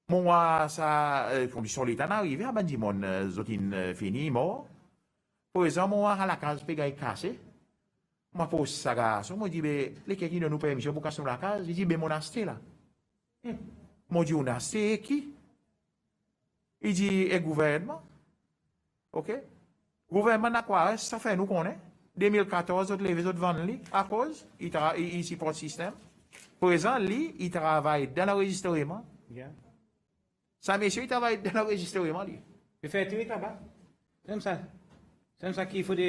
moi, ça, comme sur l'état arrivé, à dit, mon zotin fini, mort. Par exemple, moi, à la case, pégaille cassé. Moi, pose ça, garçon, moi, dit, les qui ne nous permettent pas casser la case, il dit, mon asté là. Moi, dit, on a asté qui? Il dit, et gouvernement. Ok? Gouvernement n'a quoi, ça fait nous connaît. 2014, les autres vendent à cause, il supporte le système. Présent, il travaille dans l'enregistrement. Yeah. Ça, monsieur, il travaille dans l'enregistrement. Il fait tuer là-bas. C'est ça. C'est ça qu'il faut que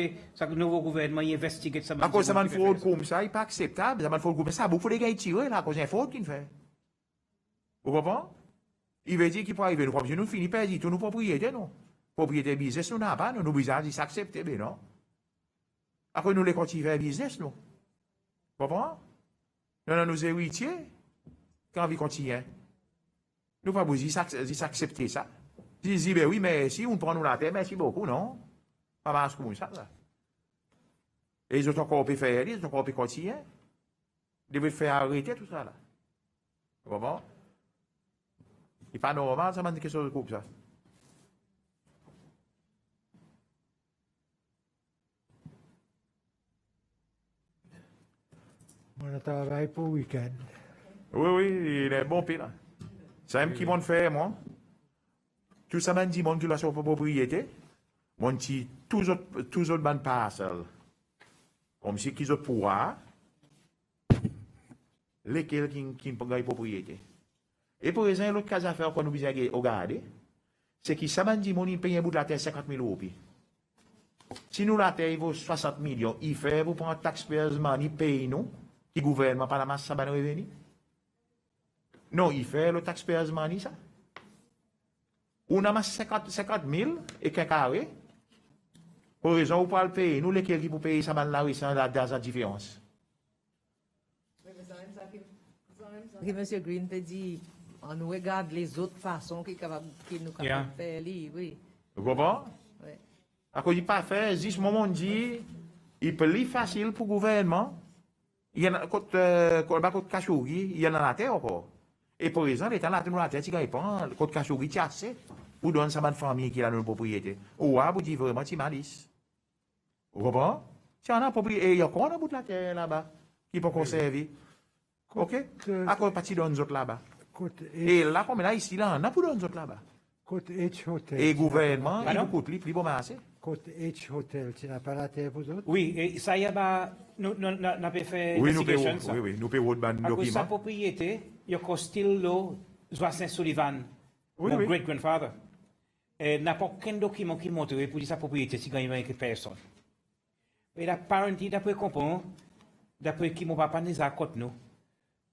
le nouveau gouvernement investigue ça. À cause de ça, fraude comme ça, il n'est pas acceptable. Ça, fraude comme ça, beaucoup de gars tirent là, à cause d'une fraude qu'il fait. Vous comprenez? Il veut dire qu'il peut arriver, nous finissons par dire, tous nos propriétaires, non. Propriétaires business, nous n'avons pas, nous besoin de s'accepter, mais non. Après, nous les continuons à business, nous. Vous comprenez? Nous, nos héritiers, quand on continue, nous pas besoin d'accepter ça. Ils disent, ben oui, mais si on prend nous la terre, merci beaucoup, non? Pas marche comme ça, là. Et ils ont encore pu faire, ils ont encore pu continuer. Ils devraient faire arrêter tout ça, là. Vous comprenez? C'est pas normal, ça m'a dit quelque chose comme ça. On travaille pour le week-end. Oui, oui, il est bon pire. C'est même qui vont faire, moi. Tout ça m'a dit, mon qui l'a sur propriété. Mon dit, tous autres bonnes parcelles. Comme si qu'ils ont pouvoir. Lesquels qui ne peuvent pas propriété. Et pour exemple, l'autre cas à faire qu'on nous besoin de regarder, c'est que ça m'a dit, mon il paye un bout de la terre 50 000 roupies. Si nous la terre, il vaut 60 millions, il fait, vous prenez taxpayers money, paye nous, qui gouvernement par la masse, ça va nous revenir. Non, il fait le taxpayers money, ça. On a 50 000 et quelques carrés. Pour raison, vous pouvez le payer. Nous, lesquels qui pour payer, ça va là, c'est la différence. M. Green peut dire, On nous regarde les autres façons qui nous Yeah. capables de faire, oui. Vous comprenez? Oui. À cause du pas fait, juste moment dit, il peut être facile pour le gouvernement. Il y en a côté Kachouri, il y en a la terre encore. Et pour exemple, l'état là, nous la terre, si il prend côté Kachouri, tu as assez pour donner ça à une famille qui a une propriété. Ou à vous dire vraiment, tu malice. Vous comprenez? Si on a propriété, et il y a encore un bout de la terre là-bas qui peut conserver. Ok? À cause partie d'un autres là-bas. Côté Et là, comme là, ici, là, on a pour d'un autres là-bas. H Hotel. Et le gouvernement, il Pardon? nous coûte plus bon assez. Côté H Hotel, tu n'as pas la terre pour d'autres? Oui, et ça y est, bah, nous n'avons pas fait Oui, nous payons, investigation, ça. oui, nous payons le À cause de sa document. propriété, il y a still là, Joachim Sullivan, Oui, mon oui. great-grandfather. Et n'a pas aucun document qui montre pour dire sa propriété si il y a une personne. Et apparemment, d'après comprendre, d'après qui mon papa nous a côté nous,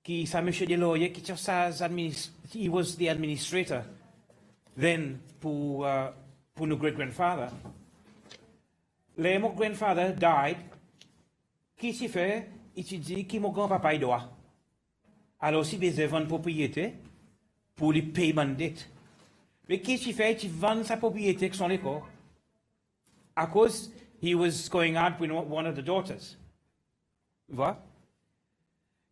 qui ça monsieur de lawyer qui tient ça he was the administrator then pour nos great-grandfather. Le mon grandfather died, qui s'y fait, il se dit que mon grand-papa il doit. Alors si besoin vendre propriété pour les paiement de dette. Mais qui s'y fait, il vend sa propriété que son école. À cause, he was going out with one of the daughters. Tu vois?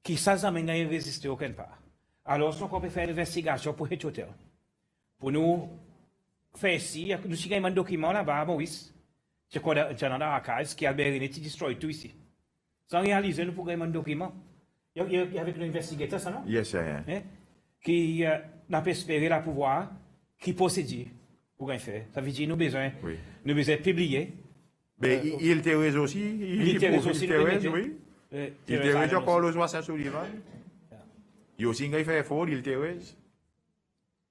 Qui ça jamais n'a résisté aucun part. Alors, on peut faire une investigation pour H Hotel. Pour nous faire ici, nous avons un document là-bas à Maurice. C'est quoi dans l'archive qui a béni qui détruit tout ici. Sans réaliser, nous pourrions un document. Il y avait un investigateur, ça non? Yes, sir. Hein? Qui n'a pas espéré la pouvoir, qui possède pour rien faire. Ça veut dire nous besoin, Oui. nous besoin publier. Mais il terrorise aussi. Il terrorise aussi, nous terrorise, permettez. oui. Il terrorise encore le Joachim Sullivan. Il aussi, il fait fort, il terrorise.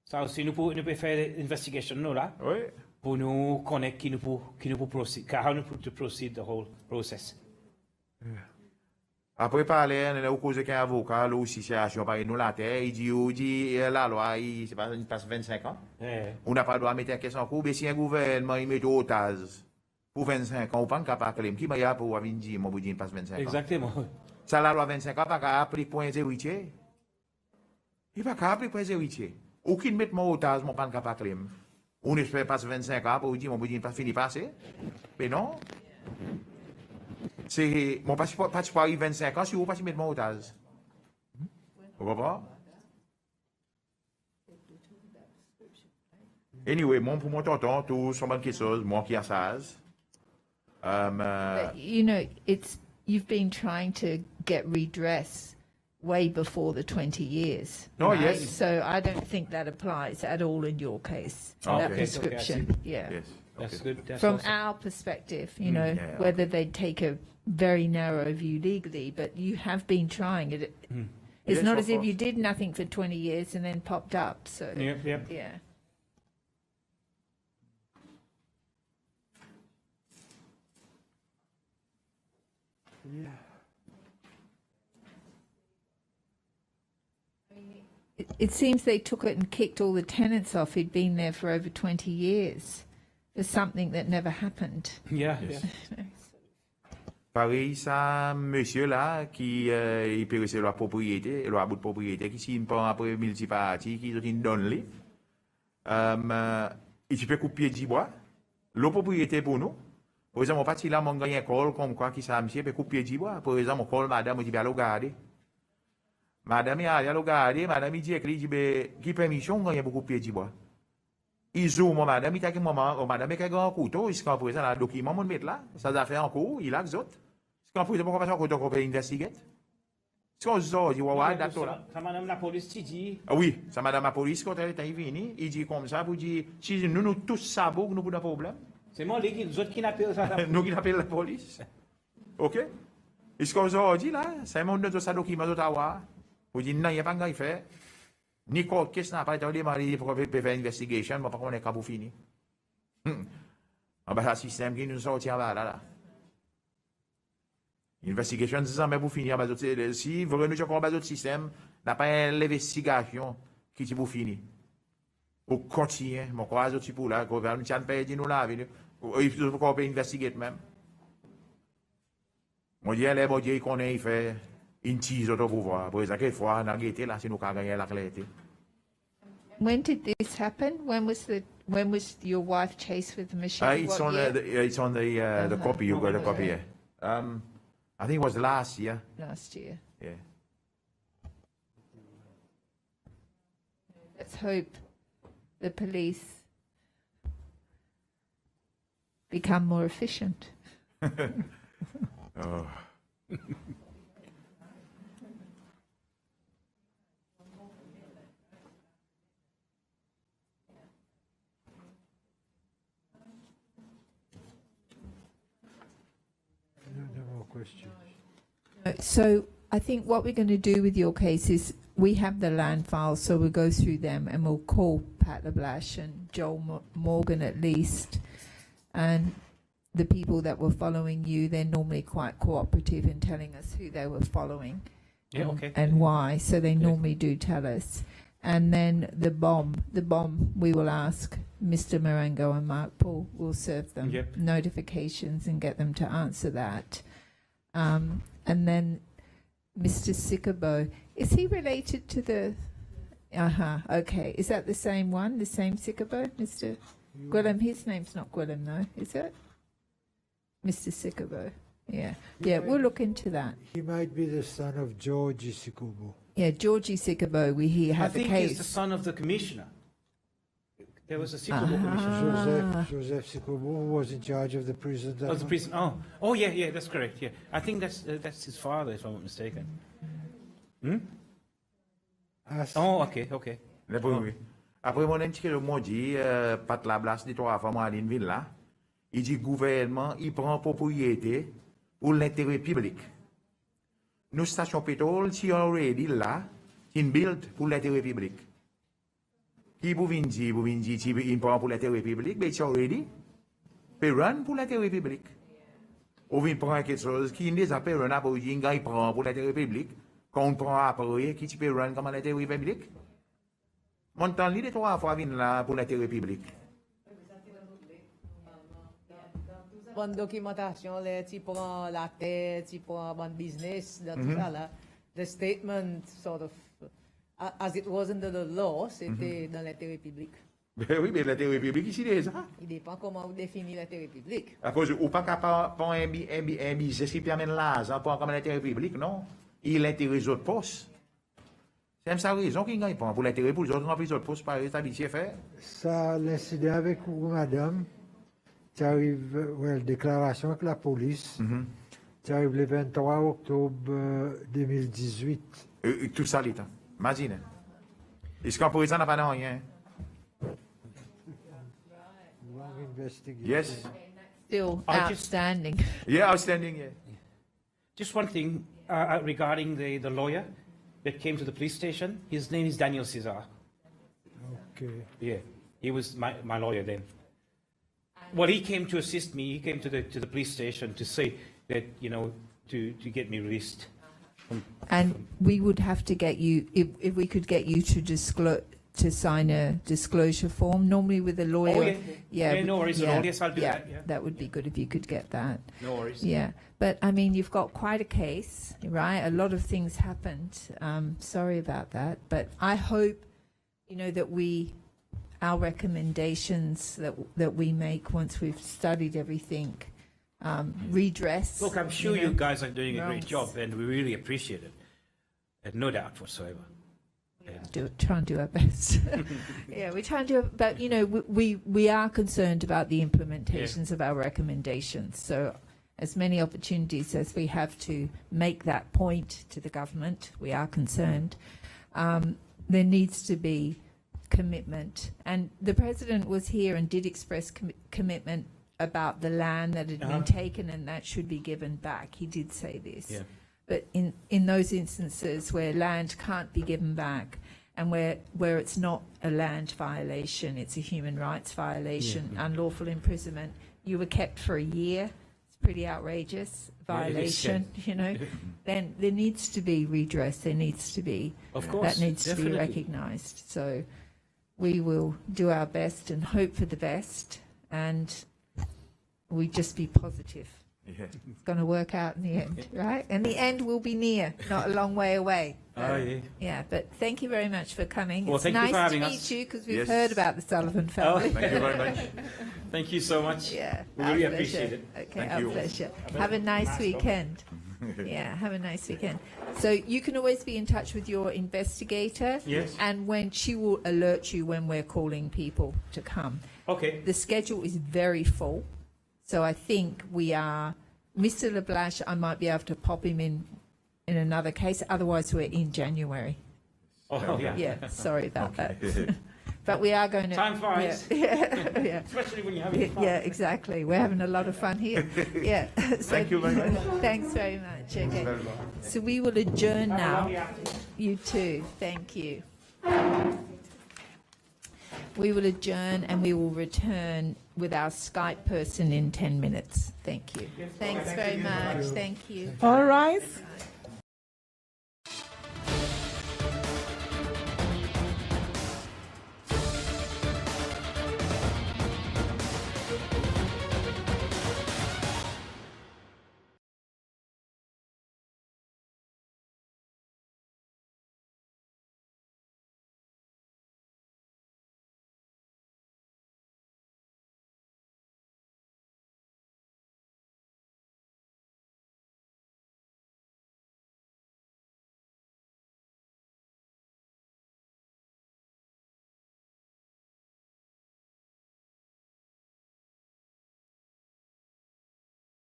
Ça aussi, nous pouvons faire une investigation nous là, Oui. pour nous connaître qui nous peut procéder, car nous pouvons proceed the whole process. Après parler, on a causé qu'un avocat, là aussi, situation par nous la terre, il dit, la loi, il passe 25 ans. On n'a pas le droit de mettre la question en cours, mais si un gouvernement, il met au otage pour 25 ans, on ne peut pas claim. Qui m'a pour avoir dit, moi, il passe 25 ans. Exactement. Ça, la loi 25 ans, pas qu'à appeler point zéro héritier. Il va qu'à appeler point zéro héritier. Aucune met mon otage, mon pas capable de claim. On espère passer 25 ans pour dire, mon boudin pas fini passer. Mais non. C'est, mon pas arrive 25 ans si vous pas mettre mon otage. Vous comprenez? Anyway, mon pour mon tonton, tout sont bonnes choses, moi qui a ça. You know, you've been trying to get redress way before the 20 years. Oh, yes. So I don't think that applies at all in your case, Oh, that okay. prescription. Yeah. Yes. That's Okay. good. That's From awesome. our perspective, you know, yeah, whether they take a very narrow view legally, but you have been trying it. It's Yes, not of as if you course. did nothing for 20 years and then popped up. So, Yep. yeah. Yeah. It seems they took it and kicked all the tenants off who'd been there for over 20 years for something that never happened. Yeah. Yes. Yeah. Pareil, ça, monsieur là, qui il peut rester la propriété, le bout de propriété, qui s'il prend après multipartie, qui ils donnent les, il peut couper du bois, la propriété pour nous. Par exemple, on partit là, on gagne un call, comme quoi, qui ça, monsieur, peut couper du bois. Par exemple, on call madame, on dit, allô, regardez. Madame, allô, regardez, madame, il dit, qui permission, on gagne beaucoup de du bois. Il zoome, madame, il t'a dit, madame, il a un grand couteau, il se campe, ça, le document, on met là, ça a fait en cours, il a les autres. C'est quand pourquoi pas qu'on peut investiguer. C'est qu'on se dit, ouais, d'accord là. Ça, madame la police, tu dis. Ah oui, ça madame la police, quand elle est venue, il dit comme ça, pour dire, si nous tous savons que nous avons un problème, C'est moi, les autres qui n'appellent ça. nous qui appelons la police. Ok? Et ce qu'on se dit là, c'est un monde de ça document d'Ottawa. Vous dites, non, il n'y a pas de fait. Ni quoi, qu'est-ce n'a pas été demandé pour faire une investigation, mais par contre, on est capable de finir. Ah ben, c'est un système qui nous sortit en bas là. Investigation, c'est ça, mais pour finir, si vous renouez encore un système, n'a pas l'investigation qui est pour finir. Pour continuer, mon croise aussi pour là, le gouvernement ne peut pas nous là, il faut qu'on peut investiguer même. Mon Dieu, les bon Dieu, qu'on fait une tease au pouvoir. Pour exemple, quelquefois, on a gagné là, si nous avons gagné la clarté. When did this happen? When was your wife chased with the machete? It's What on year? it's on the copy. You got a copy here. I think it was last year. Last year. Yeah. Let's hope the police become more efficient. Oh. No more questions. So I think what we're going to do with your case is we have the land files, so we'll go through them and we'll call Pat LeBlash and Joel Morgan at least, and the people that were following you. They're normally quite cooperative in telling us who they were following. Yeah, and, okay. and why. So they normally do tell us. And then the bomb, we will ask Mr. Marengo and Mark Paul. We'll serve them Yep. notifications and get them to answer that. And then Mr. Sikabo, is he related to the? Okay. Is that the same one? The same Sikabo, Mr. Gwilym? His name's not Gwilym, though, is it? Mr. Sikabo. Yeah. Yeah. We'll look into that. He might be the son of George Isikubu. Yeah, Georgie Sikabo, he I had the think he's the case. son of the commissioner. There was a Sikobo commissioner. Joseph Sikubu was in charge of the prison. Oh, the prison. Oh, yeah, that's correct. Yeah, I think that's his father, if I'm not mistaken. Oh, okay. Oui. Après, mon indiqué le mot dit, Pat Lablas dit trois fois, moi, à ville là, il dit gouvernement, il prend propriété pour l'intérêt public. Nos stations pétrole, si on aurait dit là, c'est une build pour l'intérêt public. Qui vous vient dire, il prend pour l'intérêt public, mais c'est already, peut run pour l'intérêt public. Ou vient prendre quelque chose qui n'est pas run pour il prend pour l'intérêt public, quand on prend après, qui peut run comme l'intérêt public. Mon temps, il est trois fois venu là pour l'intérêt public. Bonne documentation, là, tu prends la terre, tu prends bon business, dans tout ça là. The statement sort of, as it was under the law, c'était dans l'intérêt public. Ben oui, mais l'intérêt public ici déjà. Il dépend comment vous définissez l'intérêt public. À cause ou pas capable pour un business qui permet l'argent pour comme l'intérêt public, non. Il l'intérêt des autres postes. C'est sa raison qu'il gagne pas pour l'intérêt pour les autres remplir les autres postes par les habitués faire. Ça, l'incident avec vous, madame, tu arrives, déclaration avec la police, tu arrives le 23 octobre 2018. Tout ça, l'état. Imagine. Est-ce qu'en prison, n'a pas rien? Long investigation. Yes. Still I just- outstanding. Yeah, outstanding, yeah. Just one thing regarding the lawyer that came to the police station. His name is Daniel Cesar. Okay. Yeah, he was my lawyer then. Well, he came to assist me. He came to the police station to say that, to get me released. And we would have to get you, if we could get you to sign a disclosure form, normally with a lawyer. Oh, yeah, no worries at all. Yes, I'll do that. Yeah. That would be good if you could get that. No worries. Yeah, but I mean, you've got quite a case, right? A lot of things happened. Sorry about that, but I hope, that our recommendations that we make once we've studied everything, redress. Look, I'm sure you guys are doing a great wrongs. job, and we really appreciate it. And no doubt whatsoever. Try and do our best. Yeah, we try and do it, but we are concerned about the implementations of our recommendations. So as many opportunities as we have to make that point to the government, we are concerned. There needs to be commitment, and the president was here and did express commitment about the land that had been taken and that should be given back. He did say this. Yeah. But in those instances where land can't be given back and where it's not a land violation, it's a human rights violation, unlawful imprisonment, you were kept for a year, it's pretty outrageous violation, then there needs to be redress, there needs to be, Of course, that needs to be definitely. recognised. So we will do our best and hope for the best, and we just be positive. Yeah. It's going to work out in the end, right? And the end will be near, not a long way away. Oh, yeah. Yeah, but thank you very much for coming. Well, it's thank you nice for having to us. meet you because we've Yes. heard about the Sullivan family. Thank you very much. Thank you so much. Yeah, We our really pleasure. appreciate it. Okay, Thank our you. pleasure. Have a nice weekend. Yeah, have a nice weekend. So you can always be in touch with your investigator. Yes. And when she will alert you when we're calling people to come. Okay. The schedule is very full. So I think we are, Mr. LeBlash, I might be able to pop him in another case. Otherwise, we're in January. Oh, yeah. Yeah, sorry about that. But we are going to. Time flies. Yeah, yeah. Especially when you're having fun. Yeah, exactly. We're having a lot of fun here. Yeah. So, Thank you very much. Thanks very much. Okay. Very much. So we will adjourn Have a now. lovely afternoon. You too. Thank you. We will adjourn and we will return with our Skype person in 10 minutes. Thank you. Thanks very much. Thank you. All rise.